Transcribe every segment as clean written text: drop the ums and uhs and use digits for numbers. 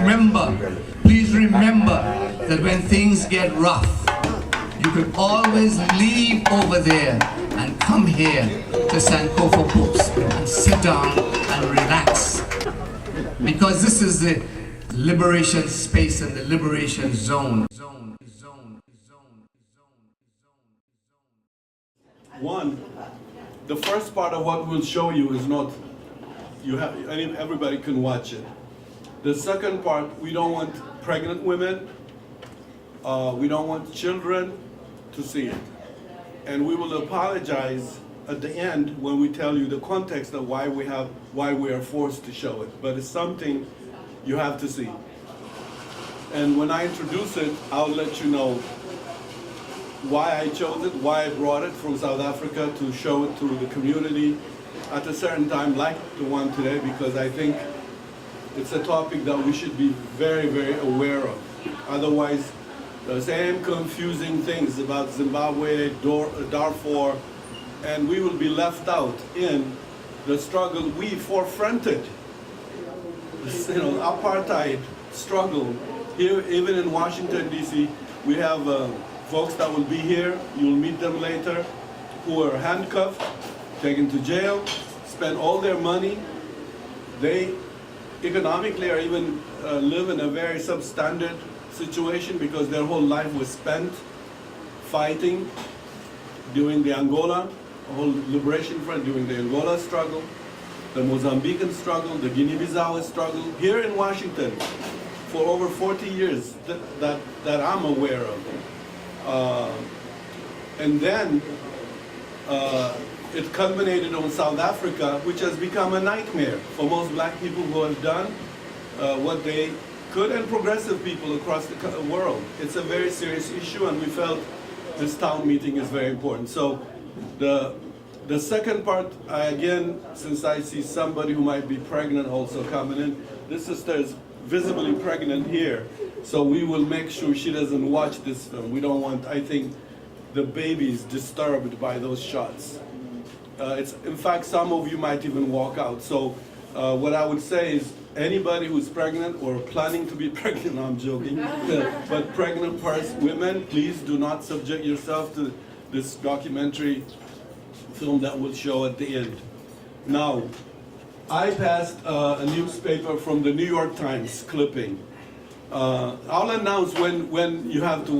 remember that when things get rough, you can always leave over there and come here to Sankofa Books and sit down and relax. Because this is the liberation space and the liberation zone. One, the first part of what we'll show you is not, everybody can watch it. The second part, we don't want pregnant women, we don't want children to see it. And we will apologize at the end when we tell you the context of why we are forced to show it. But it's something you have to see. And when I introduce it, I'll let you know why I chose it, why I brought it from South Africa to show it to the community at a certain time, like the one today, because I think it's a topic that we should be very, very aware of. Otherwise, the same confusing things about Zimbabwe, Darfur, and we will be left out in the struggle we forefronted. Apartheid struggle. Here, even in Washington, D.C., we have folks that will be here, you'll meet them later, who are handcuffed, taken to jail, spend all their money. They economically are even live in a very substandard situation because their whole life was spent fighting during the Angola, whole liberation front, during the Angola struggle, the Mozambican struggle, the Guinea-Bissau struggle, here in Washington for over 40 years that I'm aware of. And then it culminated on South Africa, which has become a nightmare for most black people who have done what they could, and progressive people across the world. It's a very serious issue, and we felt this town meeting is very important. So the second part, again, since I see somebody who might be pregnant also coming in, this sister is visibly pregnant here, so we will make sure she doesn't watch this film. We don't want, I think, the babies disturbed by those shots. In fact, some of you might even walk out. So what I would say is, anybody who's pregnant or planning to be pregnant, no, I'm joking, but pregnant women, please do not subject yourself to this documentary film that we'll show at the end. Now, I passed a newspaper from the New York Times clipping. I'll announce when you have to,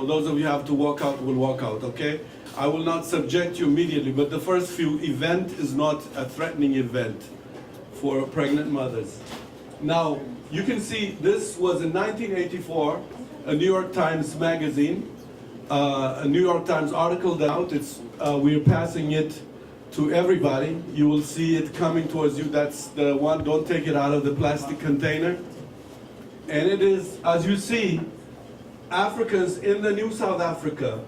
those of you who have to walk out will walk out, okay? I will not subject you immediately, but the first few event is not a threatening event for pregnant mothers. Now, you can see this was in 1984, a New York Times magazine, a New York Times article that out. We're passing it to everybody. You will see it coming towards you. That's the one, don't take it out of the plastic container. And it is, as you see, Africans in the New South Africa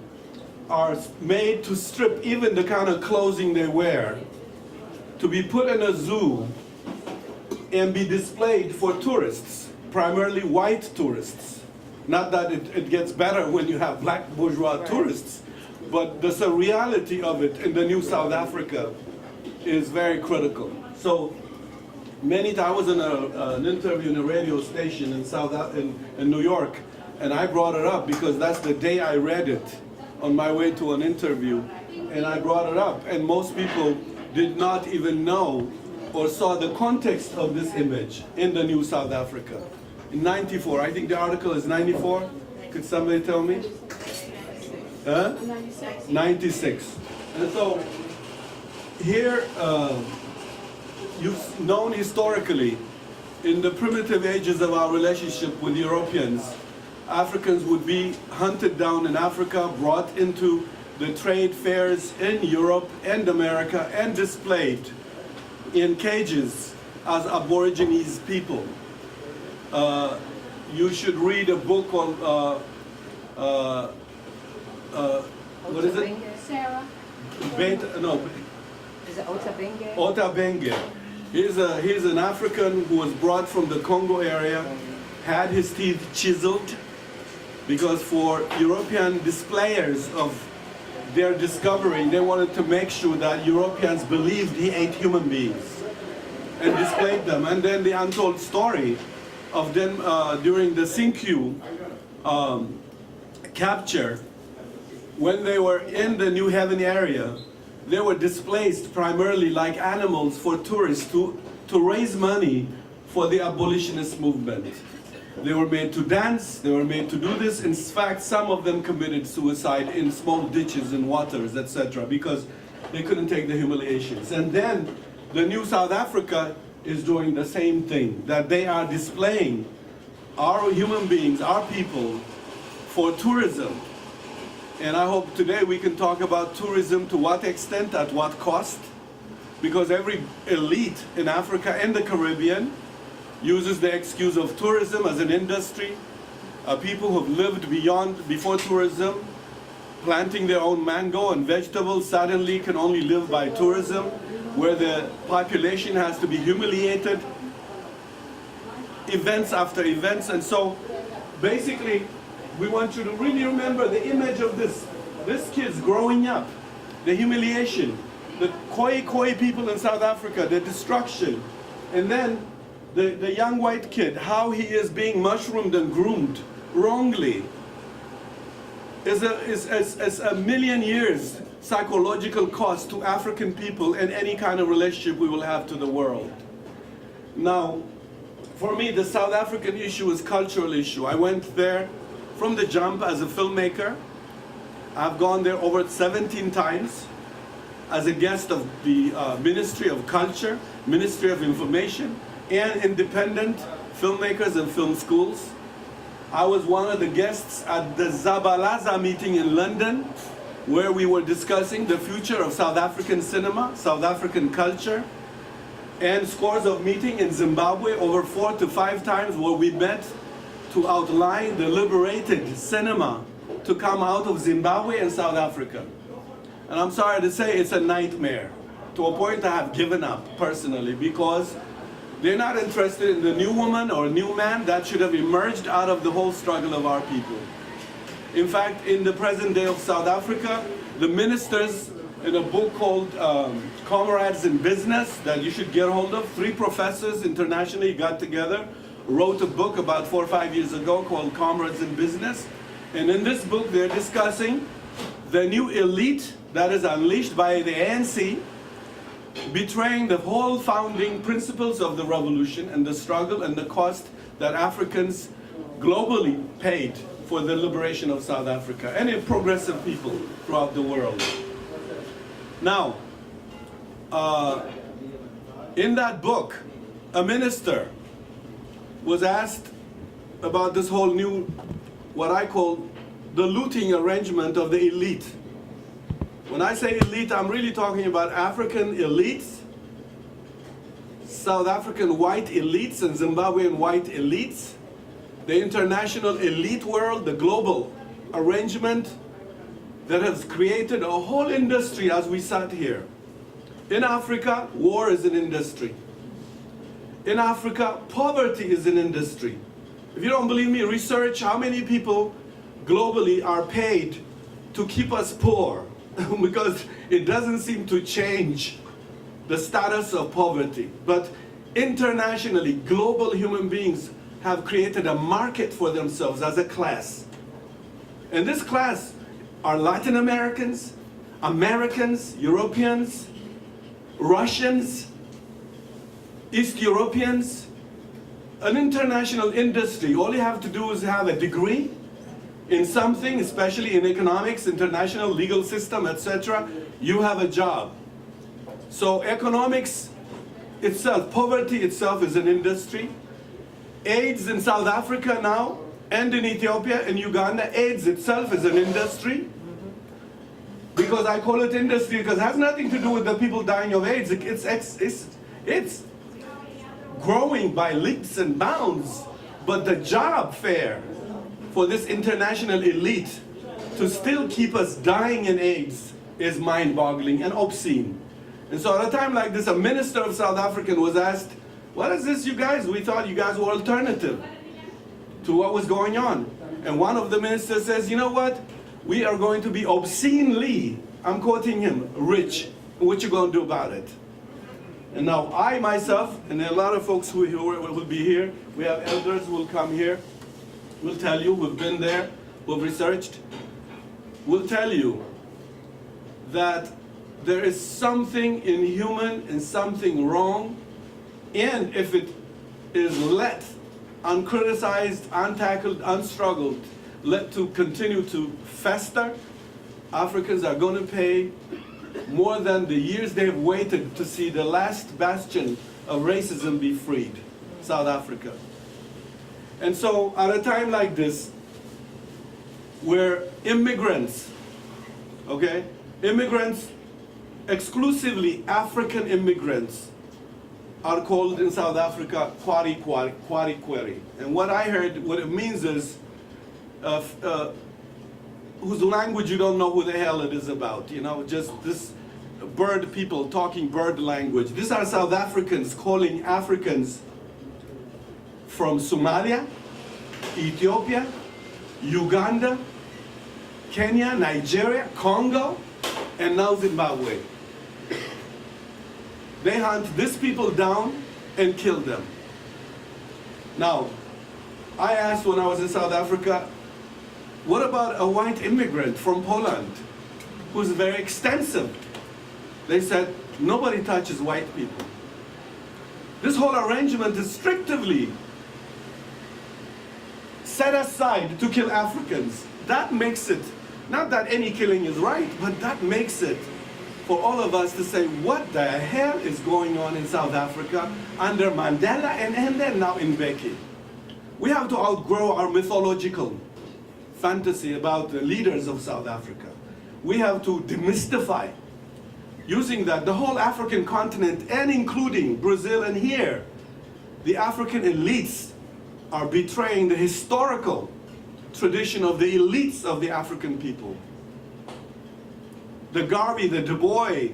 are made to strip even the kind of clothing they wear, to be put in a zoo and be displayed for tourists, primarily white tourists. Not that it gets better when you have black bourgeois tourists, but the reality of it in the New South Africa is very critical. So many times, I was in an interview in a radio station in New York, and I brought it up because that's the day I read it on my way to an interview, and I brought it up, and most people did not even know or saw the context of this image in the New South Africa. In 94, I think the article is 94, could somebody tell me? 96. And so here, you've known historically, in the primitive ages of our relationship with Europeans, Africans would be hunted down in Africa, brought into the trade fairs in Europe and America, and displayed in cages as Aborigines people. You should read a book called, what is it? Sarah? Is it Otabenge? Otabenge. He's an African who was brought from the Congo area, had his teeth chiseled, because for European displayers of their discovery, they wanted to make sure that Europeans believed he ate human beings and displayed them. And then the untold story of them during the Sinkyu capture, when they were in the New Haven area, they were displaced primarily like animals for tourists to raise money for the abolitionist movement. They were made to dance, they were made to do this. In fact, some of them committed suicide in small ditches and waters, etc., because they couldn't take the humiliations. And then the new South Africa is doing the same thing, that they are displaying our human beings, our people, for tourism. And I hope today we can talk about tourism, to what extent, at what cost, because every elite in Africa and the Caribbean uses the excuse of tourism as an industry. People who have lived before tourism, planting their own mango and vegetables, suddenly can only live by tourism, where the population has to be humiliated, events after events. And so basically we want you to really remember the image of this kids growing up, the humiliation, the Khoi people in South Africa, the destruction, and then the young white kid, how he is being mushroomed and groomed wrongly, is a million years psychological cost to African people and any kind of relationship we will have to the world. Now, for me, the South African issue is a cultural issue. I went there from the jump as a filmmaker. I've gone there over 17 times as a guest of the Ministry of Culture, Ministry of Information, and independent filmmakers and film schools. I was one of the guests at the Zabalaza meeting in London, where we were discussing the future of South African cinema, South African culture, and scores of meetings in Zimbabwe, over 4 to 5 times, where we met to outline the liberated cinema to come out of Zimbabwe and South Africa. And I'm sorry to say, it's a nightmare, to a point I have given up personally, because they're not interested in the new woman or new man that should have emerged out of the whole struggle of our people. In fact, in the present day of South Africa, the ministers, in a book called Comrades in Business, that you should get hold of, 3 professors internationally got together, wrote a book about 4 or 5 years ago called Comrades in Business. And in this book, they're discussing the new elite that is unleashed by the ANC, betraying the whole founding principles of the revolution and the struggle and the cost that Africans globally paid for the liberation of South Africa and in progressive people throughout the world. Now, in that book, a minister was asked about this whole new, what I call the looting arrangement of the elite. When I say elite, I'm really talking about African elites, South African white elites and Zimbabwean white elites, the international elite world, the global arrangement that has created a whole industry as we sat here. In Africa, war is an industry. In Africa, poverty is an industry. If you don't believe me, research how many people globally are paid to keep us poor, because it doesn't seem to change the status of poverty. But internationally, global human beings have created a market for themselves as a class. And this class are Latin Americans, Americans, Europeans, Russians, East Europeans, an international industry. All you have to do is have a degree in something, especially in economics, international legal system, etc., you have a job. So economics itself, poverty itself is an industry. AIDS in South Africa now, and in Ethiopia and Uganda, AIDS itself is an industry. Because I call it industry because it has nothing to do with the people dying of AIDS. It's growing by leaps and bounds. But the job fair for this international elite to still keep us dying in AIDS is mind-boggling and obscene. And so at a time like this, a minister of South Africa was asked, what is this, you guys? We thought you guys were alternative to what was going on. And one of the ministers says, you know what? We are going to be obscenely, I'm quoting him, rich. What you going to do about it? And now I myself, and a lot of folks who will be here, We have elders who will come here, will tell you, we've been there, we've researched, will tell you that there is something inhuman and something wrong, and if it is let uncriticized, untackled, unstruggled, let to continue to fester, Africans are going to pay more than the years they've waited to see the last bastion of racism be freed, South Africa. And so at a time like this, where immigrants, okay, immigrants, exclusively African immigrants, are called in South Africa kwari kwari. And what I heard, what it means is, whose language you don't know who the hell it is about, you know, just this bird people talking bird language. These are South Africans calling Africans from Somalia, Ethiopia, Uganda, Kenya, Nigeria, Congo, and now Zimbabwe. They hunt these people down and kill them. Now, I asked when I was in South Africa, what about a white immigrant from Poland who's very extensive? They said, nobody touches white people. This whole arrangement is strictly set aside to kill Africans. That makes it, not that any killing is right, but that makes it for all of us to say, what the hell is going on in South Africa under Mandela and then now in Mbeki? We have to outgrow our mythological fantasy about the leaders of South Africa. We have to demystify, using that the whole African continent and including Brazil and here, the African elites are betraying the historical tradition of the elites of the African people. The Garvey, the Du Bois,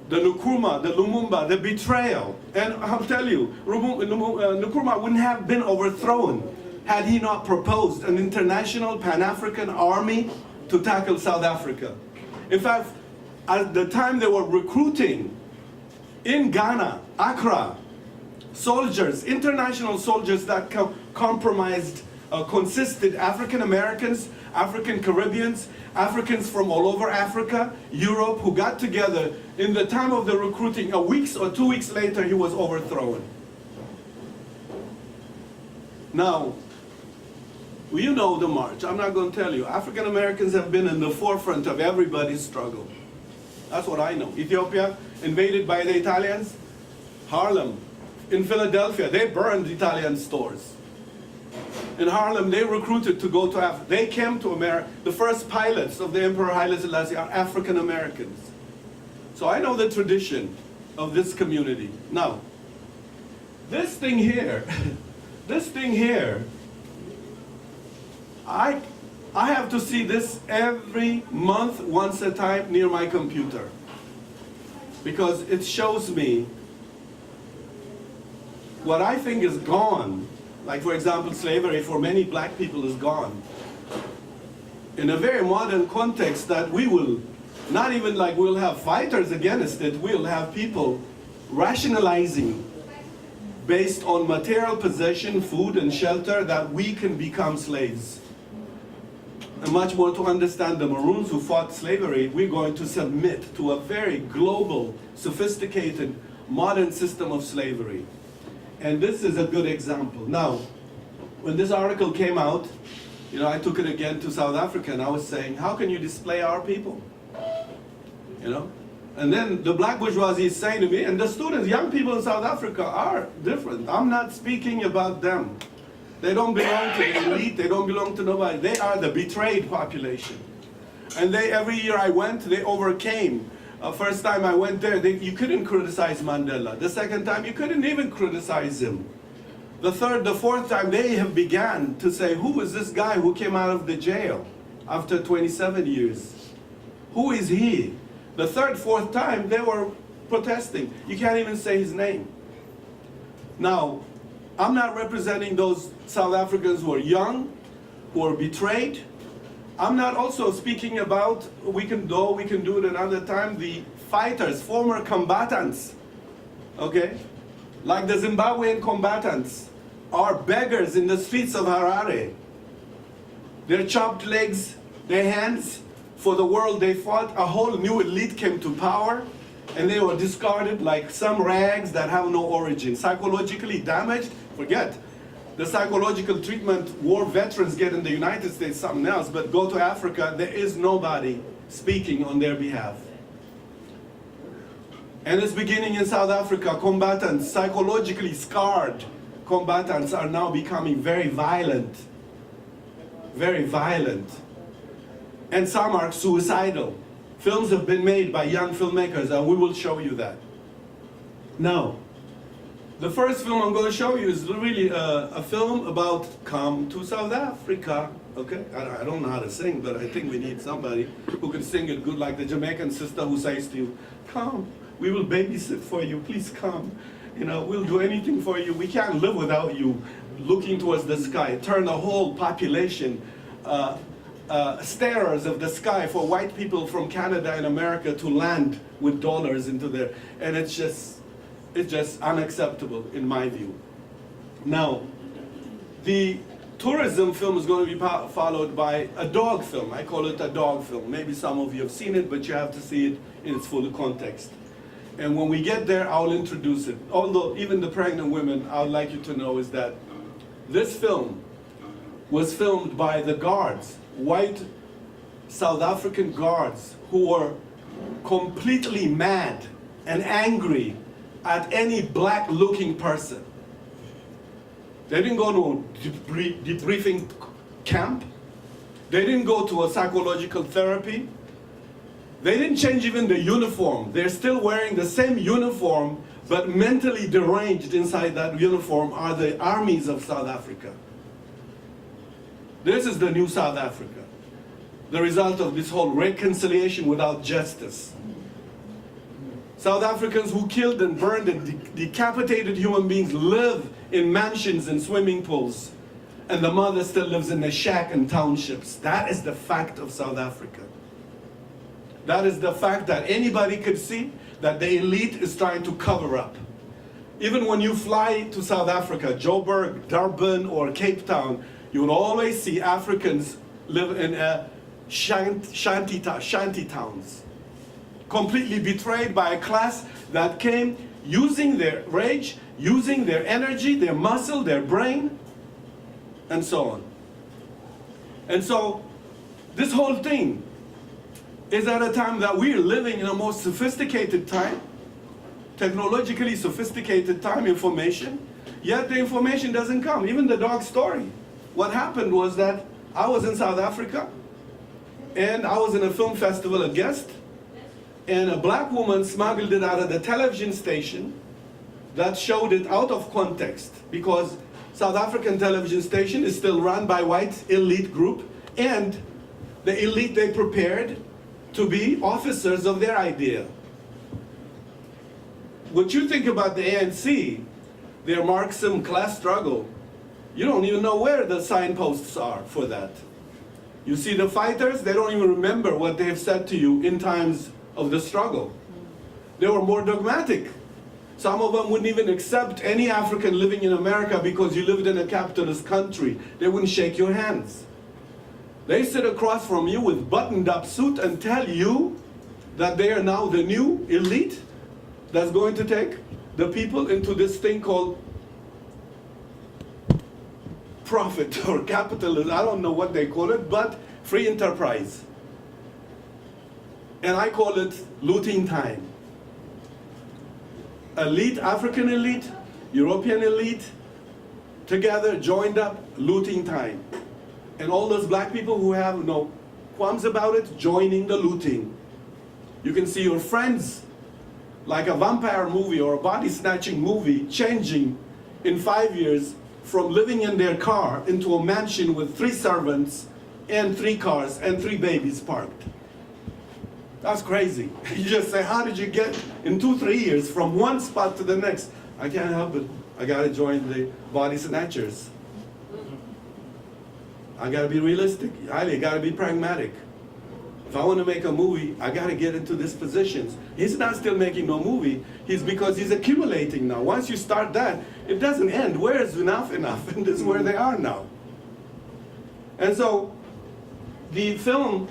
the Nkrumah, the Lumumba, the betrayal. And I'll tell you, Nkrumah wouldn't have been overthrown had he not proposed an international Pan-African army to tackle South Africa. In fact, at the time they were recruiting in Ghana, Accra, soldiers, international soldiers that consisted African Americans, African Caribbeans, Africans from all over Africa, Europe, who got together in the time of the recruiting. A week or 2 weeks later, he was overthrown. Now, you know the march. I'm not going to tell you. African Americans have been in the forefront of everybody's struggle. That's what I know. Ethiopia, invaded by the Italians. Harlem, in Philadelphia, they burned Italian stores. In Harlem, they recruited to go to Africa. They came to America. The first pilots of the Emperor Haile Selassie are African Americans. So I know the tradition of this community. Now, this thing here, I have to see this every month, once a time, near my computer. Because it shows me what I think is gone. Like, for example, slavery for many black people is gone. In a very modern context that we will, not even like we'll have fighters against it, we'll have people rationalizing based on material possession, food and shelter, that we can become slaves. And much more to understand the Maroons who fought slavery, we're going to submit to a very global, sophisticated, modern system of slavery. And this is a good example. Now, when this article came out, you know, I took it again to South Africa and I was saying, how can you display our people? You know? And then the black bourgeoisie is saying to me, and the students, young people in South Africa are different. I'm not speaking about them. They don't belong to the elite, they don't belong to nobody. They are the betrayed population. And they, every year I went, they overcame. First time I went there, you couldn't criticize Mandela. The second time, you couldn't even criticize him. The third, the fourth time, they have began to say, who is this guy who came out of the jail after 27 years? Who is he? The third, fourth time, they were protesting. You can't even say his name. Now, I'm not representing those South Africans who are young, who are betrayed. I'm not also speaking about, we can do it another time, the fighters, former combatants, okay? Like the Zimbabwean combatants are beggars in the streets of Harare. Their chopped legs, their hands, for the world they fought. A whole new elite came to power, and they were discarded like some rags that have no origin. Psychologically damaged, forget. The psychological treatment war veterans get in the United States, something else, but go to Africa, there is nobody speaking on their behalf. And it's beginning in South Africa. Combatants, psychologically scarred combatants, are now becoming very violent. Very violent. And some are suicidal. Films have been made by young filmmakers, and we will show you that. Now, the first film I'm going to show you is really a film about come to South Africa. Okay? I don't know how to sing, but I think we need somebody who can sing it good, like the Jamaican sister who says to you, come, we will babysit for you, please come. You know, we'll do anything for you. We can't live without you. Looking towards the sky, turn the whole population starers of the sky for white people from Canada and America to land with dollars into there. And it's just unacceptable in my view. Now, the tourism film is going to be followed by a dog film. I call it a dog film. Maybe some of you have seen it, but you have to see it in its full context. And when we get there, I'll introduce it. Although even the pregnant women, I would like you to know is that this film was filmed by the guards, white South African guards, who were completely mad and angry at any black-looking person. They didn't go to a debriefing camp. They didn't go to a psychological therapy. They didn't change even the uniform. They're still wearing the same uniform, but mentally deranged inside that uniform are the armies of South Africa. This is the new South Africa, the result of this whole reconciliation without justice. South Africans who killed and burned and decapitated human beings live in mansions and swimming pools, and the mother still lives in a shack in townships. That is the fact of South Africa. That is the fact that anybody could see that the elite is trying to cover up. Even when you fly to South Africa, Joburg, Durban, or Cape Town, you will always see Africans live in shanty towns, completely betrayed by a class that came using their rage, using their energy, their muscle, their brain, and so on. And so this whole thing is at a time that we're living in a more sophisticated time, technologically sophisticated time, information, yet the information doesn't come. Even the dog story. What happened was that I was in South Africa, and I was in a film festival, a guest, and a black woman smuggled it out of the television station that showed it out of context, because South African television station is still run by white elite group, and the elite they prepared to be officers of their idea. What you think about the ANC, their Marxism class struggle, you don't even know where the signposts are for that. You see the fighters, they don't even remember what they've said to you in times of the struggle. They were more dogmatic. Some of them wouldn't even accept any African living in America because you lived in a capitalist country. They wouldn't shake your hands. They sit across from you with buttoned up suit and tell you that they are now the new elite that's going to take the people into this thing called profit or capitalism. I don't know what they call it, but free enterprise. And I call it looting time. Elite, African elite, European elite, together, joined up, looting time. And all those black people who have no qualms about it, joining the looting. You can see your friends, like a vampire movie or a body snatching movie, changing in 5 years from living in their car into a mansion with 3 servants and 3 cars and 3 babies parked. That's crazy. You just say, how did you get in 2-3 years from one spot to the next? I can't help it. I gotta join the body snatchers. I gotta be realistic. I gotta be pragmatic. If I want to make a movie, I gotta get into these positions. He's not still making no movie. Because he's accumulating now. Once you start that, it doesn't end. Where is enough? And this is where they are now. And so the film,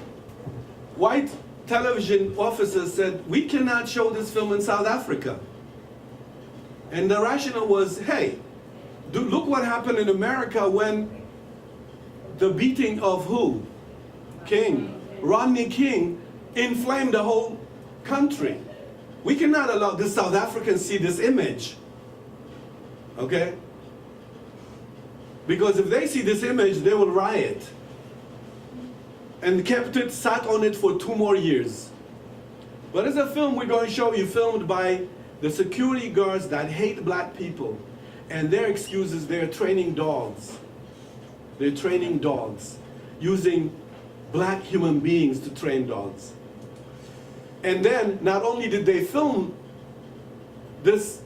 white television officers said, we cannot show this film in South Africa. And the rationale was, hey, look what happened in America when the beating of who? King, Rodney King, inflamed the whole country. We cannot allow the South Africans see this image, okay? Because if they see this image, they will riot. And kept it, sat on it for 2 more years. But it's a film we're going to show you, filmed by the security guards that hate black people. And their excuse is they're training dogs. They're training dogs, using black human beings to train dogs. And then, not only did they film this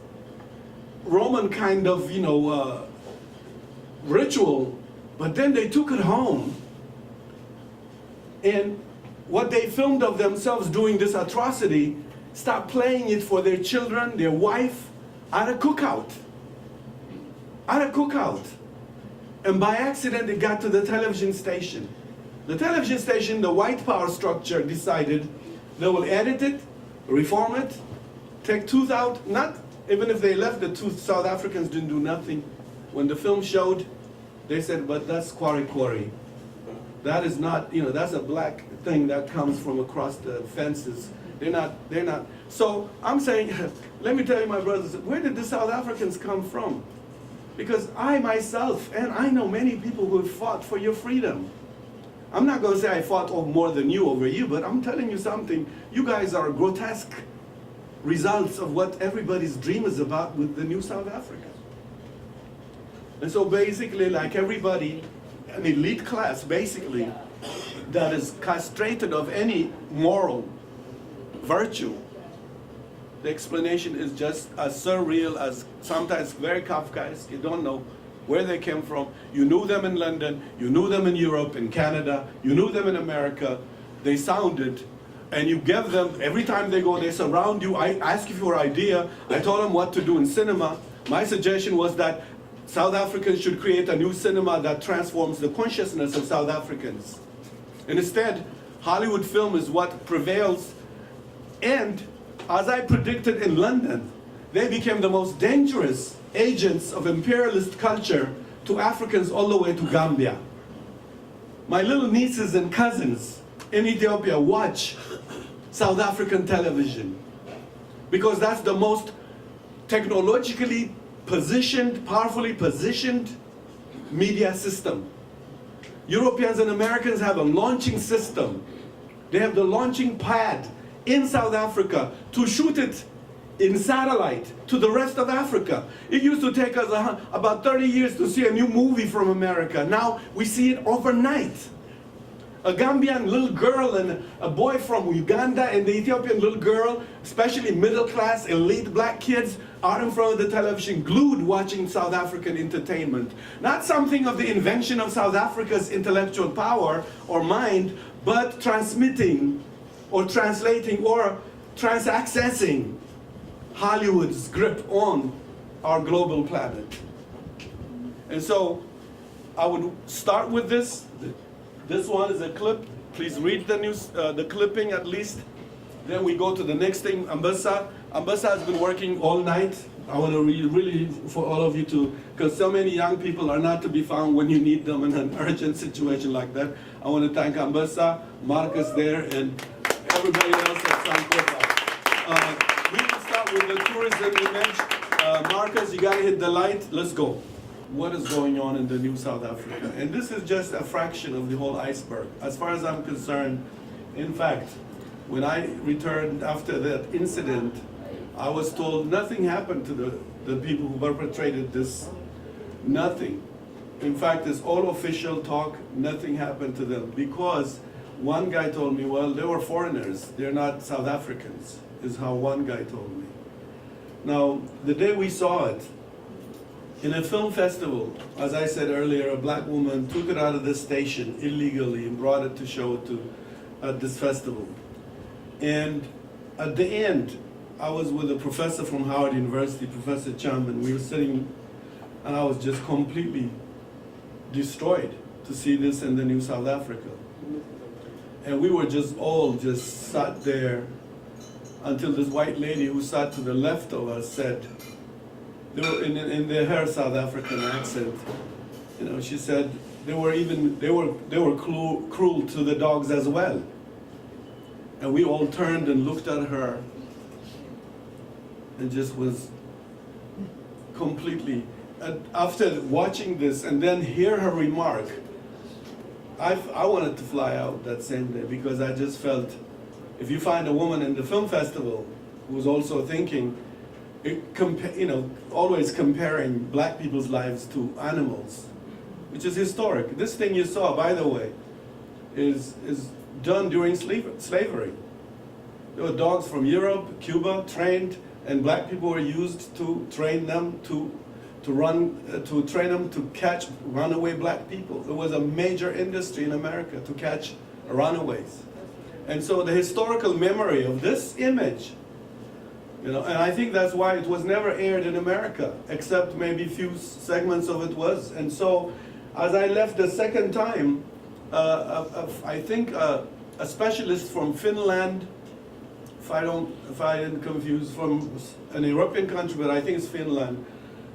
Roman kind of, ritual, but then they took it home. And what they filmed of themselves doing this atrocity, stopped playing it for their children, their wife, at a cookout. At a cookout. And by accident, it got to the television station. The television station, the white power structure, decided they will edit it, reform it, take tooth out. Not even if they left the tooth, South Africans didn't do nothing. When the film showed, they said, but that's quarry. That is not, that's a black thing that comes from across the fences. They're not. So I'm saying, let me tell you, my brothers, where did the South Africans come from? Because I myself, and I know many people who have fought for your freedom. I'm not going to say I fought more than you over you, but I'm telling you something. You guys are grotesque results of what everybody's dream is about with the new South Africa. And so basically, like everybody, an elite class, basically, that is castrated of any moral virtue, the explanation is just as surreal as sometimes very Kafkaesque. You don't know where they came from. You knew them in London, you knew them in Europe, in Canada, you knew them in America. They sounded, and you give them, every time they go, they surround you. I ask you for an idea. I told them what to do in cinema. My suggestion was that South Africans should create a new cinema that transforms the consciousness of South Africans. And instead, Hollywood film is what prevails. And as I predicted in London, they became the most dangerous agents of imperialist culture to Africans all the way to Gambia. My little nieces and cousins in Ethiopia watch South African television because that's the most technologically positioned, powerfully positioned media system. Europeans and Americans have a launching system. They have the launching pad in South Africa to shoot it in satellite to the rest of Africa. It used to take us about 30 years to see a new movie from America. Now we see it overnight. A Gambian little girl and a boy from Uganda and the Ethiopian little girl, especially middle class, elite black kids, are in front of the television, glued watching South African entertainment. Not something of the invention of South Africa's intellectual power or mind, but transmitting or translating or transaccessing Hollywood's grip on our global planet. And so I would start with this. This one is a clip. Please read the news, the clipping at least. Then we go to the next thing, Ambassa. Ambassa has been working all night. I want to really for all of you to, because so many young people are not to be found when you need them in an urgent situation like that. I want to thank Ambassa, Marcus there, and everybody else at Sankofa. We can start with the tourism image. Marcus, you got to hit the light. Let's go. What is going on in the new South Africa? And this is just a fraction of the whole iceberg. As far as I'm concerned, in fact, when I returned after that incident, I was told nothing happened to the people who perpetrated this. Nothing. In fact, it's all official talk. Nothing happened to them because one guy told me, well, they were foreigners. They're not South Africans, is how one guy told me. Now, the day we saw it, in a film festival, as I said earlier, a black woman took it out of the station illegally and brought it to show to at this festival. And at the end, I was with a professor from Howard University, Professor Chum, and we were sitting And I was just completely destroyed to see this in the new South Africa. And we were just all just sat there until this white lady who sat to the left of us said, her South African accent, you know, she said they were cruel to the dogs as well. And we all turned and looked at her and just was completely, after watching this and then hear her remark, I wanted to fly out that same day, because I just felt, if you find a woman in the film festival who's also thinking, always comparing black people's lives to animals, which is historic. This thing you saw, by the way, is done during slavery. There were dogs from Europe, Cuba, trained, and black people were used to train them to train them to catch runaway black people. It was a major industry in America to catch runaways. And so the historical memory of this image, you know, and I think that's why it was never aired in America, except maybe few segments of it was. And so as I left the second time, I think a specialist from Finland, if I didn't confuse, from an European country, but I think it's Finland,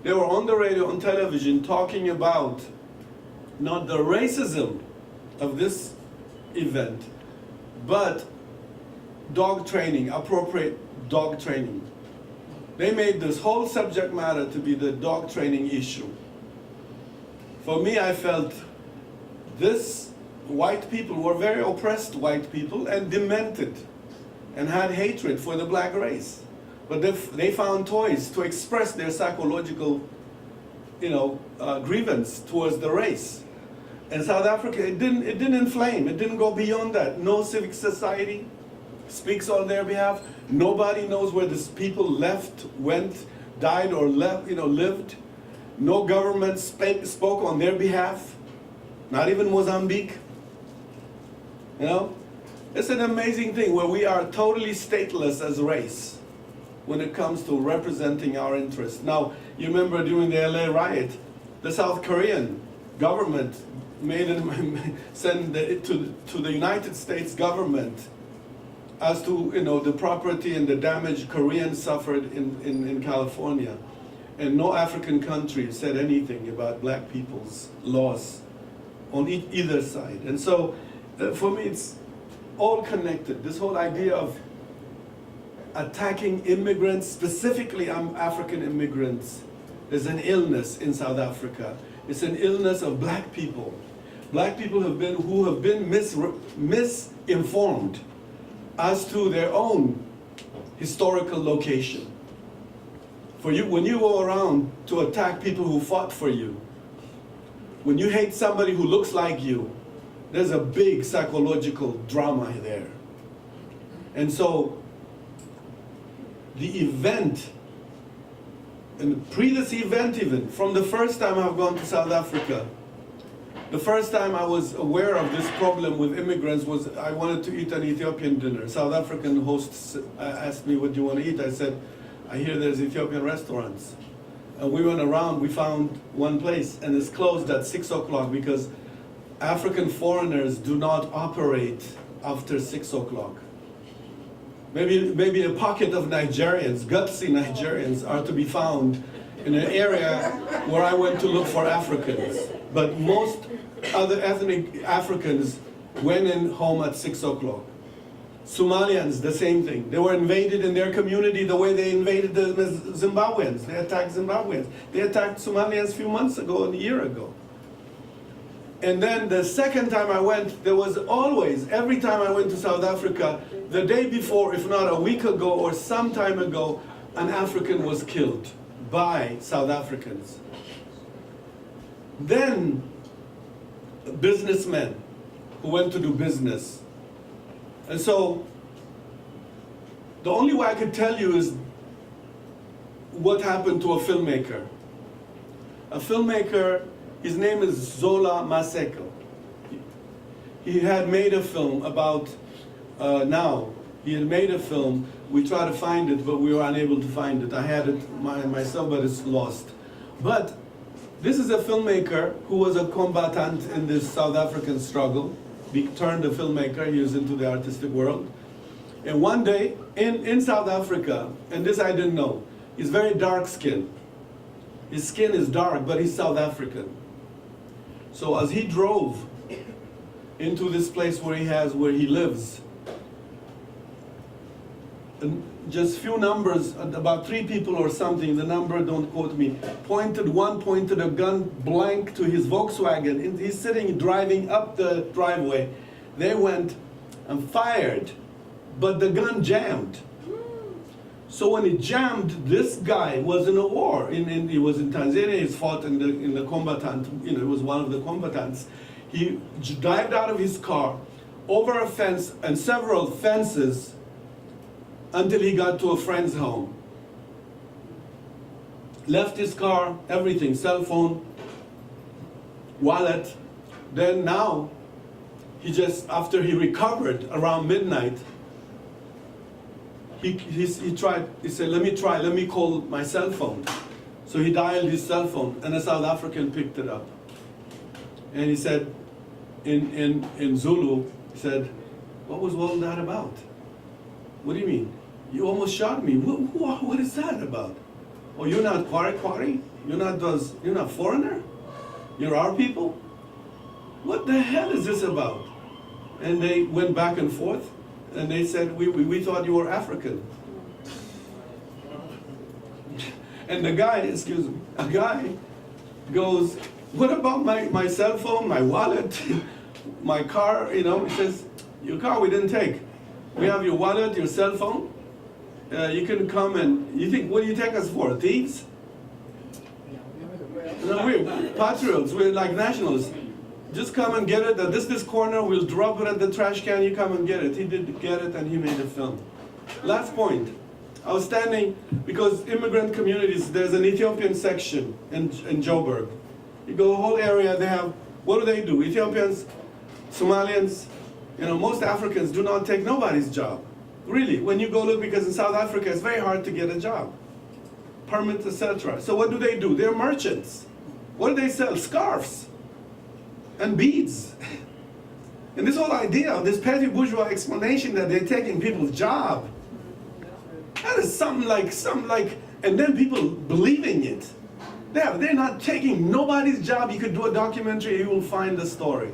they were on the radio, on television, talking about not the racism of this event, but dog training, appropriate dog training. They made this whole subject matter to be the dog training issue. For me, I felt this white people were very oppressed white people and demented and had hatred for the black race. But they found toys to express their psychological, grievance towards the race. In South Africa, it didn't inflame. It didn't go beyond that. No civic society speaks on their behalf. Nobody knows where these people left, went, died, or left, lived. No government spoke on their behalf. Not even Mozambique. It's an amazing thing where we are totally stateless as a race when it comes to representing our interests. Now, you remember during the LA riot, the South Korean government sent it to the United States government as to the property and the damage Koreans suffered in California. And no African country said anything about black people's loss on either side. And so for me, it's all connected. This whole idea of attacking immigrants, specifically African immigrants, is an illness in South Africa. It's an illness of black people. Black people who have been misinformed as to their own historical location. When you go around to attack people who fought for you, when you hate somebody who looks like you, there's a big psychological drama there. And so the event, and this event even, from the first time I've gone to South Africa, the first time I was aware of this problem with immigrants was I wanted to eat an Ethiopian dinner. South African hosts asked me, what do you want to eat? I said, I hear there's Ethiopian restaurants. And we went around, we found one place, and it's closed at 6 o'clock because African foreigners do not operate after 6 o'clock. Maybe a pocket of Nigerians, gutsy Nigerians, are to be found in an area where I went to look for Africans. But most other ethnic Africans went in home at 6 o'clock. Somalians, the same thing. They were invaded in their community the way they invaded the Zimbabweans. They attacked Zimbabweans. They attacked Somalians a few months ago and a year ago. And then the second time I went, there was always, every time I went to South Africa, the day before, if not a week ago or some time ago, an African was killed by South Africans. Then businessmen who went to do business. And so the only way I could tell you is what happened to a filmmaker. A filmmaker, his name is Zola Maseko. He had made a film about he had made a film. We tried to find it, but we were unable to find it. I had it myself, but it's lost. But This is a filmmaker who was a combatant in this South African struggle. He turned a filmmaker, he was into the artistic world. And one day, in South Africa, and this I didn't know, he's very dark skinned. His skin is dark, but he's South African. So as he drove into this place where he lives, and just few numbers, about 3 people or something, the number, don't quote me, one pointed a gun blank to his Volkswagen, and he's sitting, driving up the driveway. They went and fired, but the gun jammed. So when it jammed, this guy was in a war. He was in Tanzania, he fought in the combatant, he was one of the combatants. He dived out of his car, over a fence and several fences, until he got to a friend's home. Left his car, everything, cell phone, wallet. Then now, after he recovered around midnight, he said, let me call my cell phone. So he dialed his cell phone, and a South African picked it up. And he said, in Zulu, he said, what was all that about? What do you mean? You almost shot me. What is that about? Oh, you're not Kwari? You're not foreigner? You're our people? What the hell is this about? And they went back and forth, and they said, we thought you were African. And the guy, a guy goes, what about my cell phone, my wallet, my car, He says, your car we didn't take. We have your wallet, your cell phone. You can come and, you think, what do you take us for, thieves? No, we're patriots, we're like nationals. Just come and get it, this corner, we'll drop it at the trash can, you come and get it. He did get it and he made a film. Last point, I was standing, because immigrant communities, there's an Ethiopian section in Joburg. You go the whole area, they have, what do? Ethiopians, Somalians, most Africans do not take nobody's job. Really, when you go look, because in South Africa it's very hard to get a job. Permits, etc. So what do? They're merchants. What do they sell? Scarves and beads. And this whole idea of this petty bourgeois explanation that they're taking people's job, that is something like, and then people believing it. They're not taking nobody's job. You could do a documentary, you will find the story.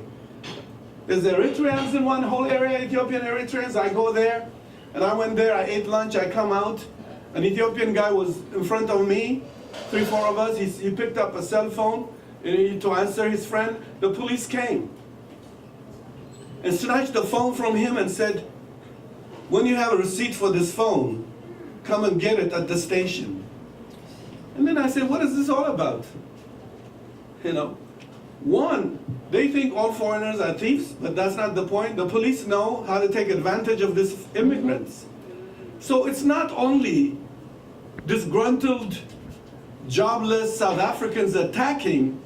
There's Eritreans in one whole area, Ethiopian Eritreans. I go there, and I went there, I ate lunch, I come out. An Ethiopian guy was in front of me, 3, 4 of us. He picked up a cell phone to answer his friend. The police came and snatched the phone from him and said, when you have a receipt for this phone, come and get it at the station. And then I said, what is this all about? One, they think all foreigners are thieves, but that's not the point. The police know how to take advantage of these immigrants. So it's not only disgruntled, jobless South Africans attacking,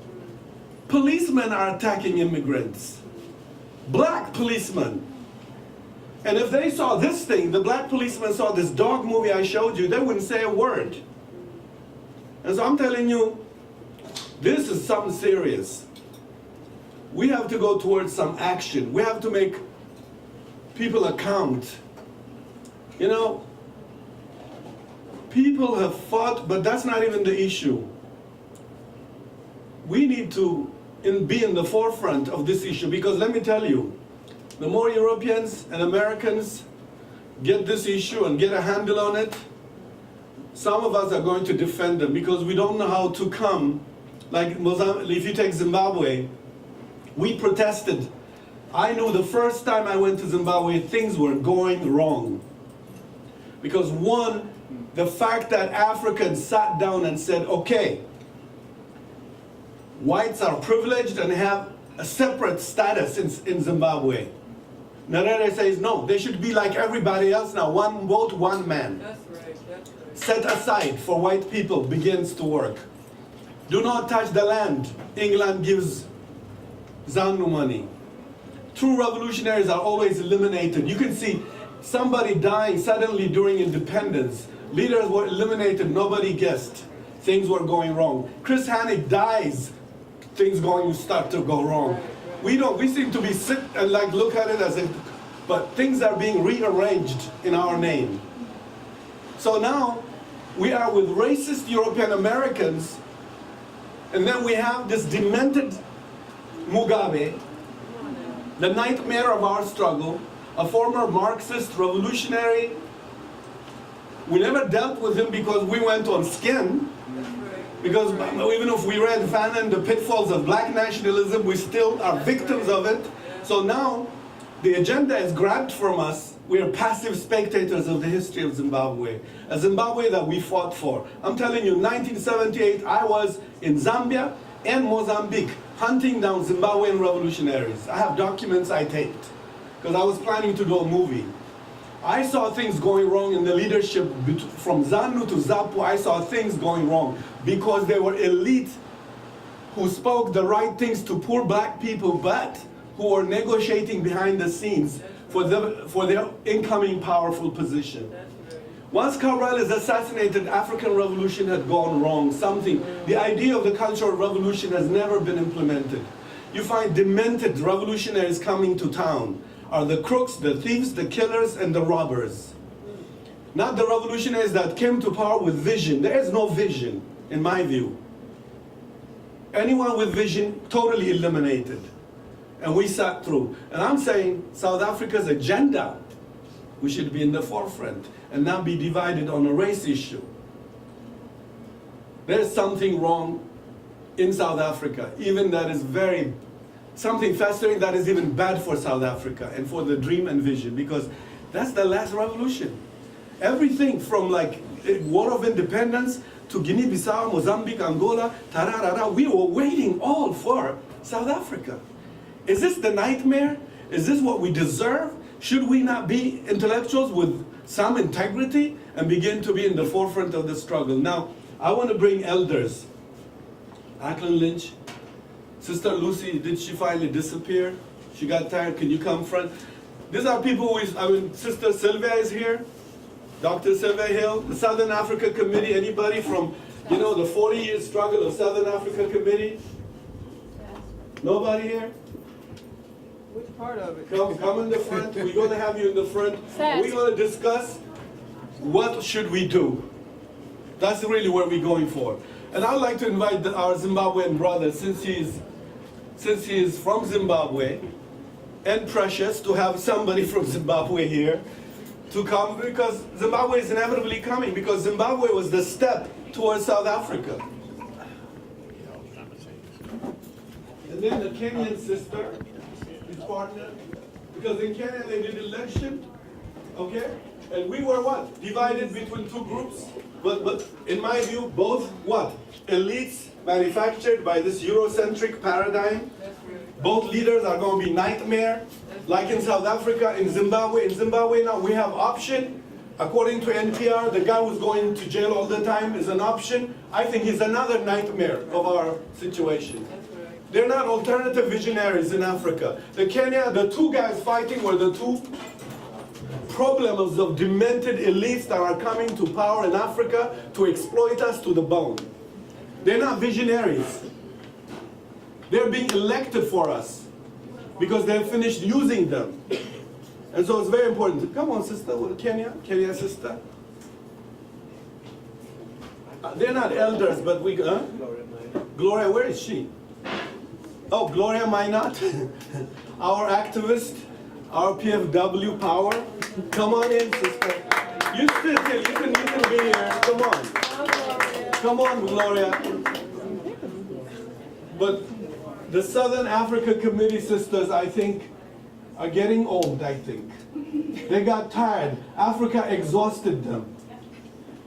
policemen are attacking immigrants. Black policemen. And if they saw this thing, the black policemen saw this dog movie I showed you, they wouldn't say a word. And so I'm telling you, this is something serious. We have to go towards some action. We have to make people account. People have fought, but that's not even the issue. We need to be in the forefront of this issue, because let me tell you, the more Europeans and Americans get this issue and get a handle on it, some of us are going to defend them, because we don't know how to come. Like Mozambique, if you take Zimbabwe, we protested. I knew the first time I went to Zimbabwe, things were going wrong. Because one, the fact that Africans sat down and said, okay, whites are privileged and have a separate status in Zimbabwe. Nyerere says, no, they should be like everybody else now, one vote, one man. That's right, that's right. Set aside for white people begins to work. Do not touch the land. England gives ZANU money. True revolutionaries are always eliminated. You can see somebody dying suddenly during independence. Leaders were eliminated, nobody guessed. things were going wrong. Chris Hani dies, things going to start to go wrong. We seem to be sit and like look at it as if, but things are being rearranged in our name. So now we are with racist European Americans, and then we have this demented Mugabe, the nightmare of our struggle, a former Marxist revolutionary. We never dealt with him because we went on skin. Because even if we read Fanon, The Pitfalls of Black Nationalism, we still are victims of it. So now the agenda is grabbed from us. We are passive spectators of the history of Zimbabwe, a Zimbabwe that we fought for. I'm telling you, 1978, I was in Zambia and Mozambique hunting down Zimbabwean revolutionaries. I have documents I taped because I was planning to do a movie. I saw things going wrong in the leadership from ZANU to ZAPU. I saw things going wrong because they were elite who spoke the right things to poor black people, but who were negotiating behind the scenes for their incoming powerful position. Once Cabral is assassinated, African revolution had gone wrong. The idea of the Cultural Revolution has never been implemented. You find demented revolutionaries coming to town. Are the crooks, the thieves, the killers, and the robbers. Not the revolutionaries that came to power with vision. There is no vision, in my view. Anyone with vision, totally eliminated. And we sat through. And I'm saying South Africa's agenda, we should be in the forefront and not be divided on a race issue. There's something wrong in South Africa, even that is something festering that is even bad for South Africa and for the dream and vision, because that's the last revolution. Everything from like War of Independence to Guinea-Bissau, Mozambique, Angola, tararara, we were waiting all for South Africa. Is this the nightmare? Is this what we deserve? Should we not be intellectuals with some integrity and begin to be in the forefront of the struggle? Now, I want to bring elders. Ackland Lynch, Sister Lucy, did she finally disappear? She got tired, can you come front? These are people Sister Sylvia is here, Dr. Sylvia Hill, the Southern Africa Committee, anybody from, the 40-year struggle of Southern Africa Committee? Nobody here? Which part of it? Come in the front, we're going to have you in the front. We're going to discuss what should we do. That's really where we're going for. And I'd like to invite our Zimbabwean brother, since he is from Zimbabwe, and precious to have somebody from Zimbabwe here to come, because Zimbabwe is inevitably coming, because Zimbabwe was the step towards South Africa. And then the Kenyan sister, his partner, because in Kenya they did election, okay? And we were what? Divided between two groups. But in my view, both what? Elites manufactured by this Eurocentric paradigm. Both leaders are going to be nightmare. Like in South Africa, in Zimbabwe. In Zimbabwe now we have option. According to NPR, the guy who's going to jail all the time is an option. I think he's another nightmare of our situation. They're not alternative visionaries in Africa. The two guys fighting were the two problems of demented elites that are coming to power in Africa to exploit us to the bone. They're not visionaries. They're being elected for us because they've finished using them. And so it's very important. Come on, sister, Kenya sister. They're not elders, but we, Gloria, where is she? Oh, Gloria Minot, our activist, our PFW power. Come on in, sister. You can be here. Come on. Come on, Gloria. But the Southern Africa Committee sisters, I think, are getting old, I think. They got tired. Africa exhausted them.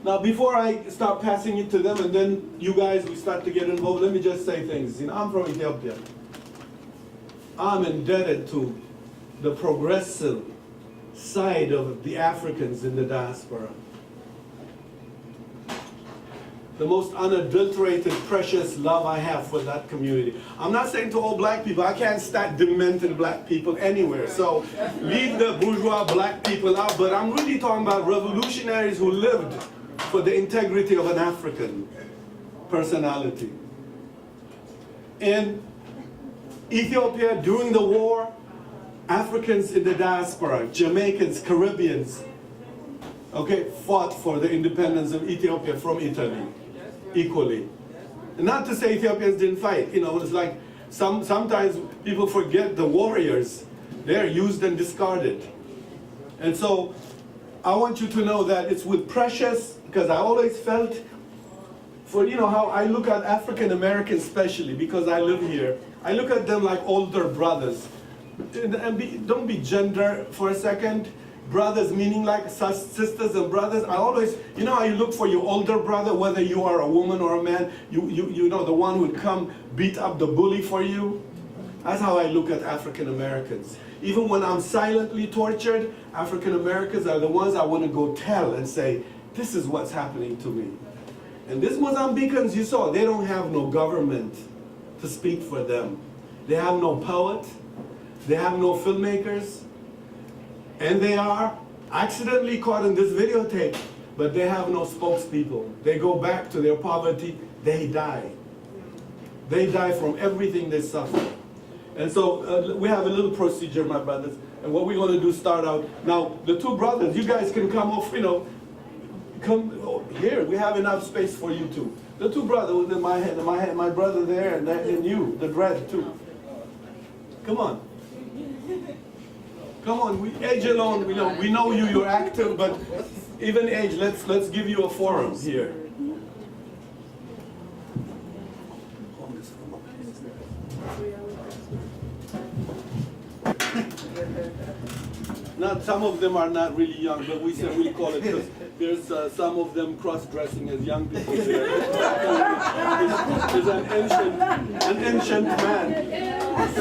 Now, before I start passing it to them and then you guys will start to get involved, let me just say things. I'm from Ethiopia. I'm indebted to the progressive side of the Africans in the diaspora. The most unadulterated, precious love I have for that community. I'm not saying to all black people, I can't stand demented black people anywhere. So leave the bourgeois black people out, but I'm really talking about revolutionaries who lived for the integrity of an African. personality. In Ethiopia, during the war, Africans in the diaspora, Jamaicans, Caribbeans, okay, fought for the independence of Ethiopia from Italy equally. And not to say Ethiopians didn't fight, you know, it's like sometimes people forget the warriors. They're used and discarded. And so I want you to know that it's with precious, because I always felt, for you know how I look at African Americans especially, because I live here, I look at them like older brothers. And don't be gender for a second. Brothers meaning like sisters and brothers. I always, you know how you look for your older brother, whether you are a woman or a man, you know, the one who would come beat up the bully for you. That's how I look at African Americans. Even when I'm silently tortured, African Americans are the ones I want to go tell and say, this is what's happening to me. And these Mozambicans you saw, they don't have no government to speak for them. They have no poet, they have no filmmakers, and they are accidentally caught in this videotape, but they have no spokespeople. They go back to their poverty, they die. They die from everything they suffer. And so we have a little procedure, my brothers, and what we're going to do, start out. Now, the two brothers, you guys can come off, you know, come here, we have enough space for you two. The two brothers, my brother there, and you, the dread too. Come on. Come on, age alone, we know you, you're active, but even age, let's give you a forum here. Not, some of them are not really young, but we call it, because there's some of them cross-dressing as young people there. There's an ancient man.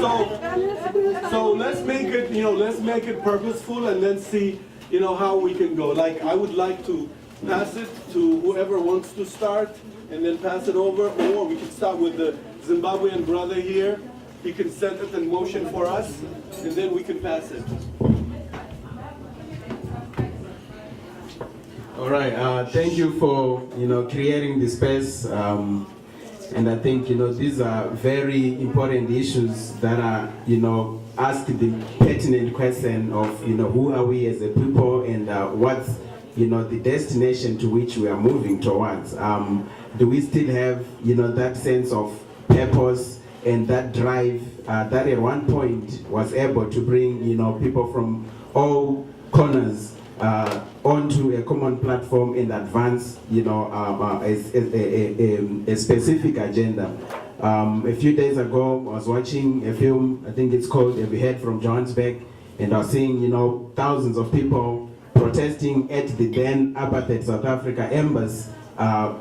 So let's make it, you know, let's make it purposeful and then see, you know, how we can go. Like, I would like to pass it to whoever wants to start and then pass it over, or we can start with the Zimbabwean brother here. He can set it in motion for us, and then we can pass it. All right, thank you for, you know, creating the space. And I think, you know, these are very important issues that are, you know, ask the pertinent question of, you know, who are we as a people, and what's, you know, the destination to which we are moving towards. Do we still have, you know, that sense of purpose and that drive that at one point was able to bring, you know, people from all corners onto a common platform and advance, you know, a specific agenda. A few days ago, I was watching a film, I think it's called We Heard from Johannesburg, and I was seeing, you know, thousands of people protesting at the then apartheid South Africa embassy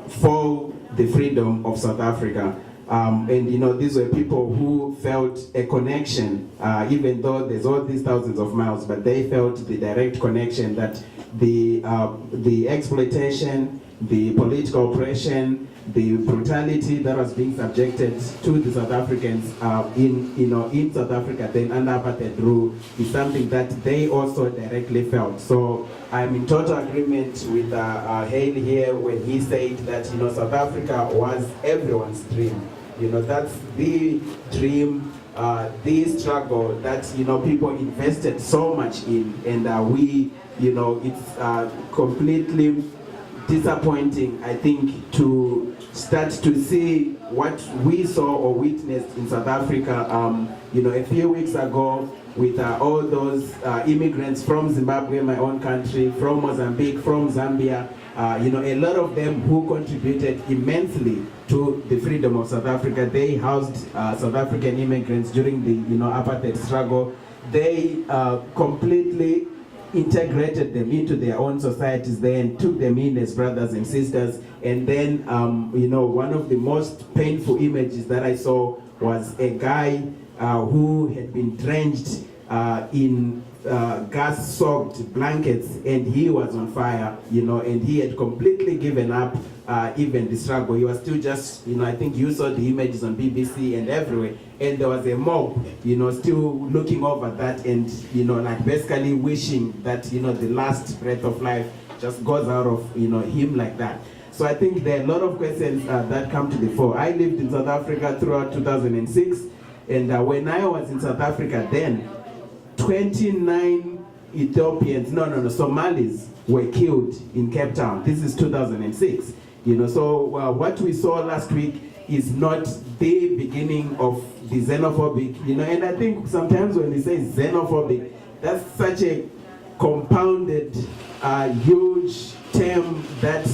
for the freedom of South Africa. And you know, these were people who felt a connection, even though there's all these thousands of miles, but they felt the direct connection that the exploitation, the political oppression, the brutality that was being subjected to the South Africans in South Africa, then under apartheid rule, is something that they also directly felt. So I'm in total agreement with Hale here when he said that, you know, South Africa was everyone's dream. You know, that's the dream, the struggle that, you know, people invested so much in, and we, you know, it's completely disappointing, I think, to start to see what we saw or witnessed in South Africa, you know, a few weeks ago with all those immigrants from Zimbabwe, my own country, from Mozambique, from Zambia, you know, a lot of them who contributed immensely to the freedom of South Africa. They housed South African immigrants during the, you know, apartheid struggle. They completely integrated them into their own societies there and took them in as brothers and sisters. And then, you know, one of the most painful images that I saw was a guy who had been drenched in gas-soaked blankets, and he was on fire, you know, and he had completely given up even the struggle. He was still just, you know, I think you saw the images on BBC and everywhere, and there was a mob, you know, still looking over that and, you know, like basically wishing that, you know, the last breath of life just goes out of, you know, him like that. So I think there are a lot of questions that come to the fore. I lived in South Africa throughout 2006, and when I was in South Africa then, 29 Somalis were killed in Cape Town. This is 2006. So what we saw last week is not the beginning of the xenophobic, and I think sometimes when we say xenophobic, that's such a compounded, huge term that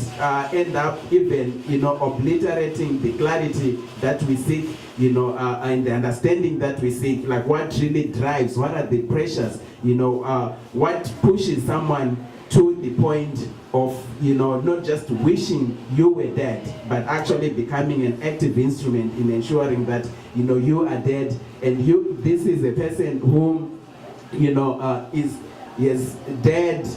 end up even, obliterating the clarity that we seek, and the understanding that we seek, like what really drives, what are the pressures, what pushes someone to the point of, not just wishing you were dead, but actually becoming an active instrument in ensuring that, you are dead, and this is a person whom, is dead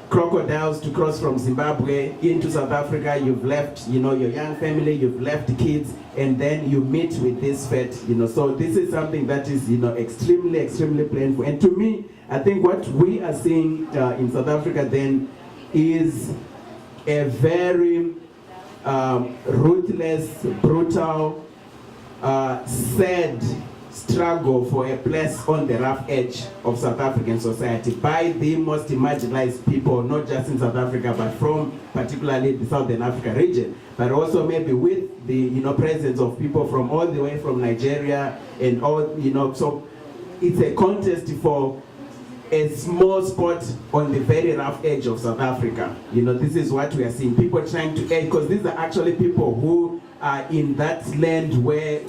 crocodiles to cross from Zimbabwe into South Africa. You've left, your young family, you've left kids, and then you meet with this fate, So this is something that is, extremely, extremely painful. And to me, I think what we are seeing in South Africa then is a very ruthless, brutal, sad struggle for a place on the rough edge of South African society by the most marginalized people, not just in South Africa, but from particularly the Southern Africa region, but also maybe with the presence of people from all the way from Nigeria and all, so it's a contest for a small spot on the very rough edge of South Africa. This is what we are seeing. People trying to edge, because these are actually people who are in that land where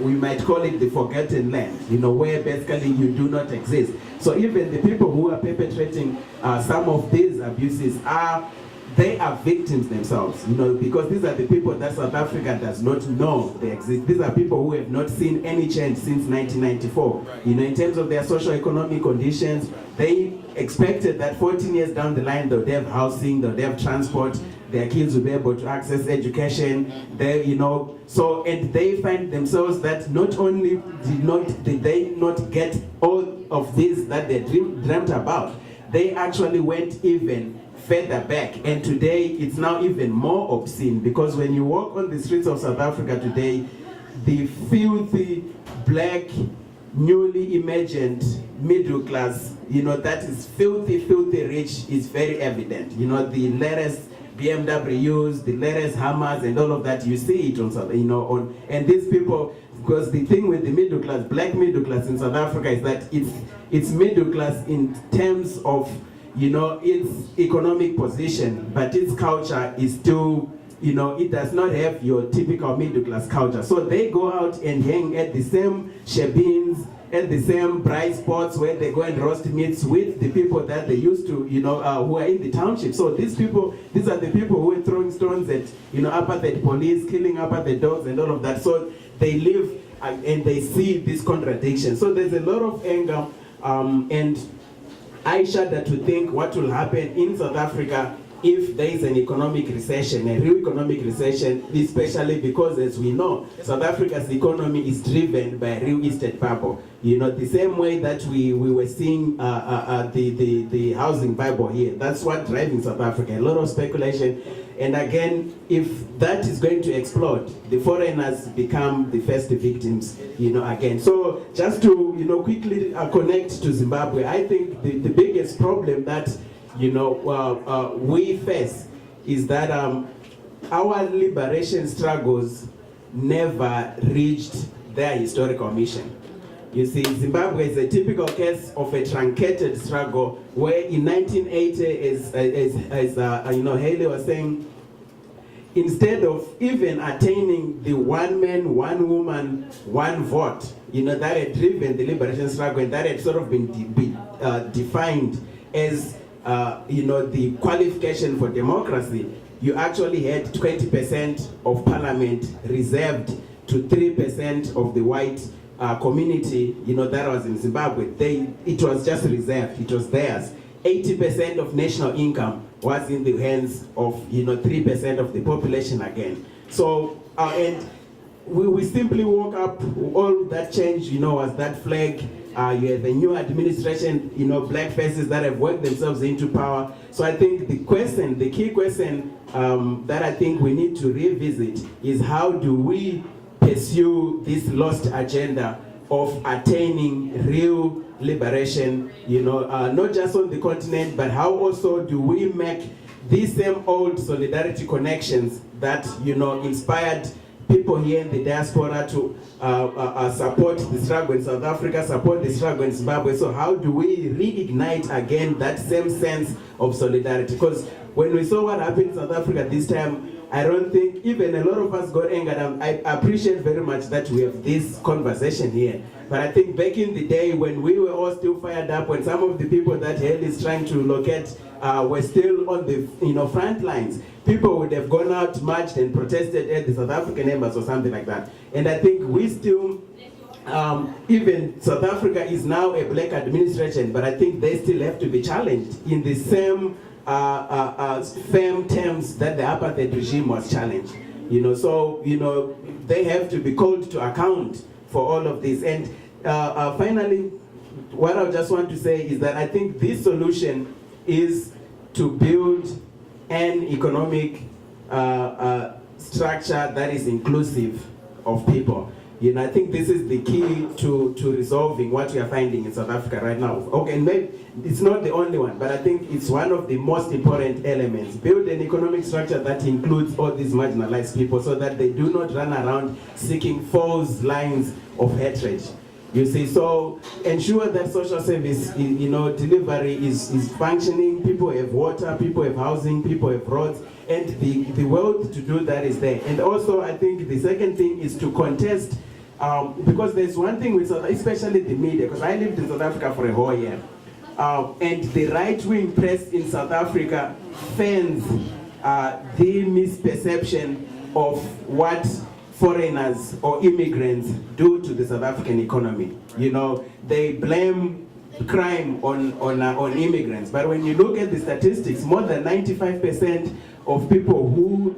we might call it the forgotten land, where basically you do not exist. So even the people who are perpetrating some of these abuses they are victims themselves, because these are the people that South Africa does not know they exist. These are people who have not seen any change since 1994. Right. In terms of their socio-economic conditions, they expected that 14 years down the line they would have housing, they would have transport, their kids will be able to access education, so, and they find themselves that not only did they not get all of this that they dreamt about, they actually went even further back, and today it's now even more obscene, because when you walk on the streets of South Africa today, the filthy, black, newly emergent middle class, that is filthy, filthy rich is very evident. The latest BMWs, the latest Hammers and all of that, you see it on, and these people, because the thing with the middle class, black middle class in South Africa is that it's middle class in terms of its economic position, but its culture is still, it does not have your typical middle class culture. So they go out and hang at the same shebeens, at the same bright spots where they go and roast meats with the people that they used to, who are in the township. So these are the people who are throwing stones at, apartheid police, killing apartheid dogs and all of that. So they live and they see this contradiction. So there's a lot of anger, and I shudder to think what will happen in South Africa if there is an economic recession, a real economic recession, especially because, as we know, South Africa's economy is driven by a real estate bubble. The same way that we were seeing the housing bubble here. That's what driving South Africa, a lot of speculation. And again, if that is going to explode, the foreigners become the first victims, again. So just to, quickly connect to Zimbabwe, I think the biggest problem that, we face is that our liberation struggles never reached their historical mission. You see, Zimbabwe is a typical case of a truncated struggle where in 1980, as Haley was saying, instead of even attaining the one man, one woman, one vote, that had driven the liberation struggle, and that had sort of been defined as, the qualification for democracy, you actually had 20% of parliament reserved to 3% of the white community, that was in Zimbabwe. It was just reserved, it was theirs. 80% of national income was in the hands of 3% of the population again. So and we simply woke up, all that change was that flag You have a new administration, black faces that have worked themselves into power. So I think the key question that I think we need to revisit is how do we pursue this lost agenda of attaining real liberation, not just on the continent, but how also do we make these same old solidarity connections that, inspired people here in the diaspora to support the struggle in South Africa, support the struggle in Zimbabwe. So how do we reignite again that same sense of solidarity? Because when we saw what happened in South Africa this time, I don't think even a lot of us got angered. I appreciate very much that we have this conversation here. But I think back in the day when we were all still fired up, when some of the people that Hale is trying to locate were still on the front lines, people would have gone out, marched and protested at the South African embassy or something like that. And I think we still, even South Africa is now a black administration, but I think they still have to be challenged in the same firm terms that the apartheid regime was challenged. So they have to be called to account for all of this. And finally, what I just want to say is that I think this solution is to build an economic structure that is inclusive of people. I think this is the key to resolving what we are finding in South Africa right now. Okay, maybe it's not the only one, but I think it's one of the most important elements. Build an economic structure that includes all these marginalized people so that they do not run around seeking false lines of hatred. So ensure that social service, delivery is functioning. People have water, people have housing, people have roads, and the wealth to do that is there. And also, I think the second thing is to contest, because there's one thing with especially the media, because I lived in South Africa for a whole year, and the right-wing press in South Africa fans the misperception of what foreigners or immigrants do to the South African economy. They blame crime on immigrants, but when you look at the statistics, more than 95% of people who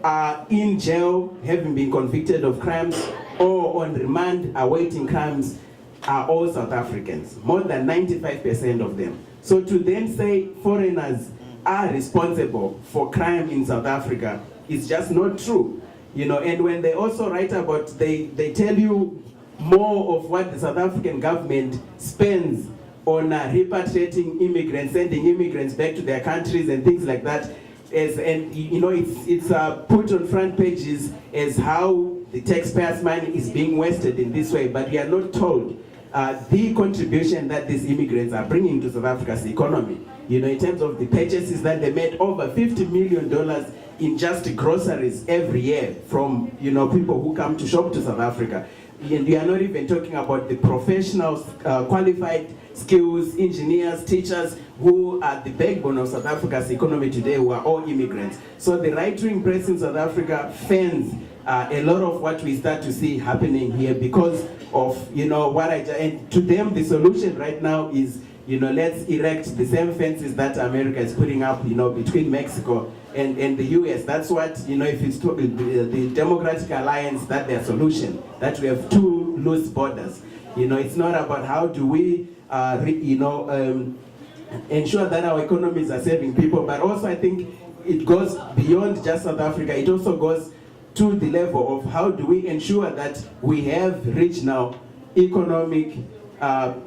are in jail having been convicted of crimes or on remand awaiting crimes are all South Africans, more than 95% of them. So to then say foreigners are responsible for crime in South Africa is just not true. And when they also write about, they tell you more of what the South African government spends on repatriating immigrants, sending immigrants back to their countries and things like that. It's put on front pages as how the taxpayers' money is being wasted in this way, but we are not told the contribution that these immigrants are bringing to South Africa's economy. In terms of the purchases that they made, over $50 million in just groceries every year from people who come to shop to South Africa. And we are not even talking about the professionals, qualified skills, engineers, teachers, who are the backbone of South Africa's economy today, who are all immigrants. So the right-wing press in South Africa fans a lot of what we start to see happening here because of, and to them the solution right now is, let's erect the same fences that America is putting up, between Mexico and the US. That's what, if it's the Democratic Alliance, that's their solution, that we have two loose borders. It's not about how do we, ensure that our economies are serving people, but also I think it goes beyond just South Africa. It also goes to the level of how do we ensure that we have regional economic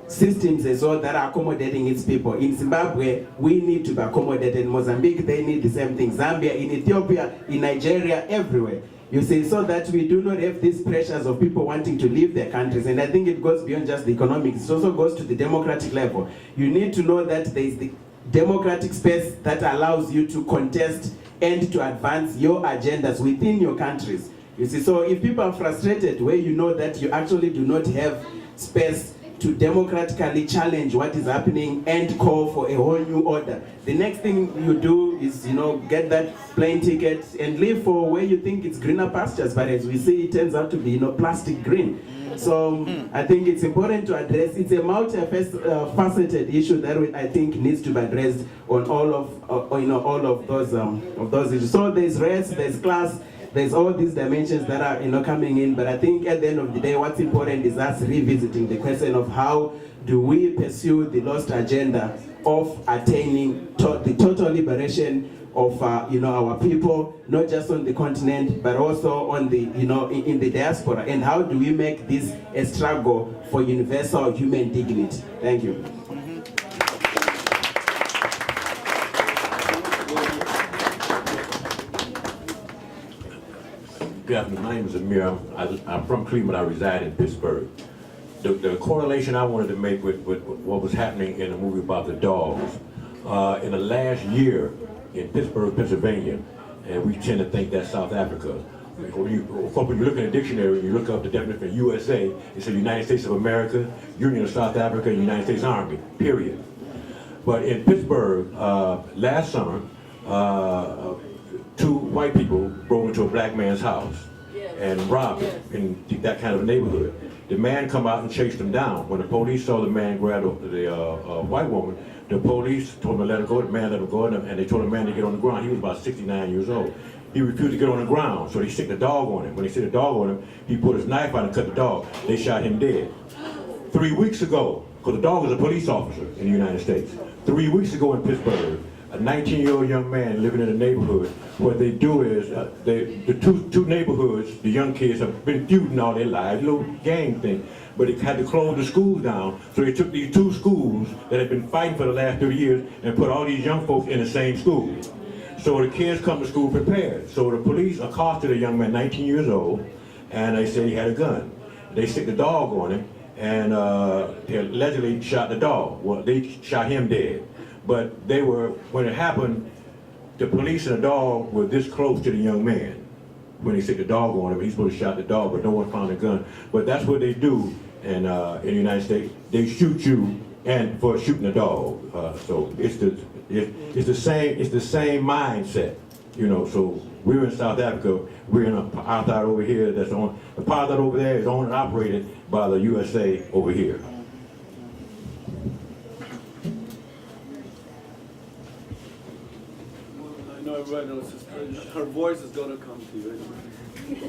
systems as well that are accommodating its people. In Zimbabwe, we need to be accommodated. In Mozambique, they need the same thing. Zambia, in Ethiopia, in Nigeria, everywhere. You see, so that we do not have these pressures of people wanting to leave their countries. And I think it goes beyond just the economics. It also goes to the democratic level. You need to know that there is the democratic space that allows you to contest and to advance your agendas within your countries. You see, so if people are frustrated where you know that you actually do not have space to democratically challenge what is happening and call for a whole new order, the next thing you do is, get that plane ticket and leave for where you think it's greener pastures, but as we see, it turns out to be, plastic green. So I think it's important to address. It's a multifaceted issue that I think needs to be addressed on all of those issues. So there's race, there's class, there's all these dimensions that are, coming in. But I think at the end of the day, what's important is us revisiting the question of how do we pursue the lost agenda of attaining the total liberation of our people, not just on the continent, but also on the in the diaspora. And how do we make this a struggle for universal human dignity? Thank you. Good afternoon. My name is Amir. I'm from Cleveland. I reside in Pittsburgh. The correlation I wanted to make with what was happening in the movie about the dogs, in the last year in Pittsburgh, Pennsylvania, and we tend to think that's South Africa. When you look in the dictionary, you look up the definition of USA, it says United States of America, Union of South Africa, United States Army, period. But in Pittsburgh, last summer, two white people broke into a black man's house and robbed him in that kind of neighborhood. The man come out and chased him down. When the police saw the man grab the white woman, the police told him to let her go. The man let him go, and they told the man to get on the ground. He was about 69 years old. He refused to get on the ground, so they sicked the dog on him. When they sicked the dog on him, he put his knife out and cut the dog. They shot him dead. 3 weeks ago, because the dog was a police officer in the United States, 3 weeks ago in Pittsburgh, a 19-year-old young man living in a neighborhood, what they do is, the two neighborhoods, the young kids have been feuding all their lives, little gang thing, but they had to close the schools down, so they took these two schools that had been fighting for the last 30 years and put all these young folks in the same school. So the kids come to school prepared. So the police accosted a young man, 19 years old, and they said he had a gun. They stick the dog on him, and they allegedly shot the dog. Well, they shot him dead. But when it happened, the police and the dog were this close to the young man. When they stick the dog on him, he's supposed to shot the dog, but no one found a gun. But that's what they do in the United States. They shoot you and for shooting a dog. So it's the same mindset, So we're in South Africa. We're in an apartheid over here. The apartheid over there is owned and operated by the USA over here. Everybody knows her voice is going to come to you.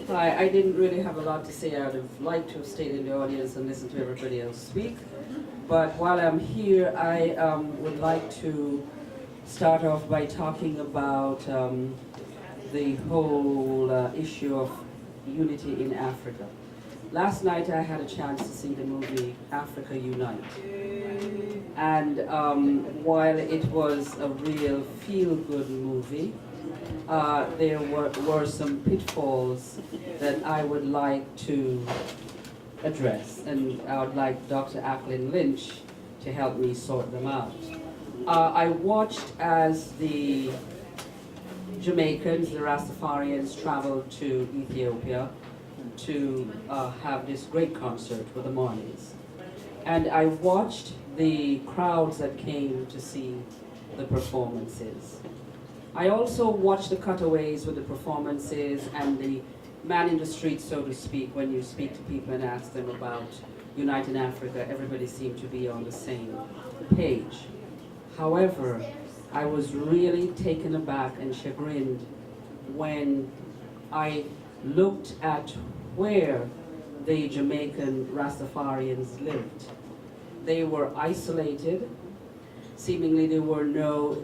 Hi, I didn't really have a lot to say. I would have liked to have stayed in the audience and listened to everybody else speak. But while I'm here, I would like to start off by talking about the whole issue of unity in Africa. Last night I had a chance to see the movie Africa Unite. And while it was a real feel-good movie, there were some pitfalls that I would like to address, and I would like Dr. Acklin Lynch to help me sort them out. I watched as the Jamaicans, the Rastafarians, traveled to Ethiopia to have this great concert with the Mornings. And I watched the crowds that came to see the performances. I also watched the cutaways with the performances and the man in the street, so to speak. When you speak to people and ask them about Uniting Africa, everybody seemed to be on the same page. However, I was really taken aback and chagrined when I looked at where the Jamaican Rastafarians lived. They were isolated. Seemingly there were no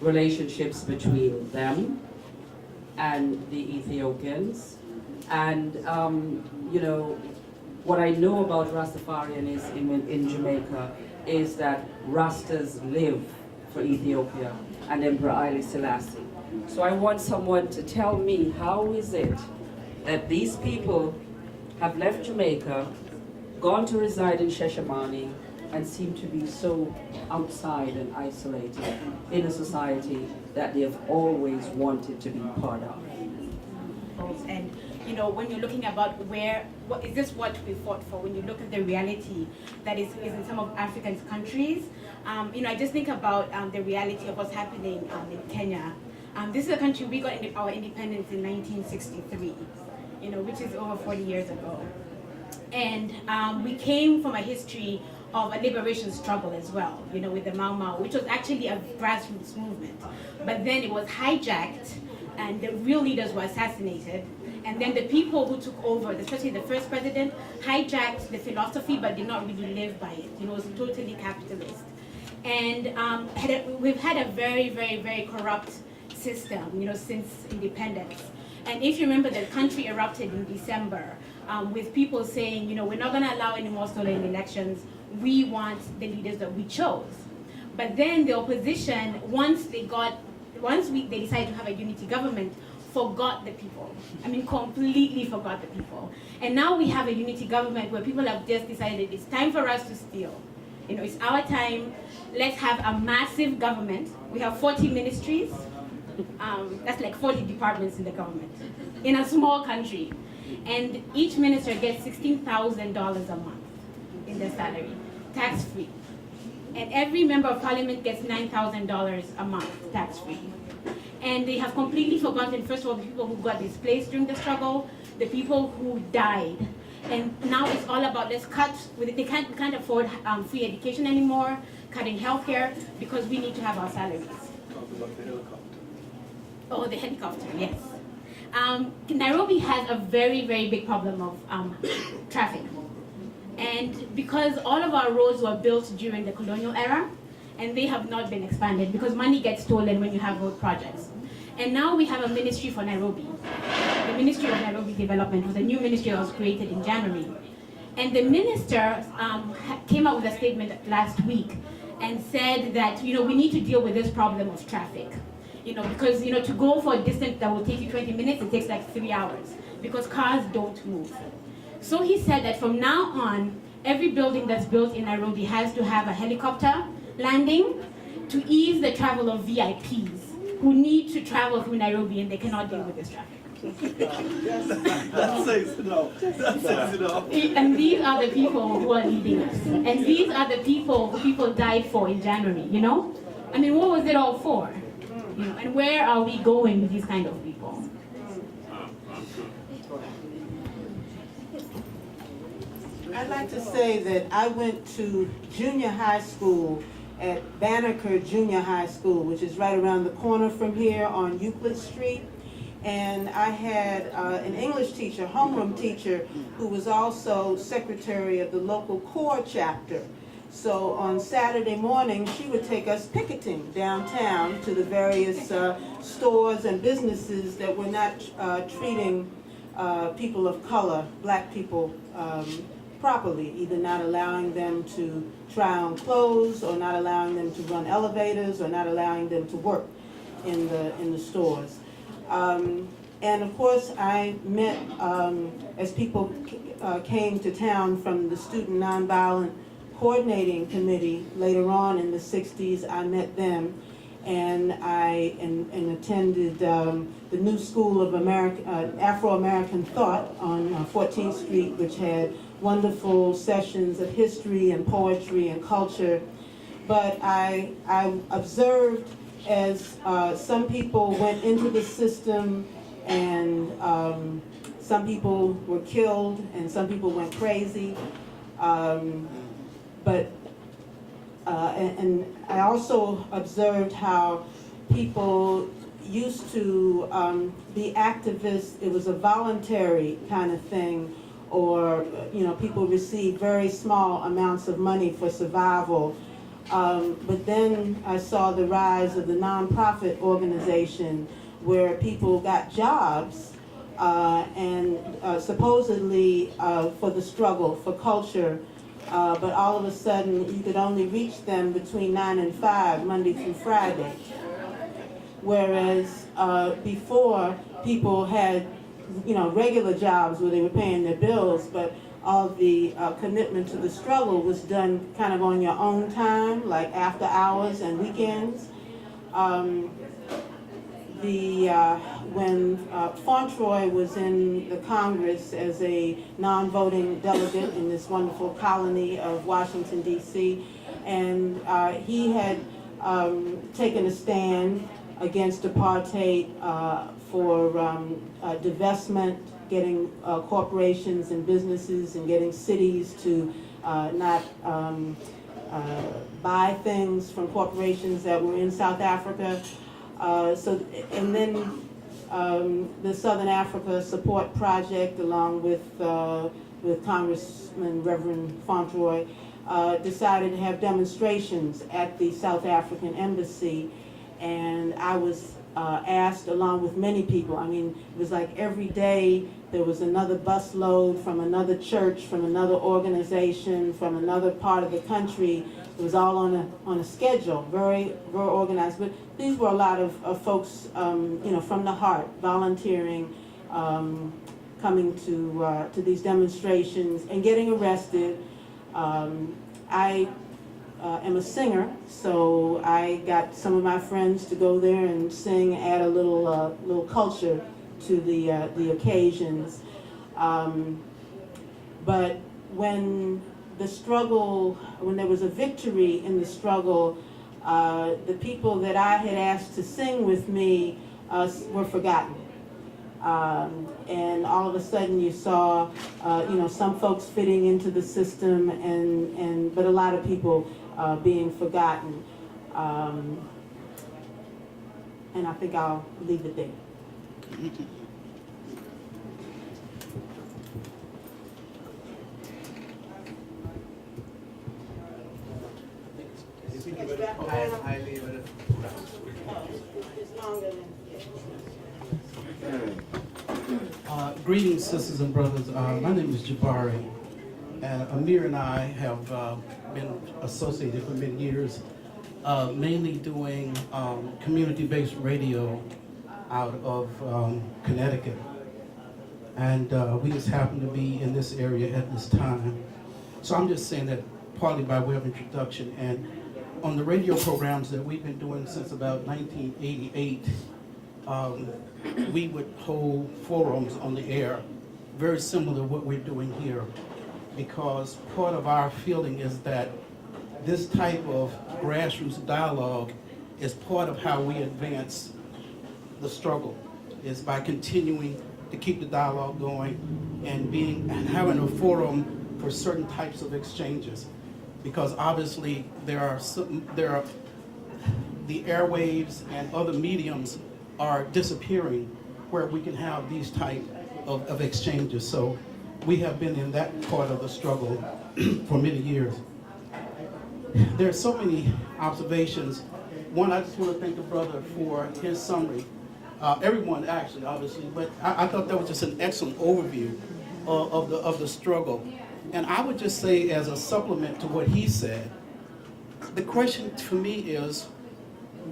relationships between them and the Ethiopians. And what I know about Rastafarianism in Jamaica is that Rastas live for Ethiopia and Emperor Haile Selassie. So I want someone to tell me, how is it that these people have left Jamaica, gone to reside in Sheshamani, and seem to be so outside and isolated in a society that they have always wanted to be part of? And when you're looking about what is this what we fought for, when you look at the reality that is in some of African countries, I just think about the reality of what's happening in Kenya. This is a country we got our independence in 1963, which is over 40 years ago. And we came from a history of a liberation struggle as well, you know, with the Mau Mau, which was actually a grassroots movement. But then it was hijacked and the real leaders were assassinated. And then the people who took over, especially the first president, hijacked the philosophy but did not really live by it. You know, it was totally capitalist. And we've had a very, very, very corrupt system, you know, since independence. And if you remember, the country erupted in December with people saying, you know, we're not going to allow any more stolen elections. We want the leaders that we chose. But then the opposition, once they decided to have a unity government, forgot the people. I mean, completely forgot the people. And now we have a unity government where people have just decided it's time for us to steal. You know, it's our time. Let's have a massive government. We have 40 ministries. That's like 40 departments in the government in a small country. And each minister gets $16,000 a month in their salary, tax-free. And every member of parliament gets $9,000 a month, tax-free. And they have completely forgotten, first of all, the people who got displaced during the struggle, the people who died. And now it's all about, let's cut, they can't afford free education anymore, cutting healthcare, because we need to have our salaries. Talk about the helicopter. Oh, the helicopter, yes. Nairobi has a very, very big problem of traffic. And because all of our roads were built during the colonial era, and they have not been expanded because money gets stolen when you have road projects. And now we have a ministry for Nairobi. The Ministry of Nairobi Development was a new ministry that was created in January. And the minister came out with a statement last week and said that, you know, we need to deal with this problem of traffic. You know, because, you know, to go for a distance that will take you 20 minutes, it takes like 3 hours because cars don't move. So he said that from now on, every building that's built in Nairobi has to have a helicopter landing to ease the travel of VIPs who need to travel through Nairobi and they cannot deal with this traffic. That says it all. That says it all. And these are the people who are leading us. And these are the people who people died for in January, you know? I mean, what was it all for? You know, and where are we going with these kind of people? I'd like to say that I went to junior high school at Banneker Junior High School, which is right around the corner from here on Euclid Street. And I had an English teacher, homeroom teacher, who was also secretary of the local core chapter. So on Saturday morning, she would take us picketing downtown to the various stores and businesses that were not treating people of color, black people, properly, either not allowing them to try on clothes or not allowing them to run elevators or not allowing them to work in the stores. And of course I met, as people came to town from the Student Nonviolent Coordinating Committee later on in the 60s, I met them and I attended the New School of Afro-American Thought on 14th Street, which had wonderful sessions of history and poetry and culture. But I observed as some people went into the system and some people were killed and some people went crazy. And I also observed how people used to be activists. It was a voluntary kind of thing, or people received very small amounts of money for survival. But then I saw the rise of the nonprofit organization where people got jobs and supposedly for the struggle for culture. But all of a sudden, you could only reach them between 9 and 5, Monday through Friday. Whereas before, people had, regular jobs where they were paying their bills, but all the commitment to the struggle was done kind of on your own time, like after hours and weekends. When Fauntroy was in the Congress as a non-voting delegate in this wonderful colony of Washington, D.C., and he had taken a stand against apartheid for divestment getting corporations and businesses and getting cities to not buy things from corporations that were in South Africa. And then the Southern Africa Support Project, along with Congressman Reverend Fauntleroy, decided to have demonstrations at the South African Embassy, and I was asked along with many people. I mean, it was like every day there was another busload from another church, from another organization, from another part of the country. It was all on a schedule, very, very organized. But these were a lot of folks, you know, from the heart, volunteering, coming to these demonstrations and getting arrested. I am a singer, so I got some of my friends to go there and sing, add a little culture to the occasions. But when the struggle, when there was a victory in the struggle, the people that I had asked to sing with me were forgotten. And all of a sudden you saw, you know, some folks fitting into the system, but a lot of people being forgotten. And I think I'll leave it there. I leave it. It's longer than. Greetings, sisters and brothers. My name is Jabari, and Amir and I have been associated for many years, mainly doing community-based radio out of Connecticut. And we just happen to be in this area at this time. So I'm just saying that partly by way of introduction. And on the radio programs that we've been doing since about 1988, we would hold forums on the air, very similar to what we're doing here, because part of our feeling is that this type of grassroots dialogue is part of how we advance the struggle, is by continuing to keep the dialogue going and having a forum for certain types of exchanges, because obviously there are the airwaves and other mediums are disappearing where we can have these type of exchanges. So we have been in that part of the struggle for many years. There are so many observations. One, I just want to thank the brother for his summary. Everyone actually, obviously, but I thought that was just an excellent overview of the struggle. And I would just say, as a supplement to what he said, the question for me is,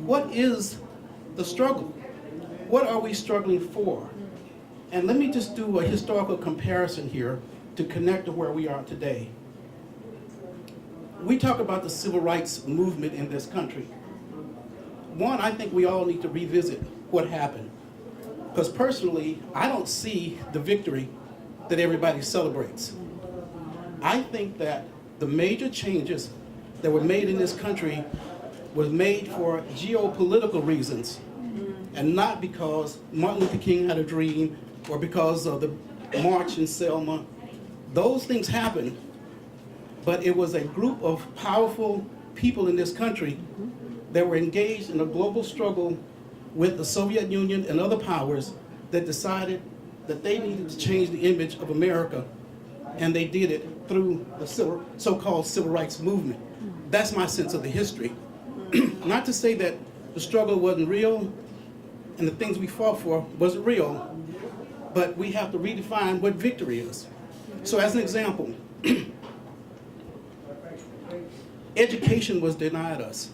what is the struggle? What are we struggling for? And let me just do a historical comparison here to connect to where we are today. We talk about the civil rights movement in this country. One, I think we all need to revisit what happened. Because personally, I don't see the victory that everybody celebrates. I think that the major changes that were made in this country was made for geopolitical reasons, and not because Martin Luther King had a dream or because of the March in Selma. Those things happened, but it was a group of powerful people in this country that were engaged in a global struggle with the Soviet Union and other powers that decided that they needed to change the image of America, and they did it through the so-called civil rights movement. That's my sense of the history. Not to say that the struggle wasn't real and the things we fought for wasn't real, but we have to redefine what victory is. So as an example, education was denied us,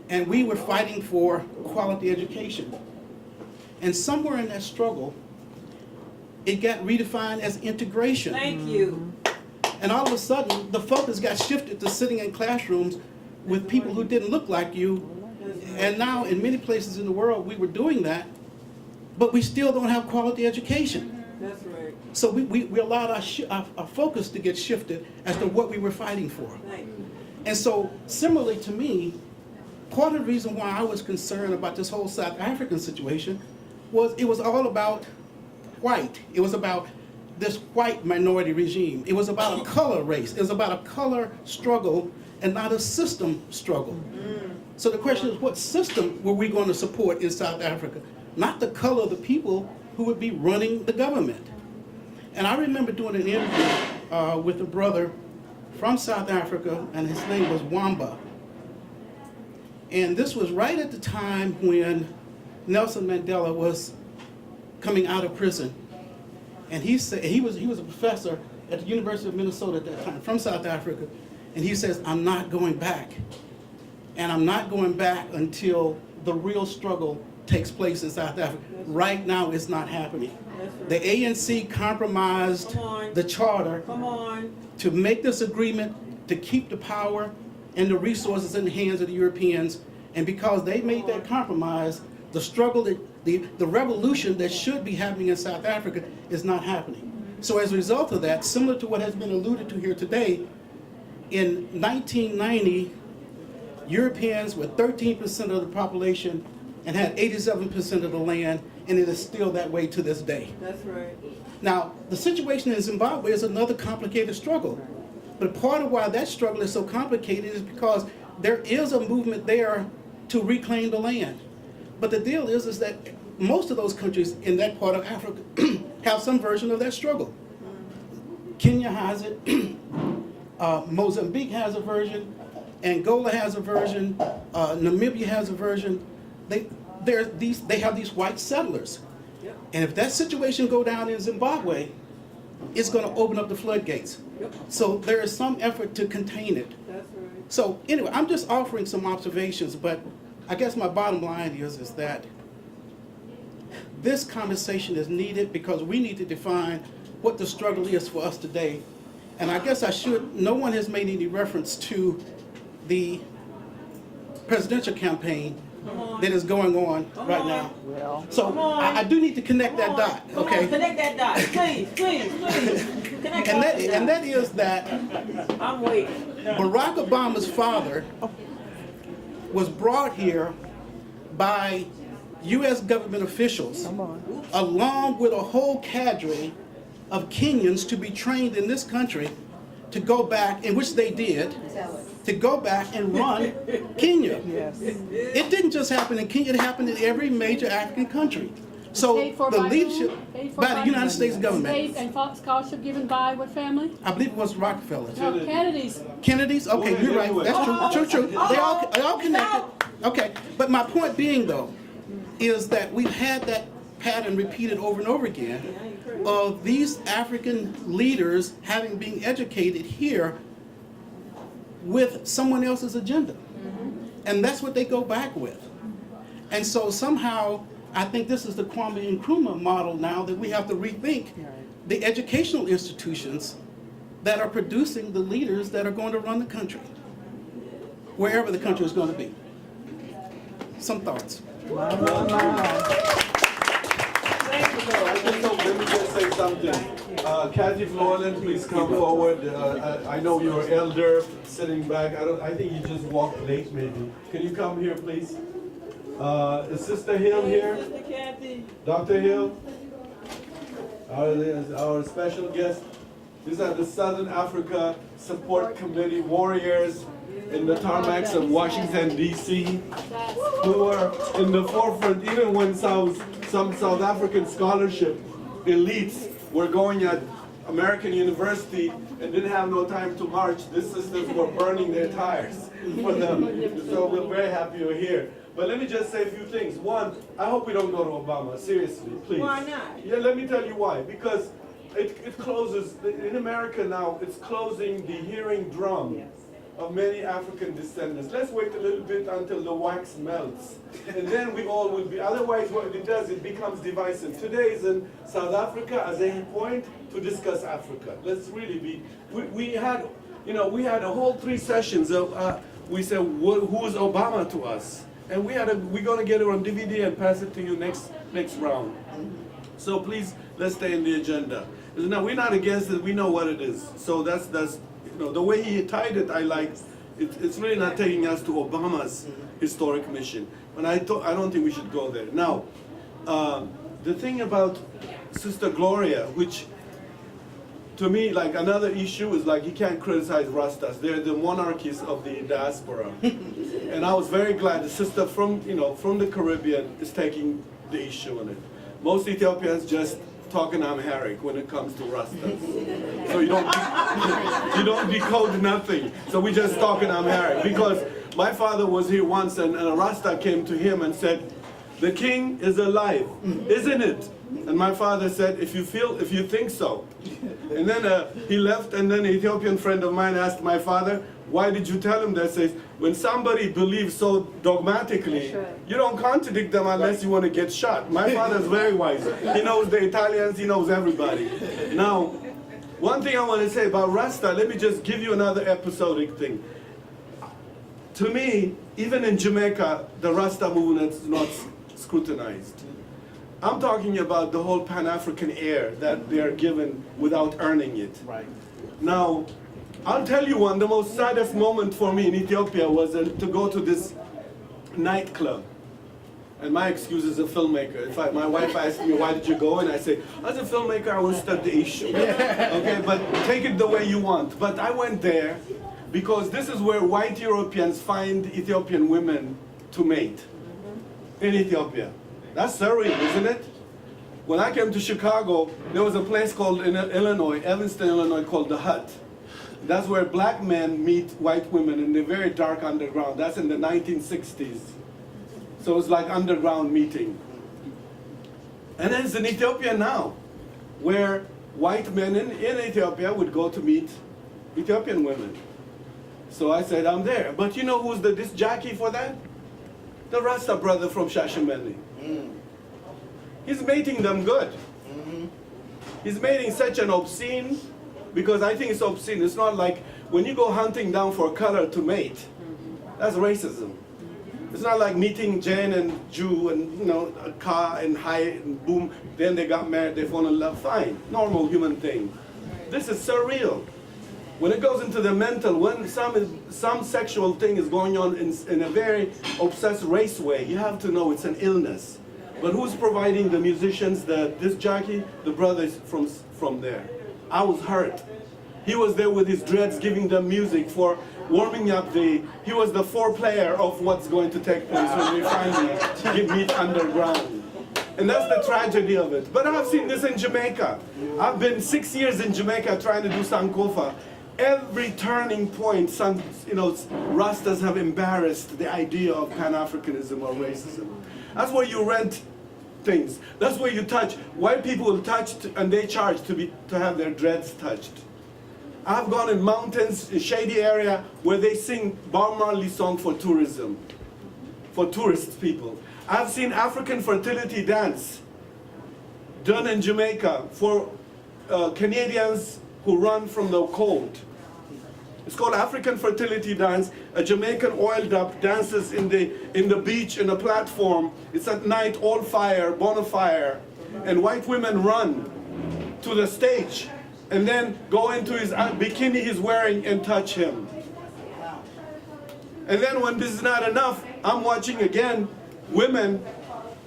and we were fighting for quality education. And somewhere in that struggle, it got redefined as integration. Thank you. And all of a sudden, the focus got shifted to sitting in classrooms with people who didn't look like you. And now, in many places in the world, we were doing that, but we still don't have quality education. That's right. So we allowed our focus to get shifted as to what we were fighting for. And so, similarly to me, part of the reason why I was concerned about this whole South African situation was it was all about white. It was about this white minority regime. It was about a color race. It was about a color struggle and not a system struggle. So the question is, what system were we going to support in South Africa? Not the color of the people who would be running the government. And I remember doing an interview with a brother from South Africa, and his name was Wamba. And this was right at the time when Nelson Mandela was coming out of prison. And he said, he was a professor at the University of Minnesota at that time, from South Africa. And he says, I'm not going back. And I'm not going back until the real struggle takes place in South Africa. Right now, it's not happening. The ANC compromised the charter to make this agreement to keep the power and the resources in the hands of the Europeans. And because they made that compromise, the struggle, the revolution that should be happening in South Africa is not happening. So as a result of that, similar to what has been alluded to here today, in 1990, Europeans were 13% of the population and had 87% of the land, and it is still that way to this day. That's right. Now, the situation in Zimbabwe is another complicated struggle. But part of why that struggle is so complicated is because there is a movement there to reclaim the land. But the deal is that most of those countries in that part of Africa have some version of that struggle. Kenya has it, Mozambique has a version, Angola has a version, Namibia has a version. They have these white settlers. And if that situation go down in Zimbabwe, it's going to open up the floodgates. So there is some effort to contain it. That's right. So anyway, I'm just offering some observations, but I guess my bottom line is that this conversation is needed because we need to define what the struggle is for us today. And I guess no one has made any reference to the presidential campaign that is going on right now. So I do need to connect that dot, okay? Connect that dot, please. Connect And that is that I'm waiting. Barack Obama's father was brought here by U.S. government officials along with a whole cadre of Kenyans to be trained in this country to go back, in which they did, to go back and run Kenya. It didn't just happen in Kenya, it happened in every major African country. So the leadership by the United States government. Paid and scholarship given by what family? I believe it was Rockefeller. No, Kennedy's. Kennedy's? Okay, you're right. That's true. They all connected. Okay, but my point being though, is that we've had that pattern repeated over and over again of these African leaders having been educated here with someone else's agenda. And that's what they go back with. And so somehow, I think this is the Kwame Nkrumah model now that we have to rethink the educational institutions that are producing the leaders that are going to run the country, wherever the country is going to be. Some thoughts. Let me just say something. Kathy Florland, please come forward. I know you're elder, sitting back. I think you just walked late, maybe. Can you come here, please? Is Sister Hill here? Sister Kathy. Dr. Hill? Our special guest. These are the Southern Africa Support Committee warriors in the tarmacs of Washington, D.C., who were in the forefront even when some South African scholarship elites were going at American University and didn't have no time to march. These sisters were burning their tires for them. So we're very happy you're here. But let me just say a few things. One, I hope we don't go to Obama. Seriously, please. Why not? Yeah, let me tell you why. Because it closes, in America now, it's closing the hearing drum of many African descendants. Let's wait a little bit until the wax melts. And then we all will be, otherwise what it does, it becomes divisive. Today is in South Africa as a point to discuss Africa. Let's really be, we had a whole 3 sessions of, we said, who's Obama to us? And we're gonna get it on DVD and pass it to you next round. So please, let's stay in the agenda. Now, we're not against it, we know what it is. So that's the way he tied it, I like. It's really not taking us to Obama's historic mission. And I don't think we should go there. Now, the thing about Sister Gloria, which to me, like another issue is like you can't criticize Rastas. They're the monarchies of the diaspora. And I was very glad the sister from, from the Caribbean is taking the issue on it. Most Ethiopians just talk in Amharic when it comes to Rastas. So you don't decode nothing. So we just talk in Amharic. Because my father was here once and a Rasta came to him and said, "The king is alive, isn't it?" And my father said, if you think so. And then he left, and then an Ethiopian friend of mine asked my father, "Why did you tell him that?" Says, when somebody believes so dogmatically, you don't contradict them unless you want to get shot. My father's very wise. He knows the Italians, he knows everybody. Now, one thing I want to say about Rasta, let me just give you another episodic thing. To me, even in Jamaica, the Rasta movement is not scrutinized. I'm talking about the whole Pan-African air that they're given without earning it. Right. Now, I'll tell you one, the most saddest moment for me in Ethiopia was to go to this nightclub. And my excuse as a filmmaker. In fact, my wife asked me, "Why did you go?" And I say, as a filmmaker, I will study the issue. Okay, but take it the way you want. But I went there because this is where white Europeans find Ethiopian women to mate in Ethiopia. That's surreal, isn't it? When I came to Chicago, there was a place called in Illinois, Evanston, Illinois, called The Hut. That's where black men meet white women in the very dark underground. That's in the 1960s. So it's like underground meeting. And it's in Ethiopia now, where white men in Ethiopia would go to meet Ethiopian women. So I said, I'm there. But you know who's the disc jockey for that? The Rasta brother from Shashamene. He's mating them good. He's mating such an obscene, because I think it's obscene. It's not like when you go hunting down for color to mate. That's racism. It's not like meeting Jane and Jew and a car and high and boom, then they got married, they fall in love. Fine, normal human thing. This is surreal. When it goes into the mental, when some sexual thing is going on in a very obsessed race way, you have to know it's an illness. But who's providing the musicians, this jockey? The brothers from there. I was hurt. He was there with his dreads giving them music for warming up he was the foreplayer of what's going to take place when we finally meet underground. And that's the tragedy of it. But I've seen this in Jamaica. I've been 6 years in Jamaica trying to do Sankofa. Every turning point, Rastas have embarrassed the idea of Pan-Africanism or racism. That's where you rent things. That's where you touch. White people will touch and they charge to have their dreads touched. I've gone in mountains, a shady area, where they sing Bob Marley song for tourism, for tourist people. I've seen African fertility dance done in Jamaica for Canadians who run from the cold. It's called African fertility dance. A Jamaican oiled up dances in the beach in a platform. It's at night, all fire, bonfire, and white women run to the stage and then go into his bikini he's wearing and touch him. And then when this is not enough, I'm watching again, women,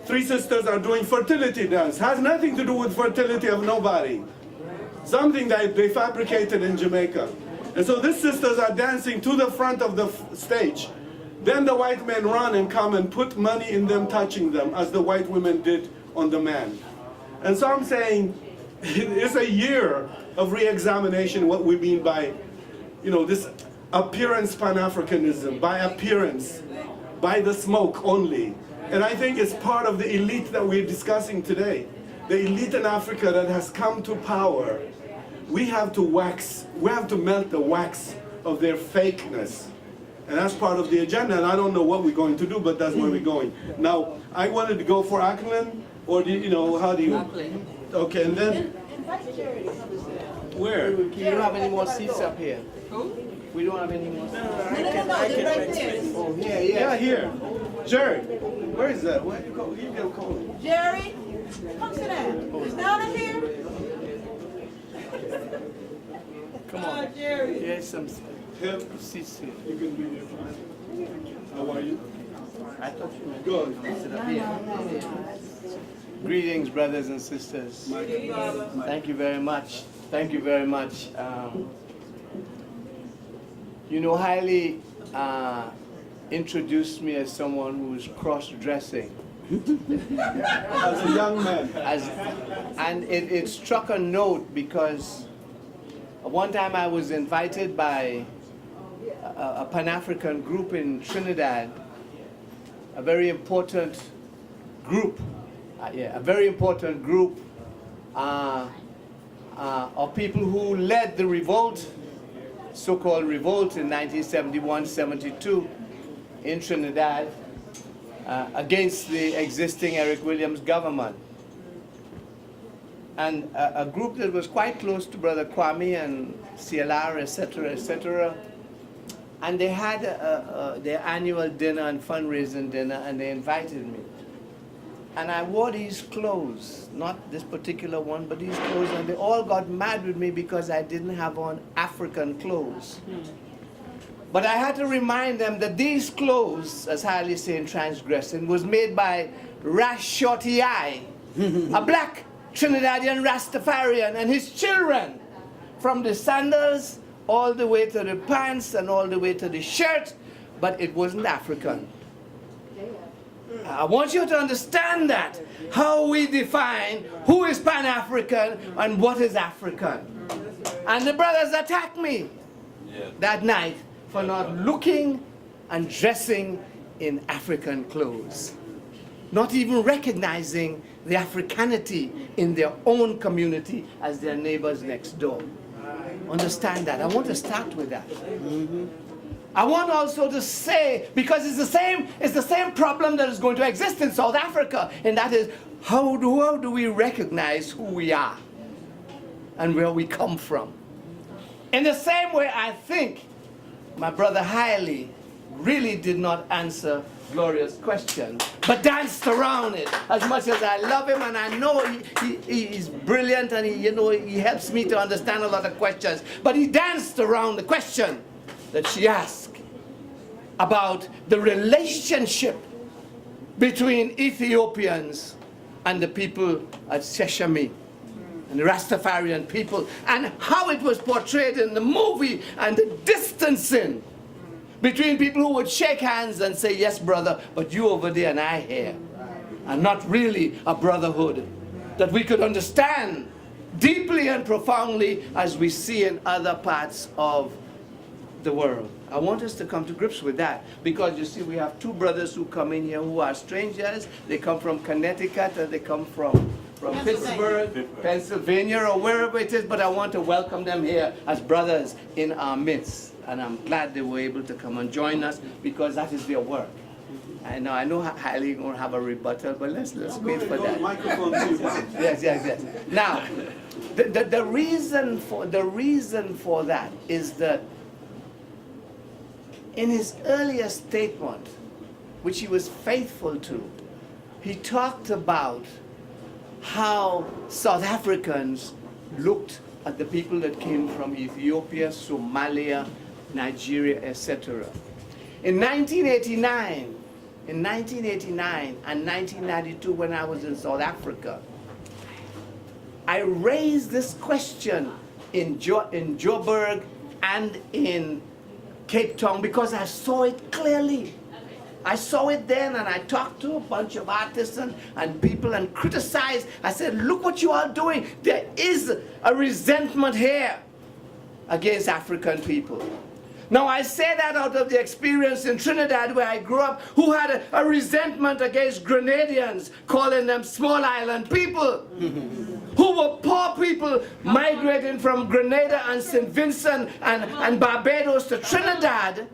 three sisters are doing fertility dance. Has nothing to do with fertility of nobody. Something that they fabricated in Jamaica. And so these sisters are dancing to the front of the stage. Then the white men run and come and put money in them touching them, as the white women did on the man. And so I'm saying, it's a year of re-examination what we mean by, this appearance Pan-Africanism, by appearance, by the smoke only. And I think it's part of the elite that we're discussing today. The elite in Africa that has come to power. We have to melt the wax of their fakeness. And that's part of the agenda, and I don't know what we're going to do, but that's where we're going. Now, I wanted to go for Auckland, or how do you? Auckland. Okay, and then? Where? We don't have any more seats up here. We don't have any more seats. Oh, Yeah, here. Jerry, where is that? Where you go? You go call him. Jerry, come sit down. Is Donna here? Come on. Jerry. Here's some Him? seats here. You can be here. How are you? I thought you meant Good. to sit up here. Greetings, brothers and sisters. Thank you very much. Thank you very much. You know, Hailey introduced me as someone who's cross-dressing. As a young man. And it struck a note because one time I was invited by a Pan-African group in Trinidad, a very important group, of people who led the revolt, so-called revolt in 1971-72 in Trinidad against the existing Eric Williams government. And a group that was quite close to Brother Kwame and CLR, etc., etc. And they had their annual dinner and fundraising dinner, and they invited me. And I wore these clothes, not this particular one, but these clothes, and they all got mad with me because I didn't have on African clothes. But I had to remind them that these clothes, as Hailey saying, transgressing, was made by Rash Shorty I, a black Trinidadian Rastafarian, and his children, from the sandals all the way to the pants and all the way to the shirt, but it wasn't African. I want you to understand that, how we define who is Pan-African and what is African. And the brothers attacked me that night for not looking and dressing in African clothes, not even recognizing the Africanity in their own community as their neighbors next door. Understand that. I want to start with that. I want also to say, because it's the same problem that is going to exist in South Africa, and that is, how do we recognize who we are and where we come from? In the same way, I think my brother Hailey really did not answer Gloria's question, but danced around it. As much as I love him, and I know he's brilliant, and he helps me to understand a lot of questions, but he danced around the question that she asked about the relationship between Ethiopians and the people at Sheshame and the Rastafarian people, and how it was portrayed in the movie, and the distancing between people who would shake hands and say, yes, brother, but you over there and I here. And not really a brotherhood that we could understand deeply and profoundly as we see in other parts of the world. I want us to come to grips with that, because you see, we have two brothers who come in here who are strangers. They come from Connecticut, and they come from Pittsburgh, Pennsylvania, or wherever it is, but I want to welcome them here as brothers in our midst. And I'm glad they were able to come and join us, because that is their work. I know Hailey going to have a rebuttal, but let's wait for that. Yes. Now, the reason for that is that in his earlier statement, which he was faithful to, he talked about how South Africans looked at the people that came from Ethiopia, Somalia, Nigeria, etc. In 1989 and 1992, when I was in South Africa, I raised this question in Joburg and in Cape Town because I saw it clearly. I saw it then, and I talked to a bunch of artists and people and criticized. I said, look what you are doing. There is a resentment here against African people. Now, I say that out of the experience in Trinidad, where I grew up, who had a resentment against Grenadians, calling them small island people, who were poor people migrating from Grenada and St. Vincent and Barbados to Trinidad,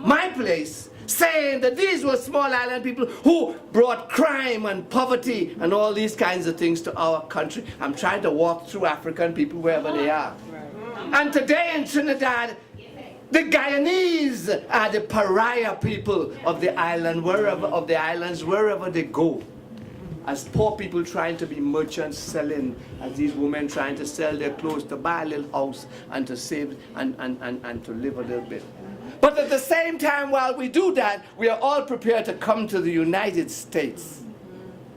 my place, saying that these were small island people who brought crime and poverty and all these kinds of things to our country. I'm trying to walk through African people wherever they are. And today in Trinidad, the Guyanese are the pariah people of the island, wherever they go. As poor people trying to be merchants, selling, as these women trying to sell their clothes to buy a little house and to save and to live a little bit. But at the same time, while we do that, we are all prepared to come to the United States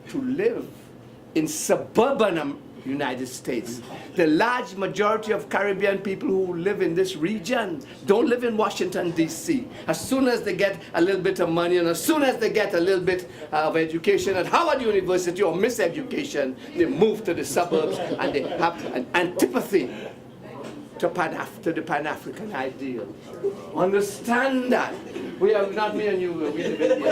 to live in suburban United States. The large majority of Caribbean people who live in this region don't live in Washington, D.C. As soon as they get a little bit of money and as soon as they get a little bit of education at Howard University or miseducation, they move to the suburbs and they have an antipathy to the Pan-African ideal. Understand that. We are not me and you, we live in here.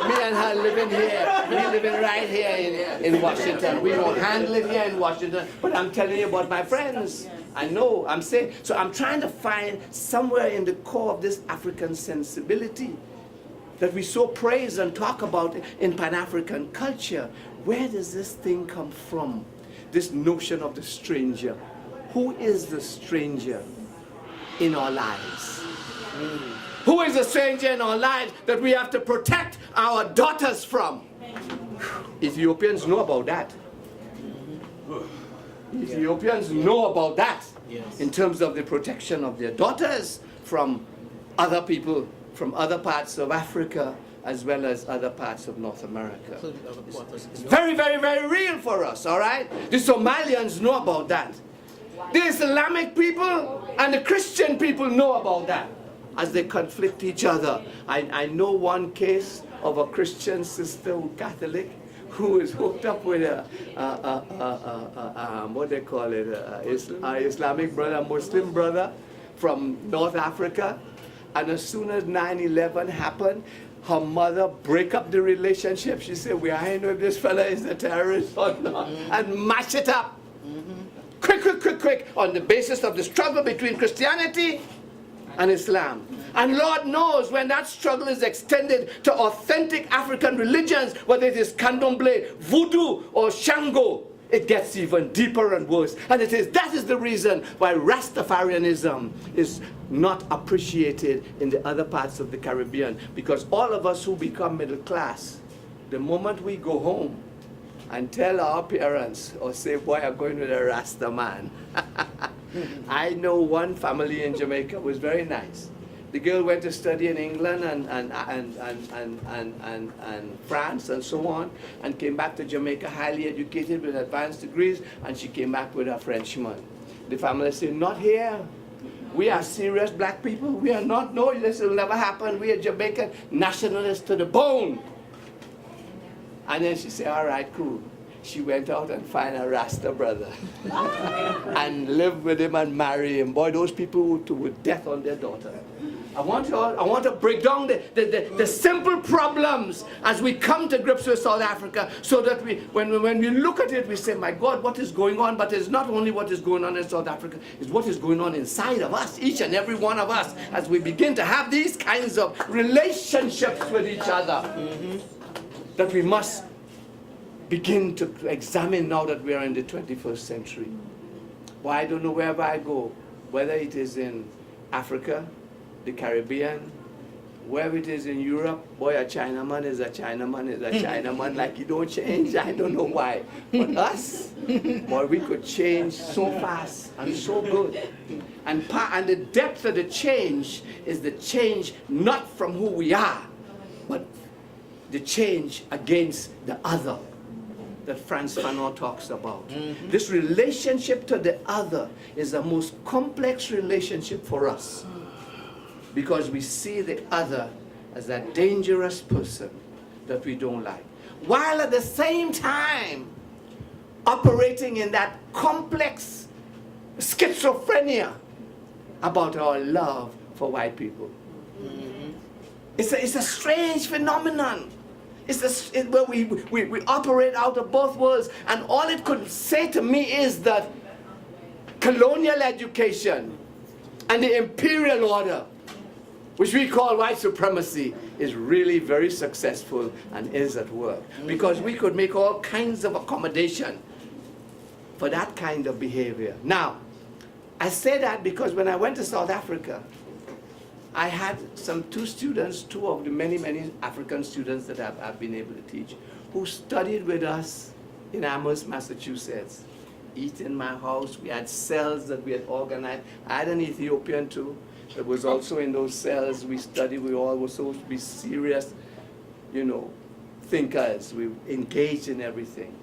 Me and her living here. We living right here in Washington. We don't handle it here in Washington, but I'm telling you about my friends. I know, I'm saying, so I'm trying to find somewhere in the core of this African sensibility that we so praise and talk about in Pan-African culture. Where does this thing come from? This notion of the stranger. Who is the stranger in our lives? Who is the stranger in our lives that we have to protect our daughters from? Ethiopians know about that. Ethiopians know about that in terms of the protection of their daughters from other people, from other parts of Africa, as well as other parts of North America. It's very, very, very real for us, all right? The Somalians know about that. The Islamic people and the Christian people know about that as they conflict each other. I know one case of a Christian sister who Catholic who is hooked up with what they call it, Islamic brother, a Muslim brother from North Africa. And as soon as 9/11 happened, her mother break up the relationship. She said, "We ain't know if this fella is a terrorist or not," and mash it up. Quick, on the basis of the struggle between Christianity and Islam. And Lord knows when that struggle is extended to authentic African religions, whether it is candomblé, voodoo, or Shango, it gets even deeper and worse. And that is the reason why Rastafarianism is not appreciated in the other parts of the Caribbean. Because all of us who become middle class, the moment we go home and tell our parents or say, "Boy, I'm going with a Rasta man." I know one family in Jamaica was very nice. The girl went to study in England and France and so on, and came back to Jamaica highly educated with advanced degrees, and she came back with a Frenchman. The family said, "Not here. We are serious black people. We are not, no, this will never happen. We are Jamaican nationalists to the bone." And then she said, "All right, cool." She went out and found a Rasta brother and lived with him and marry him. Boy, those people with death on their daughter. I want to break down the simple problems as we come to grips with South Africa, so that when we look at it, we say, "My God, what is going on?" But it's not only what is going on in South Africa, it's what is going on inside of us, each and every one of us, as we begin to have these kinds of relationships with each other that we must begin to examine now that we are in the 21st century. Well, I don't know wherever I go, whether it is in Africa, the Caribbean, wherever it is in Europe, boy, a Chinaman is a Chinaman is a Chinaman, like you don't change. I don't know why. But us, boy, we could change so fast and so good. And the depth of the change is the change not from who we are, but the change against the other that Frantz Fanon talks about. This relationship to the other is the most complex relationship for us, because we see the other as a dangerous person that we don't like, while at the same time operating in that complex schizophrenia about our love for white people. It's a strange phenomenon. It's where we operate out of both worlds, and all it could say to me is that colonial education and the imperial order, which we call white supremacy, is really very successful and is at work. Because we could make all kinds of accommodation for that kind of behavior. Now, I say that because when I went to South Africa, I had two students, two of the many, many African students that I've been able to teach, who studied with us in Amherst, Massachusetts. Eat in my house. We had cells that we had organized. I had an Ethiopian too that was also in those cells. We studied. We all were supposed to be serious, thinkers. We engaged in everything.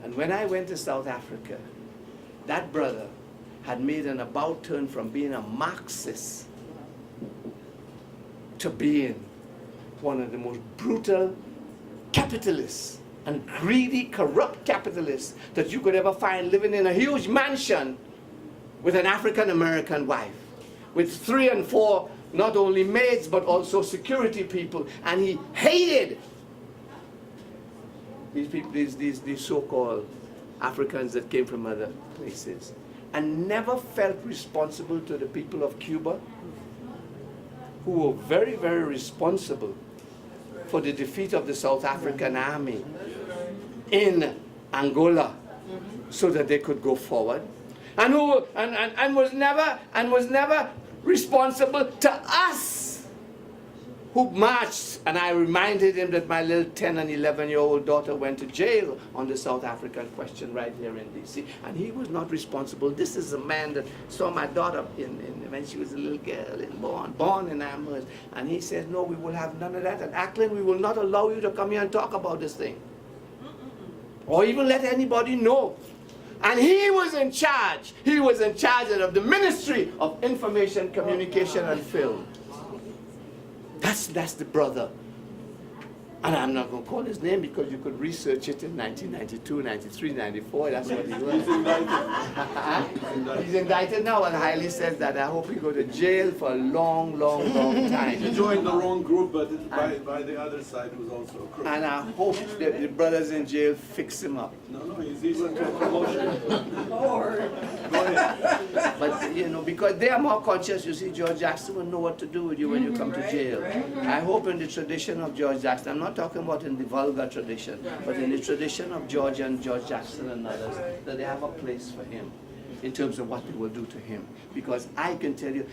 And when I went to South Africa, that brother had made an about turn from being a Marxist to being one of the most brutal capitalists and greedy, corrupt capitalists that you could ever find, living in a huge mansion with an African-American wife, with 3 and 4 not only maids but also security people. And he hated these people, these so-called Africans that came from other places, and never felt responsible to the people of Cuba, who were very, very responsible for the defeat of the South African army in Angola, so that they could go forward, and who and was never responsible to us who marched. And I reminded him that my little 10 and 11-year-old daughter went to jail on the South African question right here in DC, and he was not responsible. This is a man that saw my daughter when she was a little girl, born in Amherst, and he says, no, we will have none of that. And Ackland, we will not allow you to come here and talk about this thing, or even let anybody know. And he was in charge. He was in charge of the Ministry of Information, Communication, and Film. That's the brother. And I'm not going to call his name because you could research it in 1992, 93, 94. That's what he was. He's indicted now, and Haile says that I hope he go to jail for a long, long, long time. He joined the wrong group, but by the other side who was also a crook. And I hope that the brothers in jail fix him up. No, he's equal to a promotion. Go ahead. But, you know, because they are more conscious. You see, George Jackson will know what to do with you when you come to jail. I hope in the tradition of George Jackson, I'm not talking about in the vulgar tradition, but in the tradition of George and George Jackson and others, that they have a place for him in terms of what they will do to him. Because I can tell you,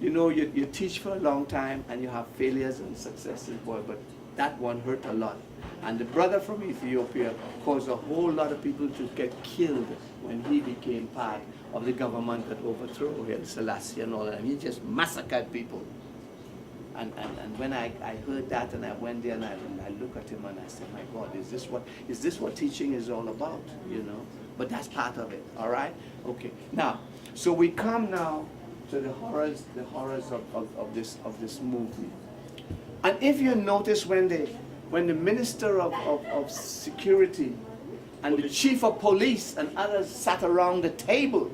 you know, you teach for a long time and you have failures and successes, boy, but that one hurt a lot. And the brother from Ethiopia caused a whole lot of people to get killed when he became part of the government that overthrew Haile Selassie and all that. And he just massacred people. And when I heard that, and I went there and I looked at him and I said, my God, is this what teaching is all about? You know? But that's part of it, all right? Okay. Now, so we come now to the horrors of this movement. And if you notice when the Minister of Security and the Chief of Police and others sat around the table,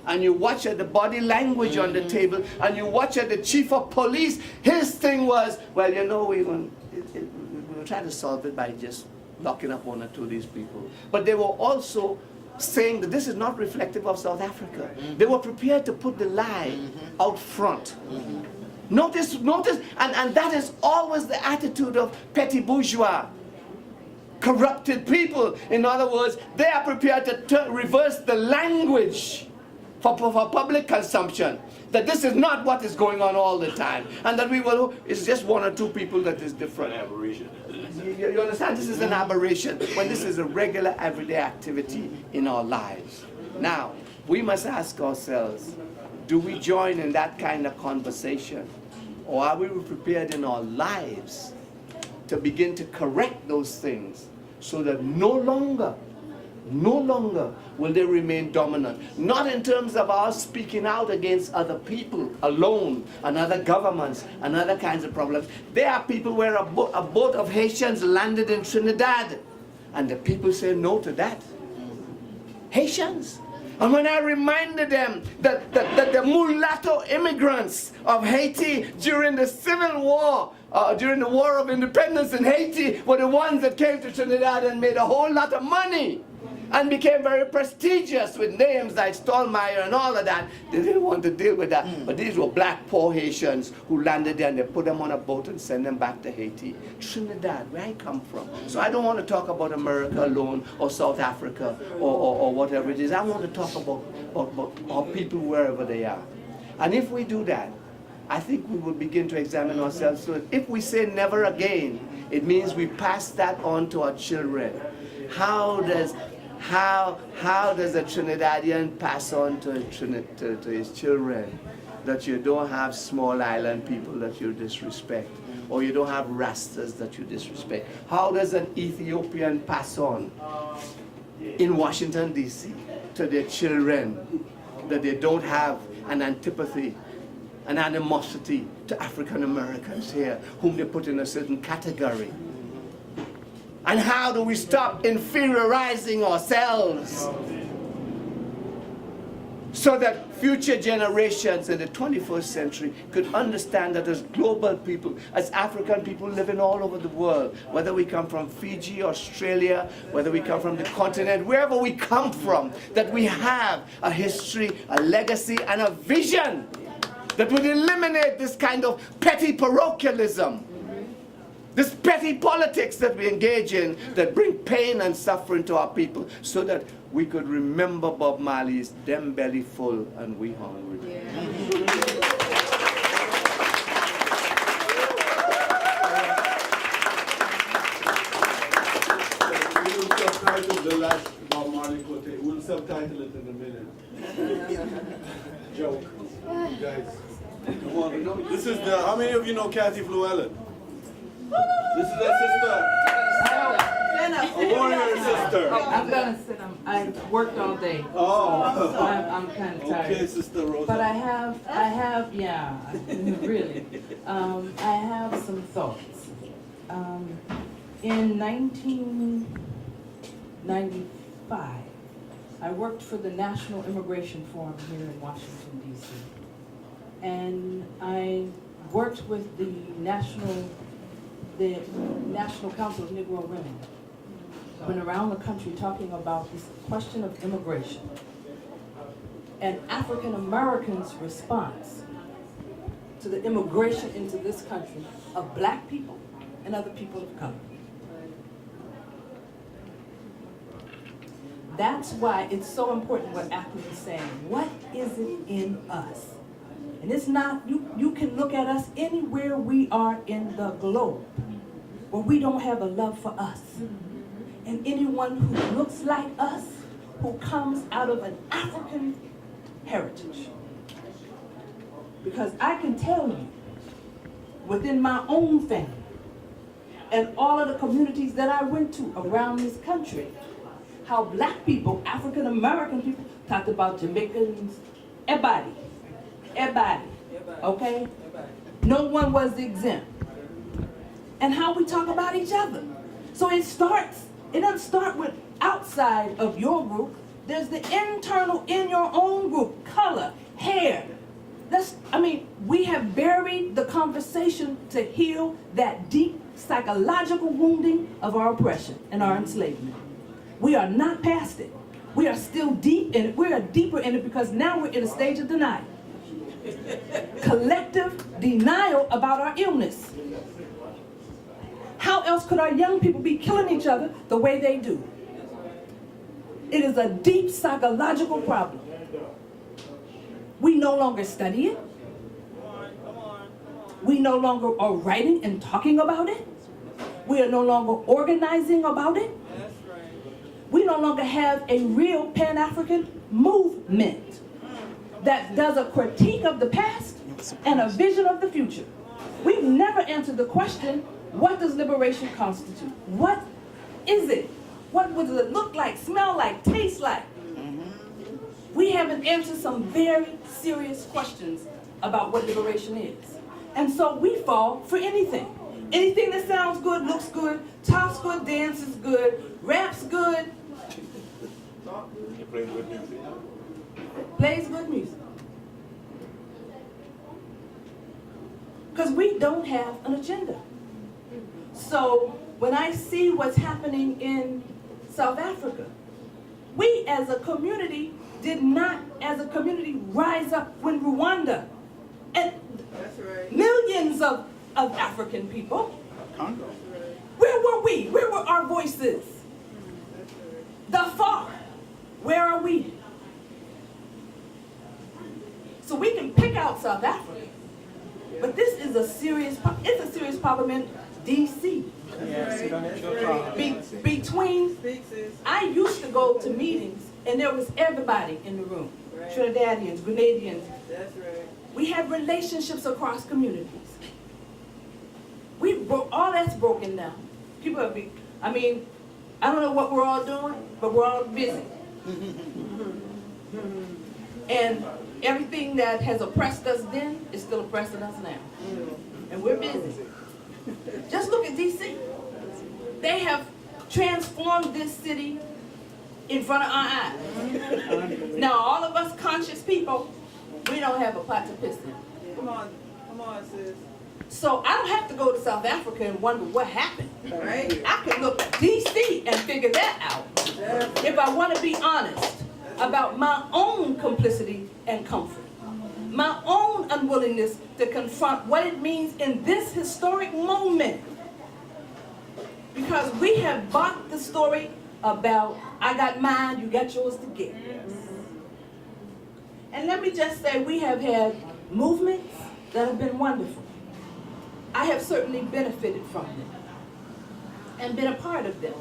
and you watch at the body language on the table, and you watch at the Chief of Police, his thing was, well, you know, we're going to try to solve it by just locking up 1 or 2 of these people. But they were also saying that this is not reflective of South Africa. They were prepared to put the lie out front. Notice, and that is always the attitude of petty bourgeois, corrupted people. In other words, they are prepared to reverse the language for public consumption, that this is not what is going on all the time, and that it's just 1 or 2 people that is different. Aberration. You understand? This is an aberration when this is a regular everyday activity in our lives. Now, we must ask ourselves, do we join in that kind of conversation? Or are we prepared in our lives to begin to correct those things so that no longer will they remain dominant? Not in terms of our speaking out against other people alone and other governments and other kinds of problems. There are people where a boat of Haitians landed in Trinidad, and the people say no to that. Haitians. And when I reminded them that the mulatto immigrants of Haiti during the Civil War, during the War of Independence in Haiti, were the ones that came to Trinidad and made a whole lot of money and became very prestigious with names like Stallmeyer and all of that, they didn't want to deal with that. But these were black poor Haitians who landed there, and they put them on a boat and sent them back to Haiti. Trinidad, where I come from. So I don't want to talk about America alone or South Africa or whatever it is. I want to talk about our people wherever they are. And if we do that, I think we will begin to examine ourselves. So if we say never again, it means we pass that on to our children. How does a Trinidadian pass on to his children that you don't have small island people that you disrespect? or you don't have Rastas that you disrespect. How does an Ethiopian pass on in Washington, D.C. to their children that they don't have an antipathy, an animosity to African Americans here, whom they put in a certain category? And how do we stop inferiorizing ourselves so that future generations in the 21st century could understand that as global people, as African people living all over the world, whether we come from Fiji, Australia, whether we come from the continent, wherever we come from, that we have a history, a legacy, and a vision that would eliminate this kind of petty parochialism, this petty politics that we engage in that bring pain and suffering to our people, so that we could remember Bob Marley's "Them belly full and we hungry." We will subtitle the last Bob Marley quote. We'll subtitle it in a minute. Joke. Guys, come on. This is the, how many of you know Kathy Llewellyn? This is her sister. A warrior sister. I'm gonna sit. I worked all day. Oh. So I'm kind of tired. Okay, Sister Rosa. But I have, yeah, really. I have some thoughts. In 1995, I worked for the National Immigration Forum here in Washington, D.C. And I worked with the National Council of Negro Women. Went around the country talking about this question of immigration and African Americans' response to the immigration into this country of black people and other people of color. That's why it's so important what Akli is saying. What is it in us? And it's not, you can look at us anywhere we are in the globe where we don't have a love for us. And anyone who looks like us, who comes out of an African heritage. Because I can tell you, within my own family, and all of the communities that I went to around this country, how black people, African American people, talked about Jamaicans, everybody, okay? No one was exempt. And how we talk about each other. So it doesn't start with outside of your group. There's the internal in your own group, color, hair. We have buried the conversation to heal that deep psychological wounding of our oppression and our enslavement. We are not past it. We are still deep in it. We are deeper in it because now we're in a stage of denial. Collective denial about our illness. How else could our young people be killing each other the way they do? It is a deep psychological problem. We no longer study it. We no longer are writing and talking about it. We are no longer organizing about it. We no longer have a real Pan-African movement that does a critique of the past and a vision of the future. We've never answered the question, what does liberation constitute? What is it? What does it look like, smell like, taste like? We haven't answered some very serious questions about what liberation is. And so we fall for anything. Anything that sounds good, looks good, talks good, dances good, raps good. Plays good music. Plays good music. Because we don't have an agenda. So when I see what's happening in South Africa, we as a community did not, as a community, rise up when Rwanda and millions of African people. Congo. Where were we? Where were our voices? The far. Where are we? So we can pick out South Africa, but this is a serious problem in D.C. Between, I used to go to meetings and there was everybody in the room. Trinidadians, Grenadians. We have relationships across communities. We all that's broken down. People are I mean, I don't know what we're all doing, but we're all busy. And everything that has oppressed us then is still oppressing us now. And we're busy. Just look at DC. They have transformed this city in front of our eyes. Now, all of us conscious people, we don't have a pot to piss in. Come on, sis. So I don't have to go to South Africa and wonder what happened. Right? I can look at DC and figure that out. If I want to be honest about my own complicity and comfort, my own unwillingness to confront what it means in this historic moment. Because we have bought the story about, I got mine, you got yours to get. And let me just say, we have had movements that have been wonderful. I have certainly benefited from them and been a part of them.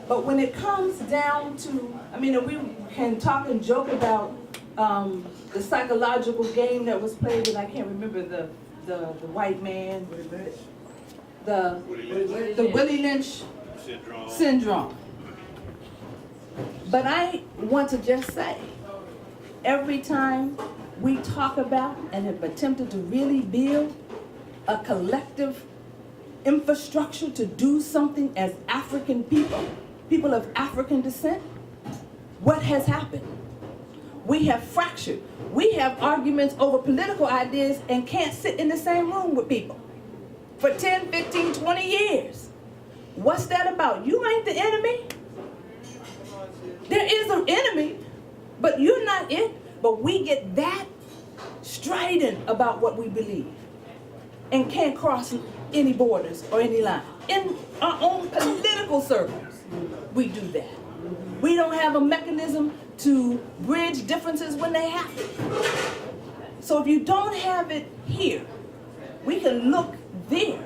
But when it comes down to, I mean, we can talk and joke about the psychological game that was played, and I can't remember the white man, the Willie Lynch syndrome. But I want to just say, every time we talk about and have attempted to really build a collective infrastructure to do something as African people, people of African descent, what has happened? We have fractured. We have arguments over political ideas and can't sit in the same room with people for 10, 15, 20 years. What's that about? You ain't the enemy. There is an enemy, but you're not it. But we get that strident about what we believe and can't cross any borders or any line. In our own political circles, we do that. We don't have a mechanism to bridge differences when they happen. So if you don't have it here, we can look there.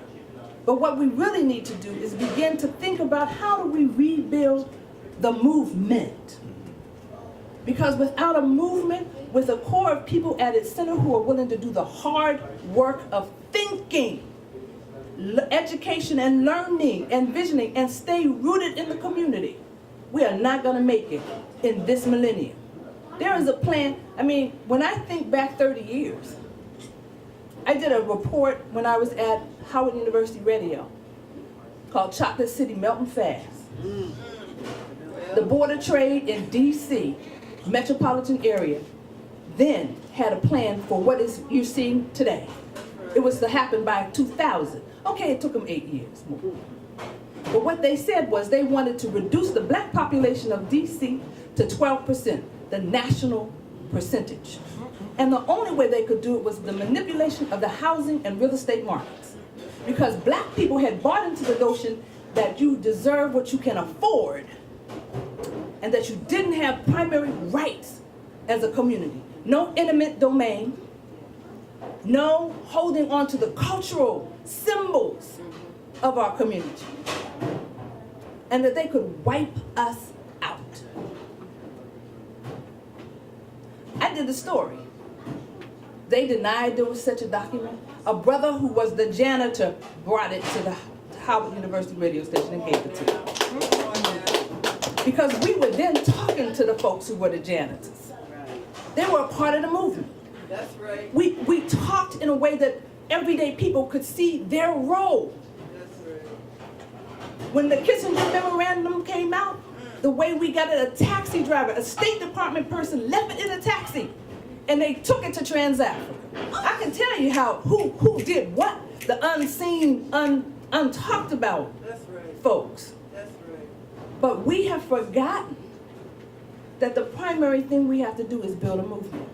But what we really need to do is begin to think about how do we rebuild the movement. Because without a movement, with a core of people at its center who are willing to do the hard work of thinking, education and learning and visioning and stay rooted in the community, we are not going to make it in this millennium. There is a plan. I mean, when I think back 30 years, I did a report when I was at Howard University Radio called Chocolate City Melting Fast. The Board of Trade in DC, metropolitan area, then had a plan for what is you're seeing today. It was to happen by 2000. Okay, it took them 8 years more. But what they said was they wanted to reduce the black population of DC to 12%, the national percentage. And the only way they could do it was the manipulation of the housing and real estate markets. Because black people had bought into the notion that you deserve what you can afford and that you didn't have primary rights as a community. No eminent domain, no holding on to the cultural symbols of our community, and that they could wipe us out. I did the story. They denied there was such a document. A brother who was the janitor brought it to the Howard University radio station and gave it to them. Because we were then talking to the folks who were the janitors. They were a part of the movement. That's right. We talked in a way that everyday people could see their role. That's right. When the Kissinger memorandum came out, the way we got it, a taxi driver, a State Department person left it in a taxi, and they took it to Trans-Africa. I can tell you who did what, the unseen, untalked about folks. That's right. But we have forgotten that the primary thing we have to do is build a movement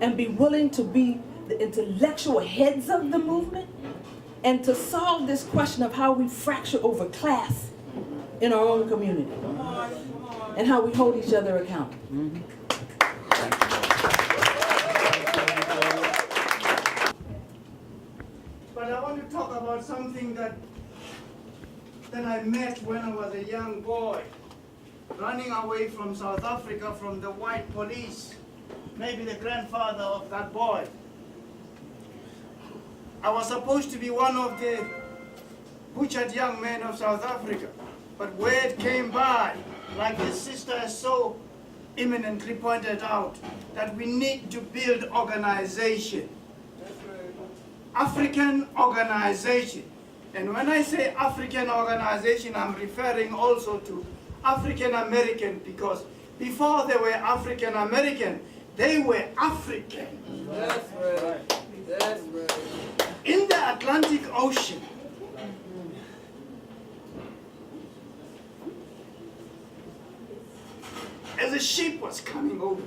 and be willing to be the intellectual heads of the movement and to solve this question of how we fracture over class in our own community and how we hold each other accountable. But I want to talk about something that I met when I was a young boy, running away from South Africa from the white police, maybe the grandfather of that boy. I was supposed to be one of the butchered young men of South Africa. But word came by, like the sister has so eminently pointed out, that we need to build organization. African organization. And when I say African organization, I'm referring also to African American, because before they were African American, they were African. That's right. That's right. In the Atlantic Ocean, as a ship was coming over,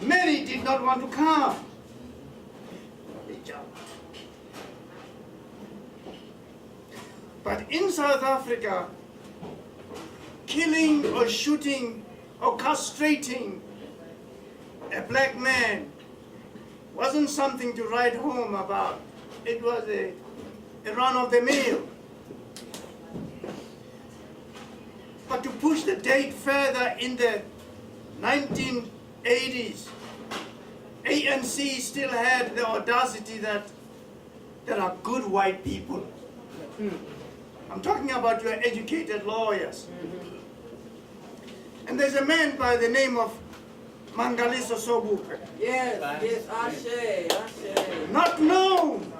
many did not want to come. They jumped. But in South Africa, killing or shooting or castrating a black man wasn't something to write home about. It was a run-of-the-mill. But to push the date further, in the 1980s, ANC still had the audacity that there are good white people. I'm talking about your educated lawyers. And there's a man by the name of Mangaliso Sobukwe. Yes, yes, Ashe, Ashe. Not known,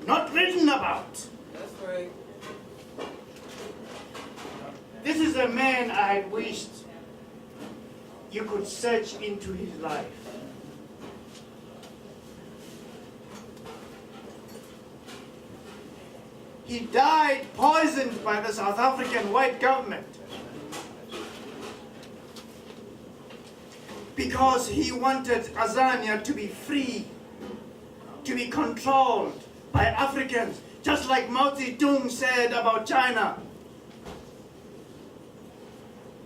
not written about. That's right. This is a man I wished you could search into his life. He died poisoned by the South African white government because he wanted Azania to be free, to be controlled by Africans, just like Mao Zedong said about China.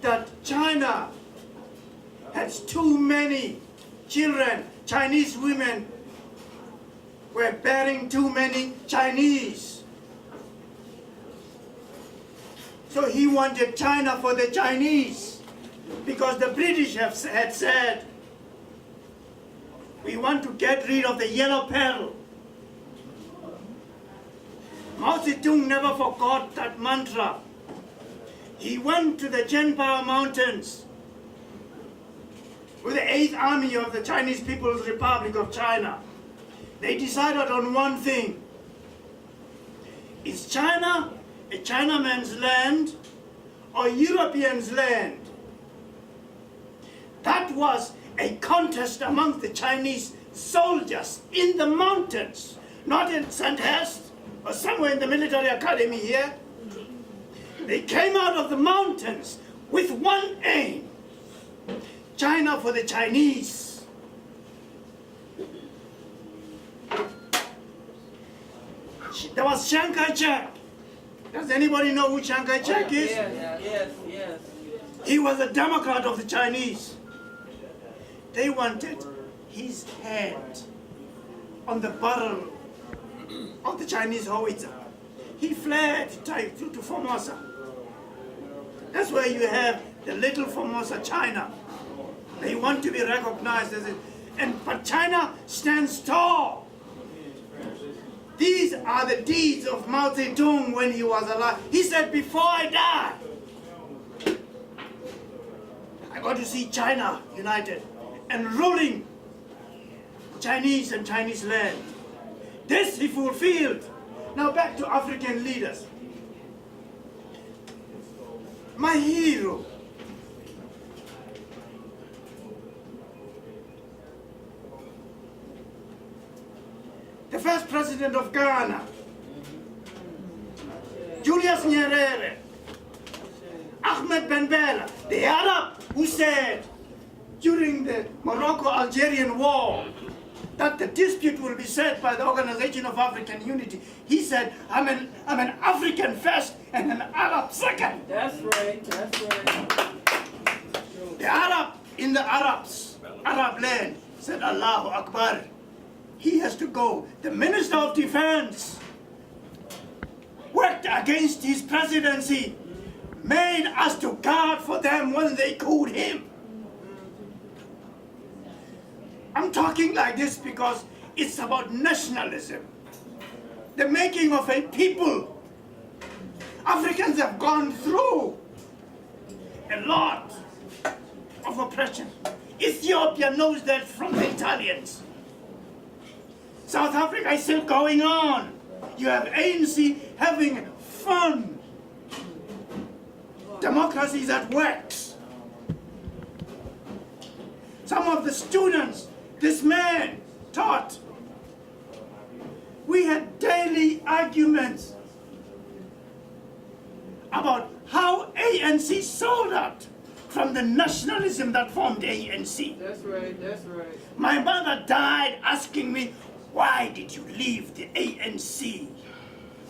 That China has too many children. Chinese women were bearing too many Chinese. So he wanted China for the Chinese, because the British had said, we want to get rid of the yellow peril. Mao Zedong never forgot that mantra. He went to the Zhenpao Mountains with the 8th Army of the Chinese People's Republic of China. They decided on one thing. Is China a Chinaman's land or Europeans' land? That was a contest among the Chinese soldiers in the mountains, not in Sandhurst or somewhere in the military academy here. They came out of the mountains with one aim: China for the Chinese. There was Chiang Kai-shek. Does anybody know who Chiang Kai-shek is? Yes, yes, yes. He was a Democrat of the Chinese. They wanted his head on the barrel of the Chinese howitzer. He fled to Formosa. That's where you have the little Formosa, China. They want to be recognized as it. But China stands tall. These are the deeds of Mao Zedong when he was alive. He said, before I die, I got to see China united and ruling Chinese and Chinese land. This he fulfilled. Now back to African leaders. My hero, the first president of Ghana, Julius Nyerere, Ahmed Ben Bella, the Arab who said during the Morocco-Algerian War that the dispute will be settled by the Organization of African Unity. He said, I'm an African first and an Arab second. That's right, that's right. The Arab in the Arab land said, Allahu Akbar. He has to go. The Minister of Defense worked against his presidency, made us to guard for them when they called him. I'm talking like this because it's about nationalism, the making of a people. Africans have gone through a lot of oppression. Ethiopia knows that from the Italians. South Africa is still going on. You have ANC having fun. Democracy is at work. Some of the students, this man taught. We had daily arguments about how ANC sold out from the nationalism that formed ANC. That's right, that's right. My mother died asking me, why did you leave the ANC?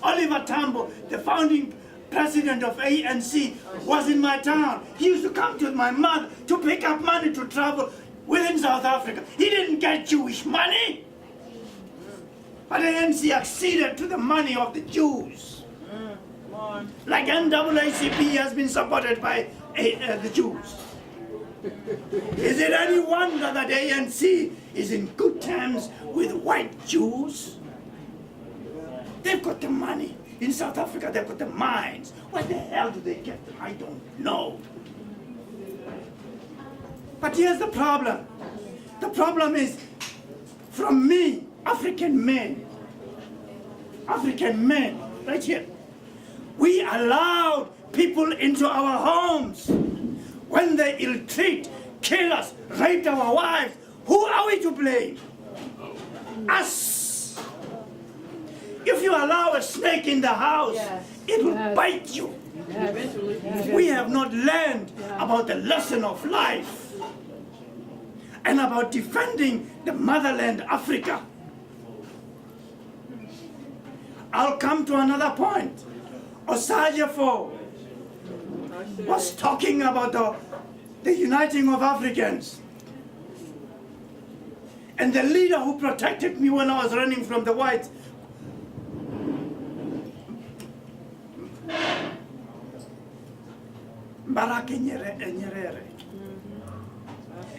Oliver Tambo, the founding president of ANC, was in my town. He used to come to my mother to pick up money to travel within South Africa. He didn't get Jewish money, but ANC acceded to the money of the Jews. Like NAACP has been supported by the Jews. Is it any wonder that ANC is in good terms with white Jews? They've got the money. In South Africa, they've got the mines. Where the hell do they get them? I don't know. But here's the problem. The problem is, from me, African men, right here, we allowed people into our homes. When they ill-treat, kill us, rape our wives, who are we to blame? Us. If you allow a snake in the house, it will bite you. We have not learned about the lesson of life and about defending the motherland, Africa. I'll come to another point. Osajefo was talking about the uniting of Africans. And the leader who protected me when I was running from the whites, Nyerere,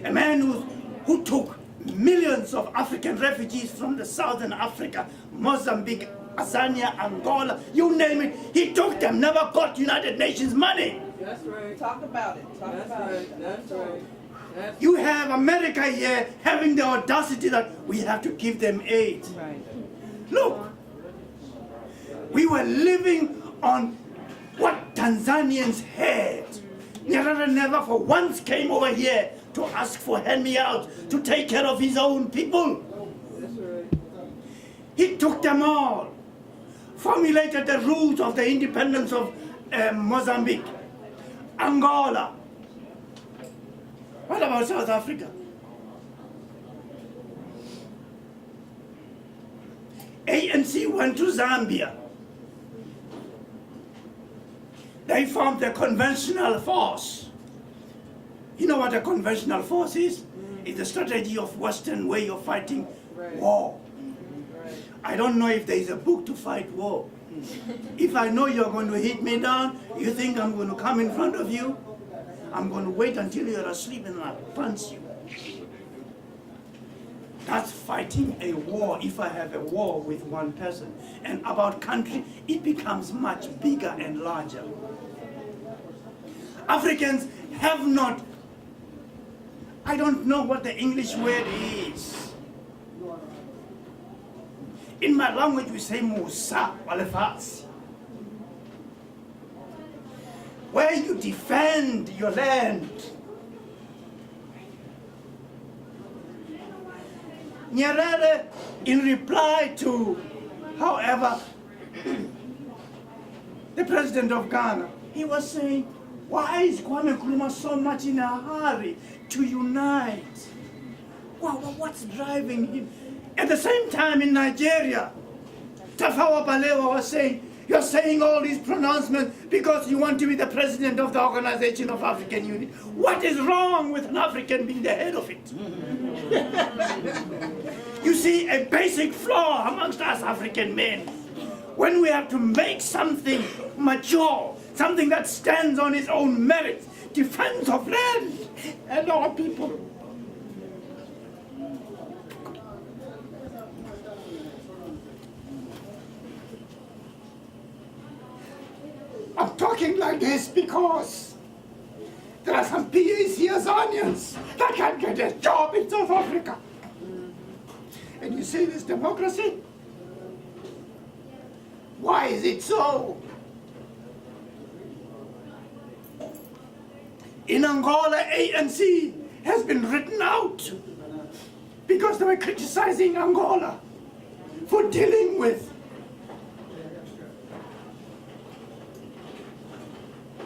a man who took millions of African refugees from the southern Africa, Mozambique, Azania, Angola, you name it, he took them, never got United Nations money. That's right. Talk about it. Talk about it. That's right. That's You have America here having the audacity that we have to give them aid. Right. Look, we were living on what Tanzanians had. Nyerere never for once came over here to ask for hand-me-out, to take care of his own people. That's right. He took them all, formulated the rules of the independence of Mozambique, Angola. What about South Africa? ANC went to Zambia. They formed the conventional force. You know what a conventional force is? It's the strategy of Western way of fighting war. I don't know if there is a book to fight war. If I know you're going to hit me down, you think I'm going to come in front of you? I'm going to wait until you're asleep and I'll punch you. That's fighting a war. If I have a war with one person, and about country, it becomes much bigger and larger. Africans have not, I don't know what the English word is. In my language we say Musa walefasi, where you defend your land. Nyerere, in reply to, however, the president of Ghana, he was saying, why is Kwame Nkrumah so much in a hurry to unite? Well, what's driving him? At the same time in Nigeria, Tafawa Balewa was saying, you're saying all these pronouncements because you want to be the president of the Organization of African Union. What is wrong with an African being the head of it? You see, a basic flaw amongst us African men, when we have to make something mature, something that stands on its own merits, defense of land and our people, I'm talking like this because there are some PAs here as onions that can't get a job in South Africa. And you say this democracy? Why is it so? In Angola, ANC has been written out because they were criticizing Angola for dealing with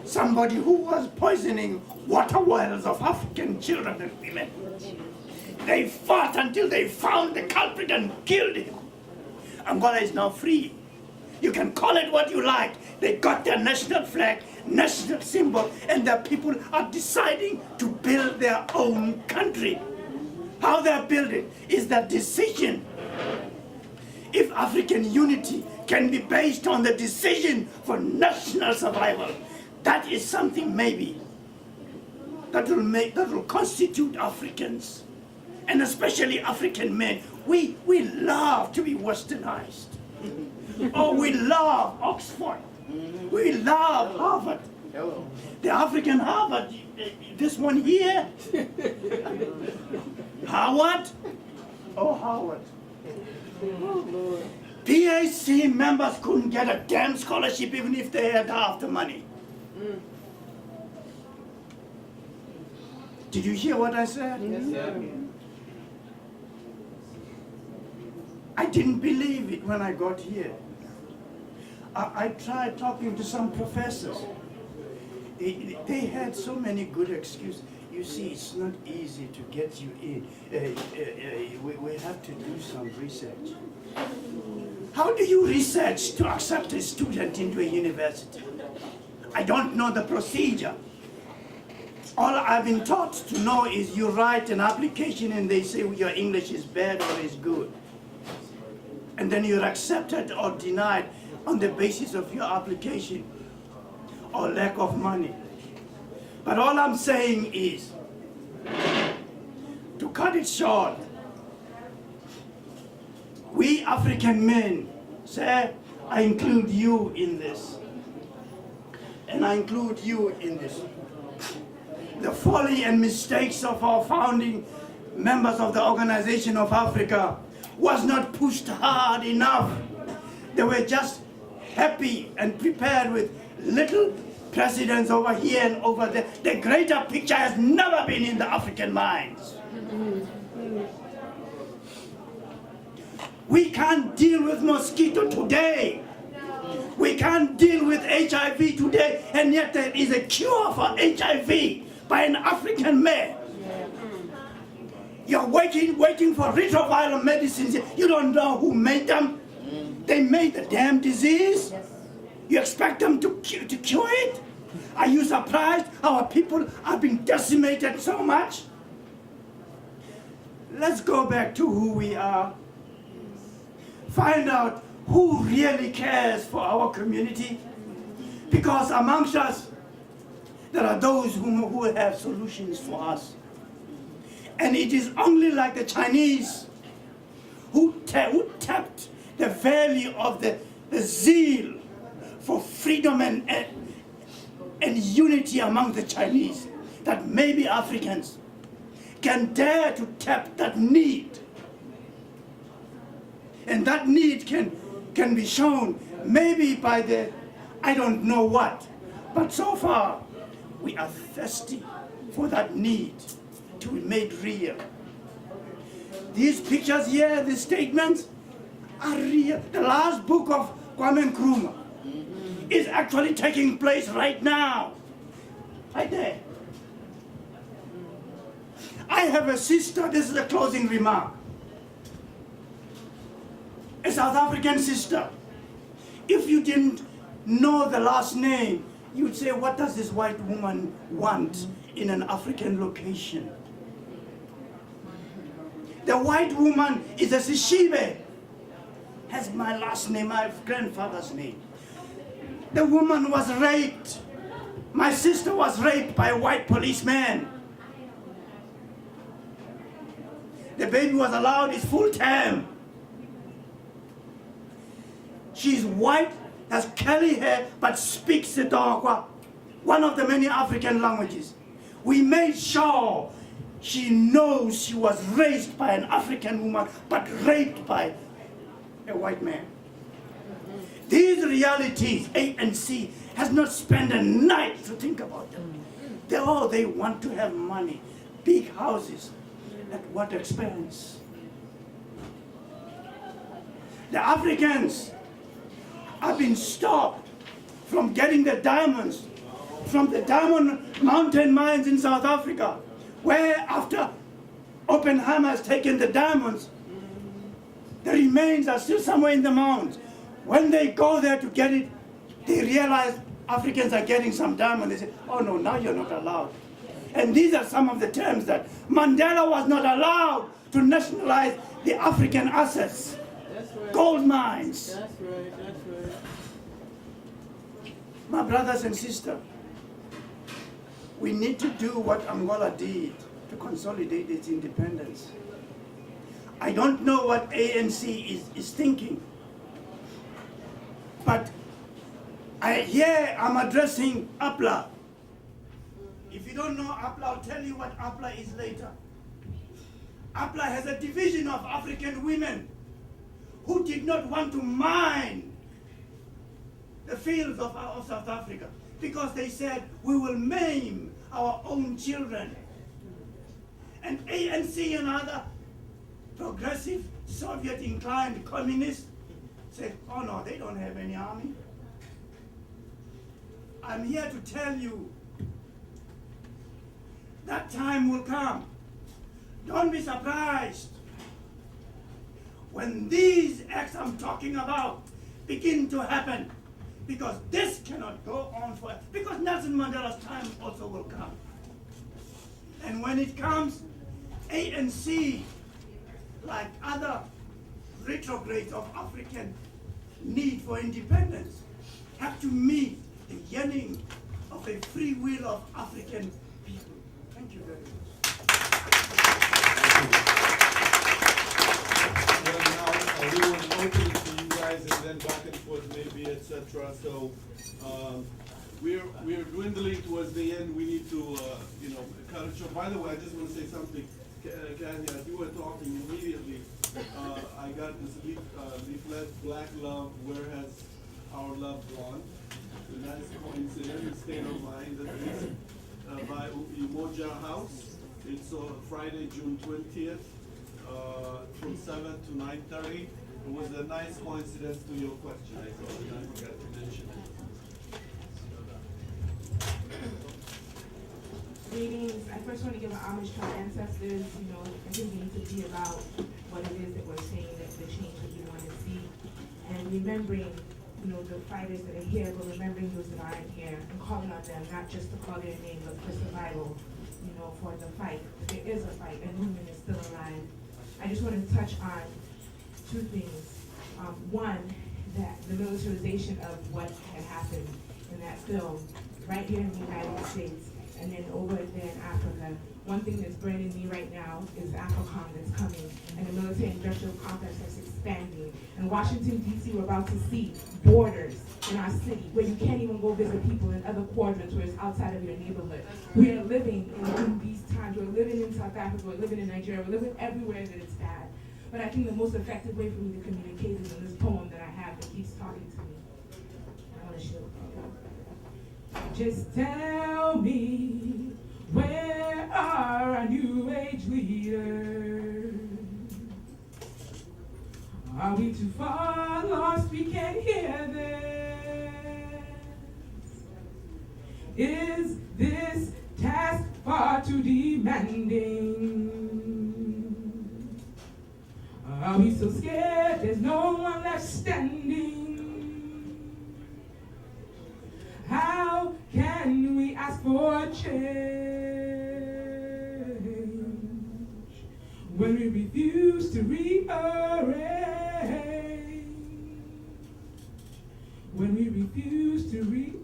somebody who was poisoning water wells of African children and women. They fought until they found the culprit and killed him. Angola is now free. You can call it what you like. They got their national flag, national symbol, and their people are deciding to build their own country. How they're building is their decision. If African unity can be based on the decision for national survival, that is something maybe that will constitute Africans, and especially African men. We love to be westernized. Oh, we love Oxford. We love Harvard. The African Harvard, this one here. Howard? Oh, Howard. PAC members couldn't get a damn scholarship even if they had half the money. Did you hear what I said? Yes, sir. I didn't believe it when I got here. I tried talking to some professors. They had so many good excuses. You see, it's not easy to get you in. We have to do some research. How do you research to accept a student into a university? I don't know the procedure. All I've been taught to know is you write an application and they say your English is bad or is good. And then you're accepted or denied on the basis of your application or lack of money. But all I'm saying is, to cut it short, we African men, sir, I include you in this. And I include you in this. The folly and mistakes of our founding members of the Organization of Africa was not pushed hard enough. They were just happy and prepared with little presidents over here and over there. The greater picture has never been in the African minds. We can't deal with mosquito today. We can't deal with HIV today, and yet there is a cure for HIV by an African man. You're waiting for retroviral medicines. You don't know who made them. They made the damn disease. You expect them to cure it? Are you surprised our people have been decimated so much? Let's go back to who we are. Find out who really cares for our community. Because amongst us, there are those who have solutions for us. And it is only like the Chinese who tapped the value of the zeal for freedom and unity among the Chinese that maybe Africans can dare to tap that need. And that need can be shown maybe by the, I don't know what, but so far we are thirsty for that need to be made real. These pictures here, these statements are real. The last book of Kwame Nkrumah is actually taking place right now, right there. I have a sister, this is a closing remark, a South African sister. If you didn't know the last name, you'd say, what does this white woman want in an African location? The white woman is a Sishibe, has my last name, my grandfather's name. The woman was raped. My sister was raped by a white policeman. The baby was allowed his full term. She's white, has curly hair but speaks Setokwa, one of the many African languages. We made sure she knows she was raised by an African woman but raped by a white man. These realities, ANC has not spent a night to think about them. They want to have money, big houses. At what expense? The Africans have been stopped from getting the diamonds from the diamond mountain mines in South Africa, where after Oppenheimer has taken the diamonds, the remains are still somewhere in the mounds. When they go there to get it, they realize Africans are getting some diamond. They say, oh no, now you're not allowed. And these are some of the terms that Mandela was not allowed to nationalize the African assets. That's right. Gold mines. That's right, that's right. My brothers and sisters, we need to do what Angola did to consolidate its independence. I don't know what ANC is thinking, but I'm addressing APLA. If you don't know APLA, I'll tell you what APLA is later. APLA has a division of African women who did not want to mine the fields of South Africa because they said we will maim our own children. And ANC and other progressive Soviet-inclined communists said, oh no, they don't have any army. I'm here to tell you that time will come. Don't be surprised when these acts I'm talking about begin to happen, because this cannot go on forever, because Nelson Mandela's time also will come. And when it comes, ANC, like other retrogrades of African need for independence, have to meet the yearning of a free will of African people. Thank you very much. Well, now we will open it to you guys and then back and forth maybe, etc. So we're dwindling towards the end. We need to cut it short. By the way, I just want to say something. Kathy, as you were talking immediately, I got this leaflet, Black Love, Where Has Our Love Gone? A nice coincidence, state of mind, that is by Umoja House. It's on Friday, June 20th, from 7 to 9:30. It was a nice coincidence to your question. I thought I forgot to mention it. Greetings. I first want to give an homage to our ancestors. I think we need to be about what it is that we're saying, that the change that we want to see, and remembering, the fighters that are here, but remembering those that aren't here, and calling on them, not just to call their name, but for survival, for the fight. There is a fight, and movement is still alive. I just want to touch on two things. One, that the militarization of what had happened in that film, right here in the United States, and then over there in Africa. One thing that's burning me right now is AFRICOM that's coming, and the military-industrial complex that's expanding. In Washington, D.C., we're about to see borders in our city where you can't even go visit people in other quadrants where it's outside of your neighborhood. We are living in these times. We're living in South Africa. We're living in Nigeria. We're living everywhere that it's bad. But I think the most effective way for me to communicate is in this poem that I have that keeps talking to me. I want to share with you. Just tell me, where are our new age leaders? Are we too far lost we can't hear this? Is this task far too demanding? Are we so scared there's no one left standing? How can we ask for change when we refuse to rearrange? When we refuse to rearrange?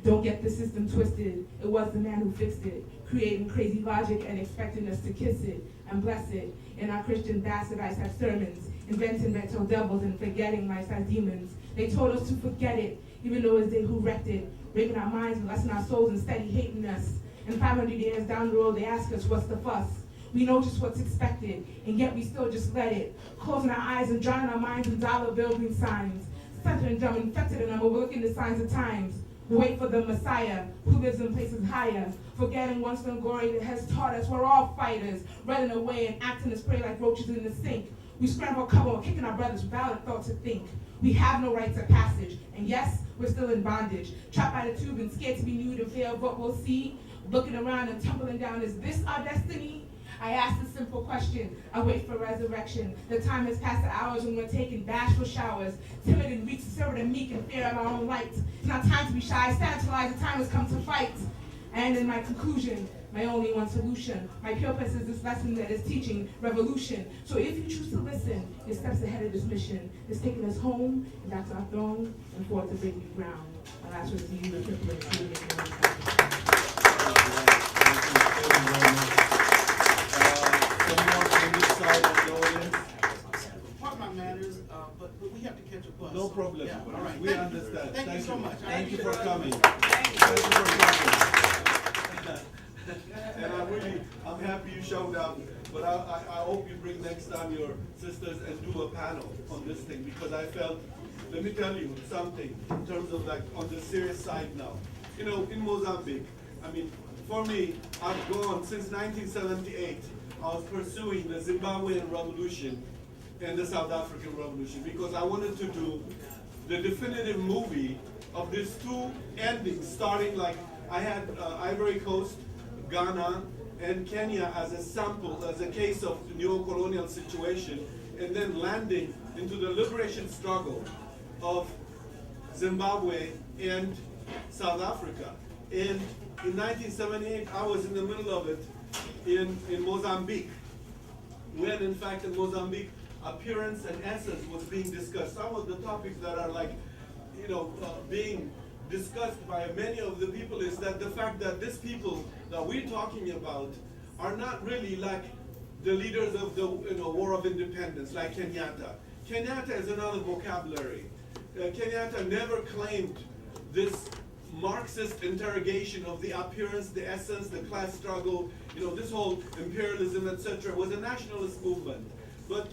Don't get the system twisted. It was the man who fixed it, creating crazy logic and expecting us to kiss it and bless it. In our Christian bastardize have sermons, inventing mental devils and forgetting life as demons. They told us to forget it, even though it's they who wrecked it, breaking our minds, blessing our souls, and steady hating us. And 500 years down the road, they ask us, what's the fuss? We know just what's expected, and yet we still just let it. Closing our eyes and drowning our minds in dollar bill green signs. Center and dumb, infected and overlooking the signs of times. We wait for the Messiah, who lives in places higher. Forgetting once the glory that has taught us we're all fighters, running away and acting as prey like roaches in the sink. We scramble cover, kicking our brothers without a thought to think. We have no rights of passage, and yes, we're still in bondage. Trapped by the tube and scared to be nude and fear of what we'll see. Looking around and tumbling down, is this our destiny? I ask a simple question, I wait for resurrection. The time has passed the hours when we're taking bashful showers, timid and weak, conservative and meek, in fear of our own light. It's not time to be shy, sanitized, the time has come to fight. And in my conclusion, my only one solution, my purpose is this lesson that is teaching revolution. So if you choose to listen, your steps ahead of this mission is taking us home and back to our throne and forward to break new ground. My last word is to you, the triple Part my manners, but we have to catch a bus. No problem. Yeah, all right. We understand. Thank you so much. Thank you for coming. Thank you for coming. And I'm happy you showed up. But I hope you bring next time your sisters and do a panel on this thing, because I felt, let me tell you something in terms of like on the serious side now. You know, in Mozambique, I mean, for me, I've gone since 1978. I was pursuing the Zimbabwean revolution and the South African revolution because I wanted to do the definitive movie of these two endings, starting like I had Ivory Coast, Ghana, and Kenya as a sample, as a case of the neo-colonial situation, and then landing into the liberation struggle of Zimbabwe and South Africa. And in 1978, I was in the middle of it in Mozambique, when in fact in Mozambique, appearance and essence was being discussed. Some of the topics that are like, you know, being discussed by many of the people is that the fact that these people that we're talking about are not really like the leaders of the War of Independence, like Kenyatta. Kenyatta is another vocabulary. Kenyatta never claimed this Marxist interrogation of the appearance, the essence, the class struggle, this whole imperialism, etc., was a nationalist movement. But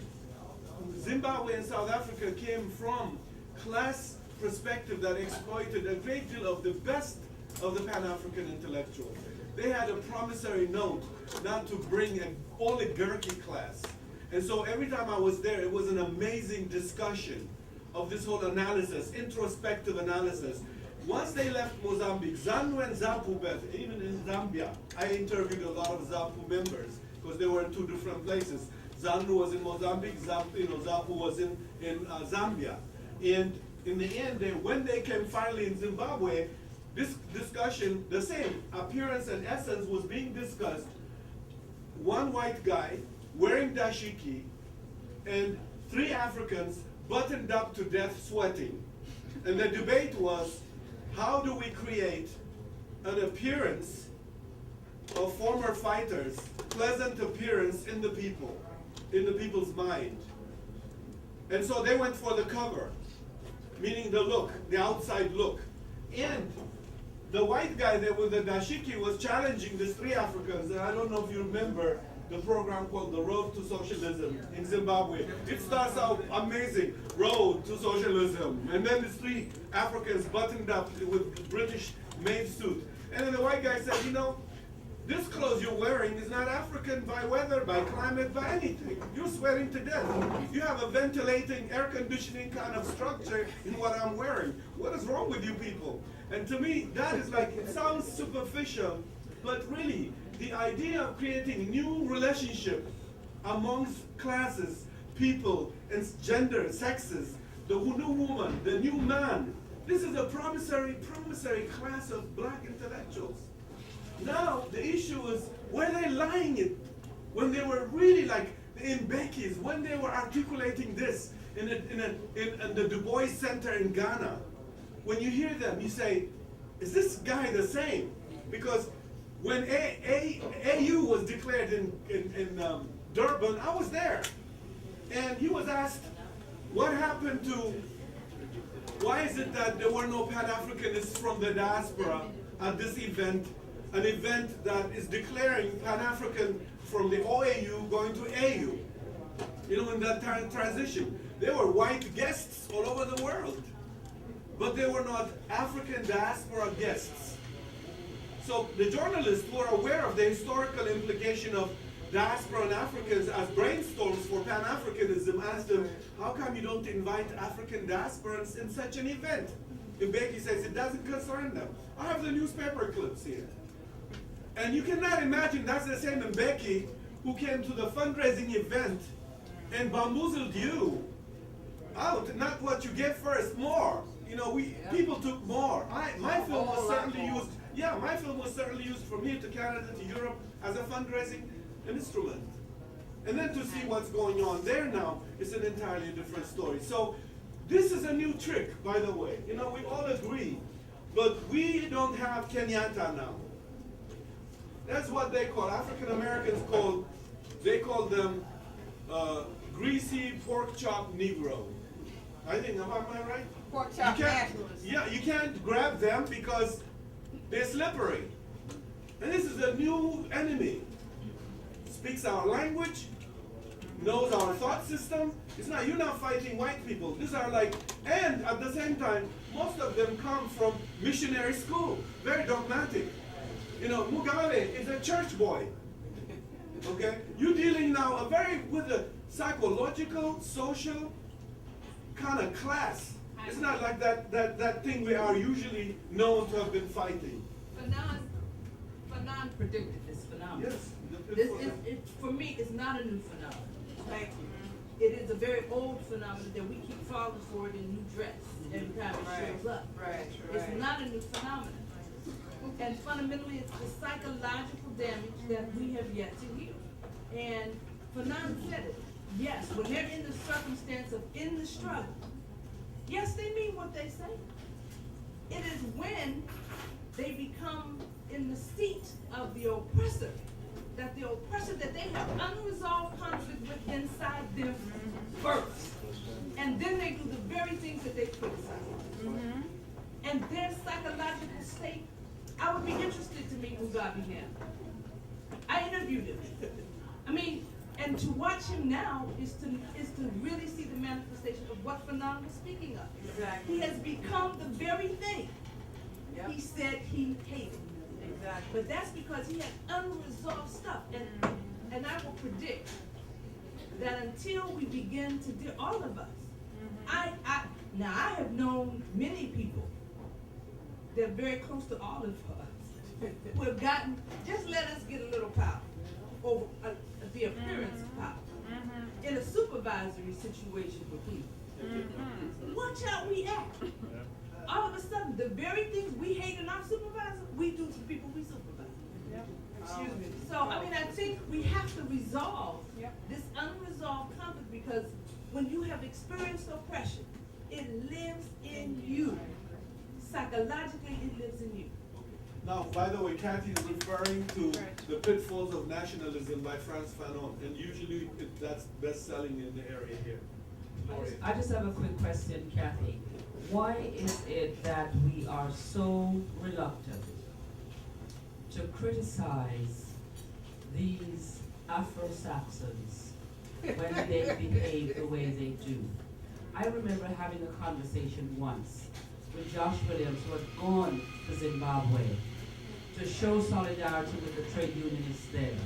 Zimbabwe and South Africa came from class perspective that exploited a great deal of the best of the Pan-African intellectuals. They had a promissory note not to bring an oligarchy class. And so every time I was there, it was an amazing discussion of this whole analysis, introspective analysis. Once they left Mozambique, ZANU and ZAPU, even in Zambia, I interviewed a lot of ZAPU members because they were in two different places. ZANU was in Mozambique, ZAPU was in Zambia. And in the end, when they came finally in Zimbabwe, this discussion, the same appearance and essence was being discussed. One white guy wearing dashiki and three Africans buttoned up to death sweating. And the debate was, how do we create an appearance of former fighters, pleasant appearance in the people, in the people's mind? And so they went for the cover, meaning the look, the outside look. And the white guy there with the dashiki was challenging these three Africans, and I don't know if you remember the program called The Road to Socialism in Zimbabwe. It starts out amazing, Road to Socialism, and then these three Africans buttoned up with British maid suit. And then the white guy said, this clothes you're wearing is not African by weather, by climate, by anything. You're sweating to death. You have a ventilating, air conditioning kind of structure in what I'm wearing. What is wrong with you people? And to me, that is like, it sounds superficial, but really, the idea of creating new relationship amongst classes, people, and gender, sexes, the new woman, the new man, this is a promissory class of black intellectuals. Now, the issue is, were they lying it when they were really like in Mbekis, when they were articulating this in the Du Bois Center in Ghana? When you hear them, you say, is this guy the same? Because when AU was declared in Durban, I was there. And he was asked, what happened to, why is it that there were no Pan-Africanists from the diaspora at this event, an event that is declaring Pan-African from the OAU going to AU? You know, in that transition. There were white guests all over the world, but they were not African diaspora guests. So the journalists who are aware of the historical implication of diaspora and Africans as brainstorms for Pan-Africanism asked them, how come you don't invite African diasporans in such an event? Mbeki says it doesn't concern them. I have the newspaper clips here. And you cannot imagine that's the same Mbeki who came to the fundraising event and bamboozled you out, not what you get first, more. You know, people took more. My film was certainly used, my film was certainly used from here to Canada to Europe as a fundraising instrument. And then to see what's going on there now is an entirely different story. So this is a new trick, by the way. You know, we all agree, but we don't have Kenyatta now. That's what they call, African Americans they call them greasy pork chop Negro. I think, am I right? Pork chop nationalists. Yeah, you can't grab them because they're slippery. And this is a new enemy. Speaks our language, knows our thought system. It's not, you're not fighting white people. These are like, and at the same time, most of them come from missionary school, very dogmatic. You know, Mugabe is a church boy. Okay? You're dealing now with a psychological, social kind of class. It's not like that thing we are usually known to have been fighting. For non-predictive phenomenon. Yes. For me, it's not a new phenomenon. Thank you. It is a very old phenomenon that we keep falling for it in new dress every time it shows up. Right. It's not a new phenomenon. And fundamentally, it's the psychological damage that we have yet to heal. And Fanon said it. Yes, when they're in the circumstance of in the struggle, yes, they mean what they say. It is when they become in the seat of the oppressor, that they have unresolved conflict with inside them first. And then they do the very things that they criticize. And their psychological state, I would be interested to meet Mugabe now. I interviewed him. I mean, and to watch him now is to really see the manifestation of what Fanon was speaking of. Exactly. He has become the very thing he said he hated. Exactly. But that's because he had unresolved stuff. And I will predict that until we begin to deal, all of us, I have known many people that are very close to all of us who have gotten, just let us get a little power over the appearance of power in a supervisory situation with people. Watch how we act. All of a sudden, the very things we hate in our supervisor, we do to people we supervise. Excuse me. So, I mean, I think we have to resolve this unresolved conflict, because when you have experienced oppression, it lives in you. Psychologically, it lives in you. Now, by the way, Kathy is referring to The Pitfalls of Nationalism by Frantz Fanon, and usually that's best-selling in the area here. I just have a quick question, Kathy. Why is it that we are so reluctant to criticize these Afro-Saxons when they behave the way they do? I remember having a conversation once with Josh Williams, who had gone to Zimbabwe to show solidarity with the trade unionists there.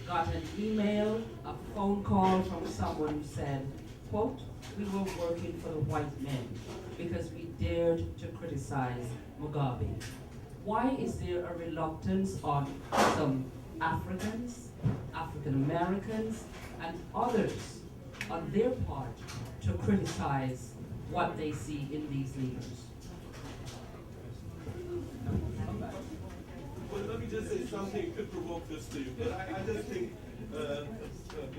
Got an email, a phone call from someone who said, quote, "We were working for the white men because we dared to criticize Mugabe." Why is there a reluctance on some Africans, African Americans, and others on their part to criticize what they see in these leaders? Well, let me just say something to provoke this to you. But I just think,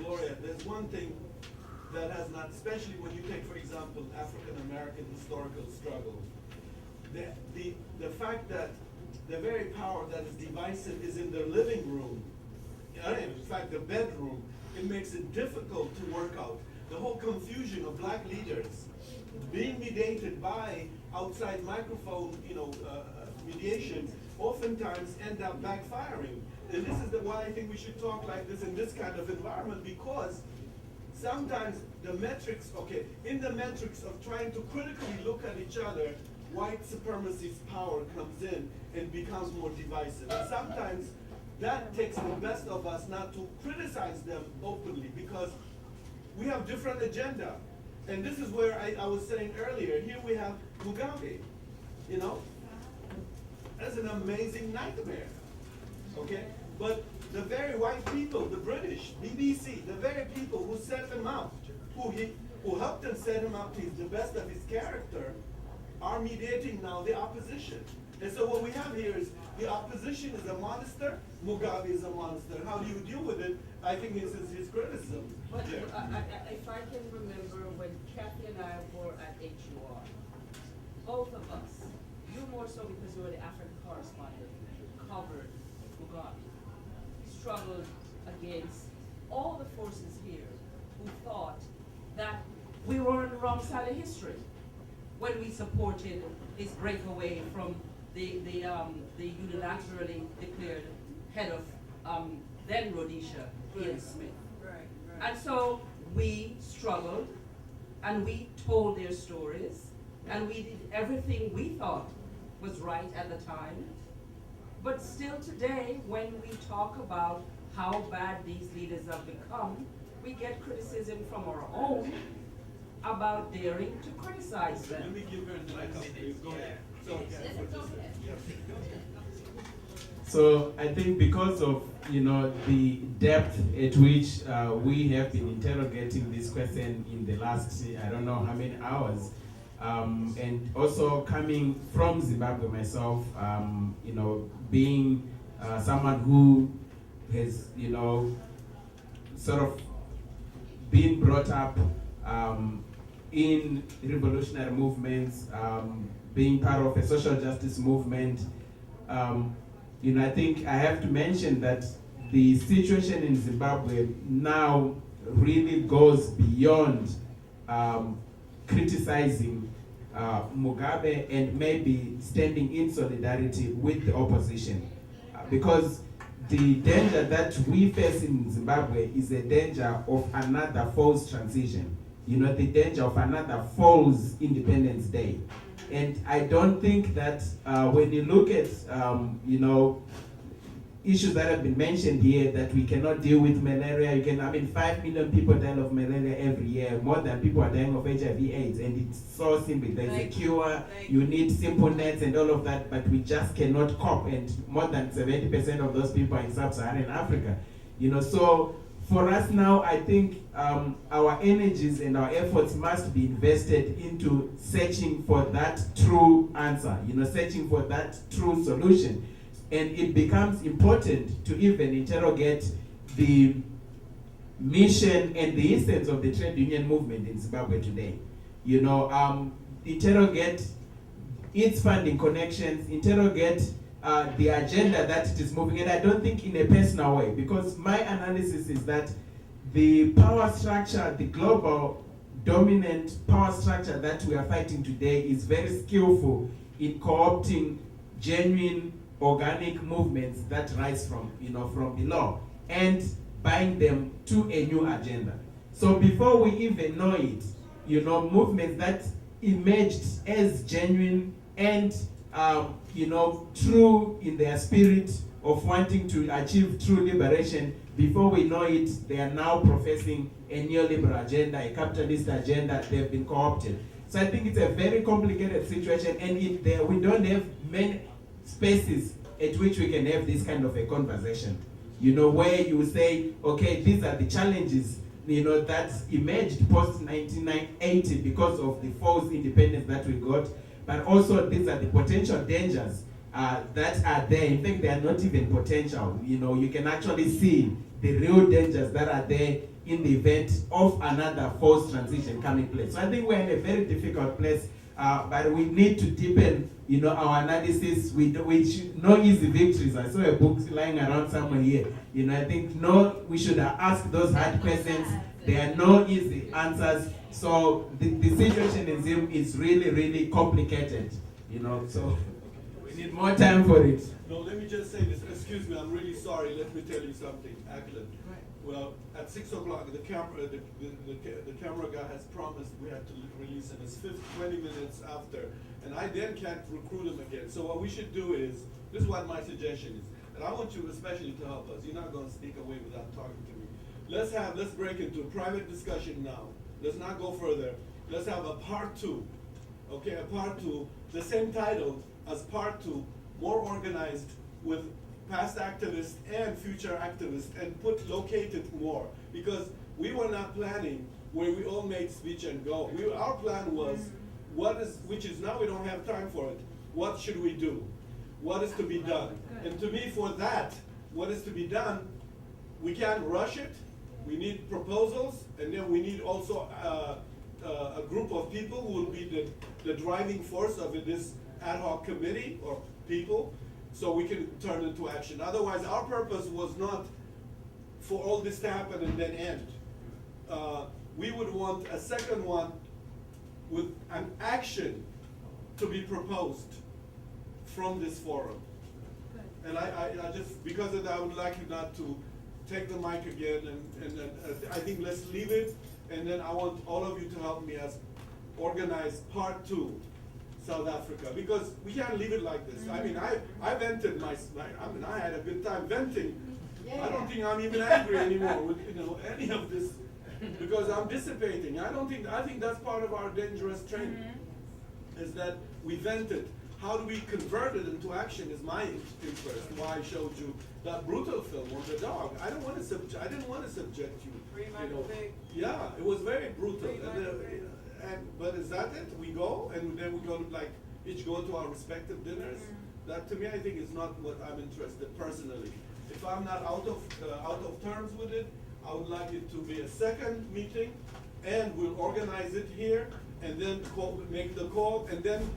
Gloria, there's one thing that has not, especially when you take, for example, African American historical struggle. The fact fact that the very power that is divisive is in the living room, in fact the bedroom, it makes it difficult to work out. The whole confusion of black leaders being mediated by outside microphone, mediation, oftentimes end up backfiring. And this is why I think we should talk like this in this kind of environment, because sometimes the metrics, in the metrics of trying to critically look at each other, white supremacist power comes in and becomes more divisive. And sometimes that takes the best of us not to criticize them openly, because we have different agenda. And this is where I was saying earlier, here we have Mugabe, That's an amazing nightmare, But the very white people, the British, BBC, the very people who set him up, who helped him set him up to the best of his character, are mediating now the opposition. And so what we have here is the opposition is a monster, Mugabe is a monster. How do you deal with it? I think this is his criticism. But if I can remember when Kathy and I were at HUR, both of us, you more so because you were the African correspondent, covered Mugabe, struggled against all the forces here who thought that we were on the wrong side of history when we supported his breakaway from the unilaterally declared head of then Rhodesia, Ian Smith. And so we struggled, and we told their stories, and we did everything we thought was right at the time. But still today, when we talk about how bad these leaders have become, we get criticism from our own about daring to criticize them. Let me give her a mic. Go ahead. So I think because of the depth at which we have been interrogating this question in the last I don't know how many hours, and also coming from Zimbabwe myself, being someone who has sort of been brought up in revolutionary movements, being part of a social justice movement. I think I have to mention that the situation in Zimbabwe now really goes beyond criticizing Mugabe and maybe standing in solidarity with the opposition. Because the danger that we face in Zimbabwe is a danger of another false transition. The danger of another false Independence Day. And I don't think that when you look at, issues that have been mentioned here, that we cannot deal with malaria. 5 million people die of malaria every year. More than people are dying of HIV/AIDS. And it's so simple. There's a cure. You need simple nets and all of that, but we just cannot cope. And more than 70% of those people are in sub-Saharan Africa. So for us now, I think our energies and our efforts must be invested into searching for that true answer, searching for that true solution. And it becomes important to even interrogate the mission and the essence of the trade union movement in Zimbabwe today. Interrogate its funding connections, interrogate the agenda that it is moving, and I don't think in a personal way, because my analysis is that the power structure, the global dominant power structure that we are fighting today is very skillful in co-opting genuine organic movements that rise from below and bind them to a new agenda. So before we even know it, movements that emerged as genuine and true in their spirit of wanting to achieve true liberation, before we know it, they are now professing a neoliberal agenda, a capitalist agenda. They've been co-opted. So I think it's a very complicated situation, and we don't have many spaces at which we can have this kind of a conversation, where you say, okay, these are the challenges, that emerged post-1980 because of the false independence that we got, but also these are the potential dangers that are there. In fact, they are not even potential. You can actually see the real dangers that are there in the event of another false transition coming place. So I think we're in a very difficult place but we need to deepen, our analysis. We should, no easy victories. I saw a book lying around somewhere here. I think we should ask those hard questions. There are no easy answers. So the situation in Zim is really, really complicated. So we need more time for it. No, let me just say this. Excuse me, I'm really sorry. Let me tell you something, Ackland. Well, at 6 o'clock, the camera guy has promised we have to release him. It's 20 minutes after, and I then can't recruit him again. So what we should do is, this is what my suggestion is, and I want you especially to help us. You're not going to sneak away without talking to me. Let's break into a private discussion now. Let's not go further. Let's have a part 2. Okay, a part 2, the same title as part 2, more organized with past activists and future activists, and locate it more. Because we were not planning where we all made speech and go. Our plan was, which is now we don't have time for it. What should we do? What is to be done? And to me, for that, what is to be done, we can't rush it. We need proposals, and then we need also a group of people who will be the driving force of this ad hoc committee or people, so we can turn into action. Otherwise, our purpose was not for all this to happen and then end. We would want a second one with an action to be proposed from this forum. And I just, because of that, I would like you not to take the mic again, and I think let's leave it, and then I want all of you to help me as organize part 2, South Africa, because we can't leave it like this. I mean, I vented I had a good time venting. I don't think I'm even angry anymore with any of this, because I'm dissipating. I think that's part of our dangerous training, is that we vented. How do we convert it into action is my interest. Why I showed you that brutal film on the dog. I didn't want to subject you. Yeah, it was very brutal. But is that it? We go and then we go to each go to our respective dinners. That to me, I think is not what I'm interested personally. If I'm not out of terms with it, I would like it to be a second meeting, and we'll organize it here, and then make the call, and then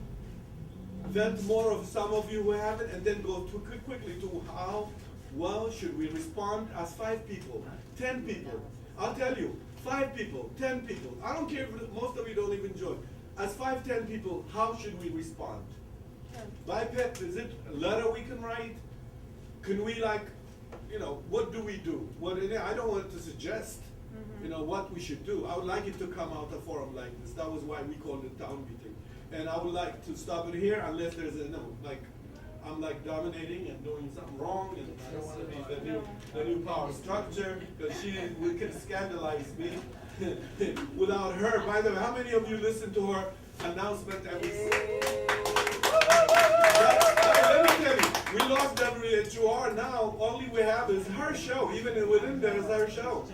vent more of some of you who haven't, and then go quickly to how well should we respond as 5 people, 10 people. I'll tell you, 5 people, 10 people. I don't care if most of you don't even join. As 5, 10 people, how should we respond? By pet, is it a letter we can write? Can we what do we do? I don't want to suggest, what we should do. I would like it to come out a forum like this. That was why we called it town meeting. And I would like to stop it here unless there's I'm dominating and doing something wrong, and I don't want to be the new power structure, because we can scandalize me without her. By the way, how many of you listened to her announcement every Let me tell you, we lost WHOR. Now all we have is her show. Even within there is her show.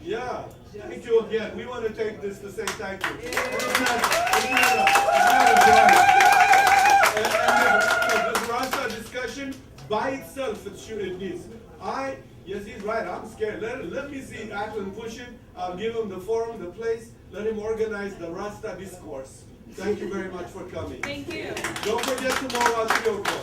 Yeah. Thank you again. We want to take this to say thank you. Isn't that a joy? And this Rasta discussion by itself, it needs. Yes, he's right. I'm scared. Let me see Ackland push it. I'll give him the forum, the place. Let him organize the Rasta discourse. Thank you very much for coming. Thank you. Don't forget tomorrow at 3 o'clock.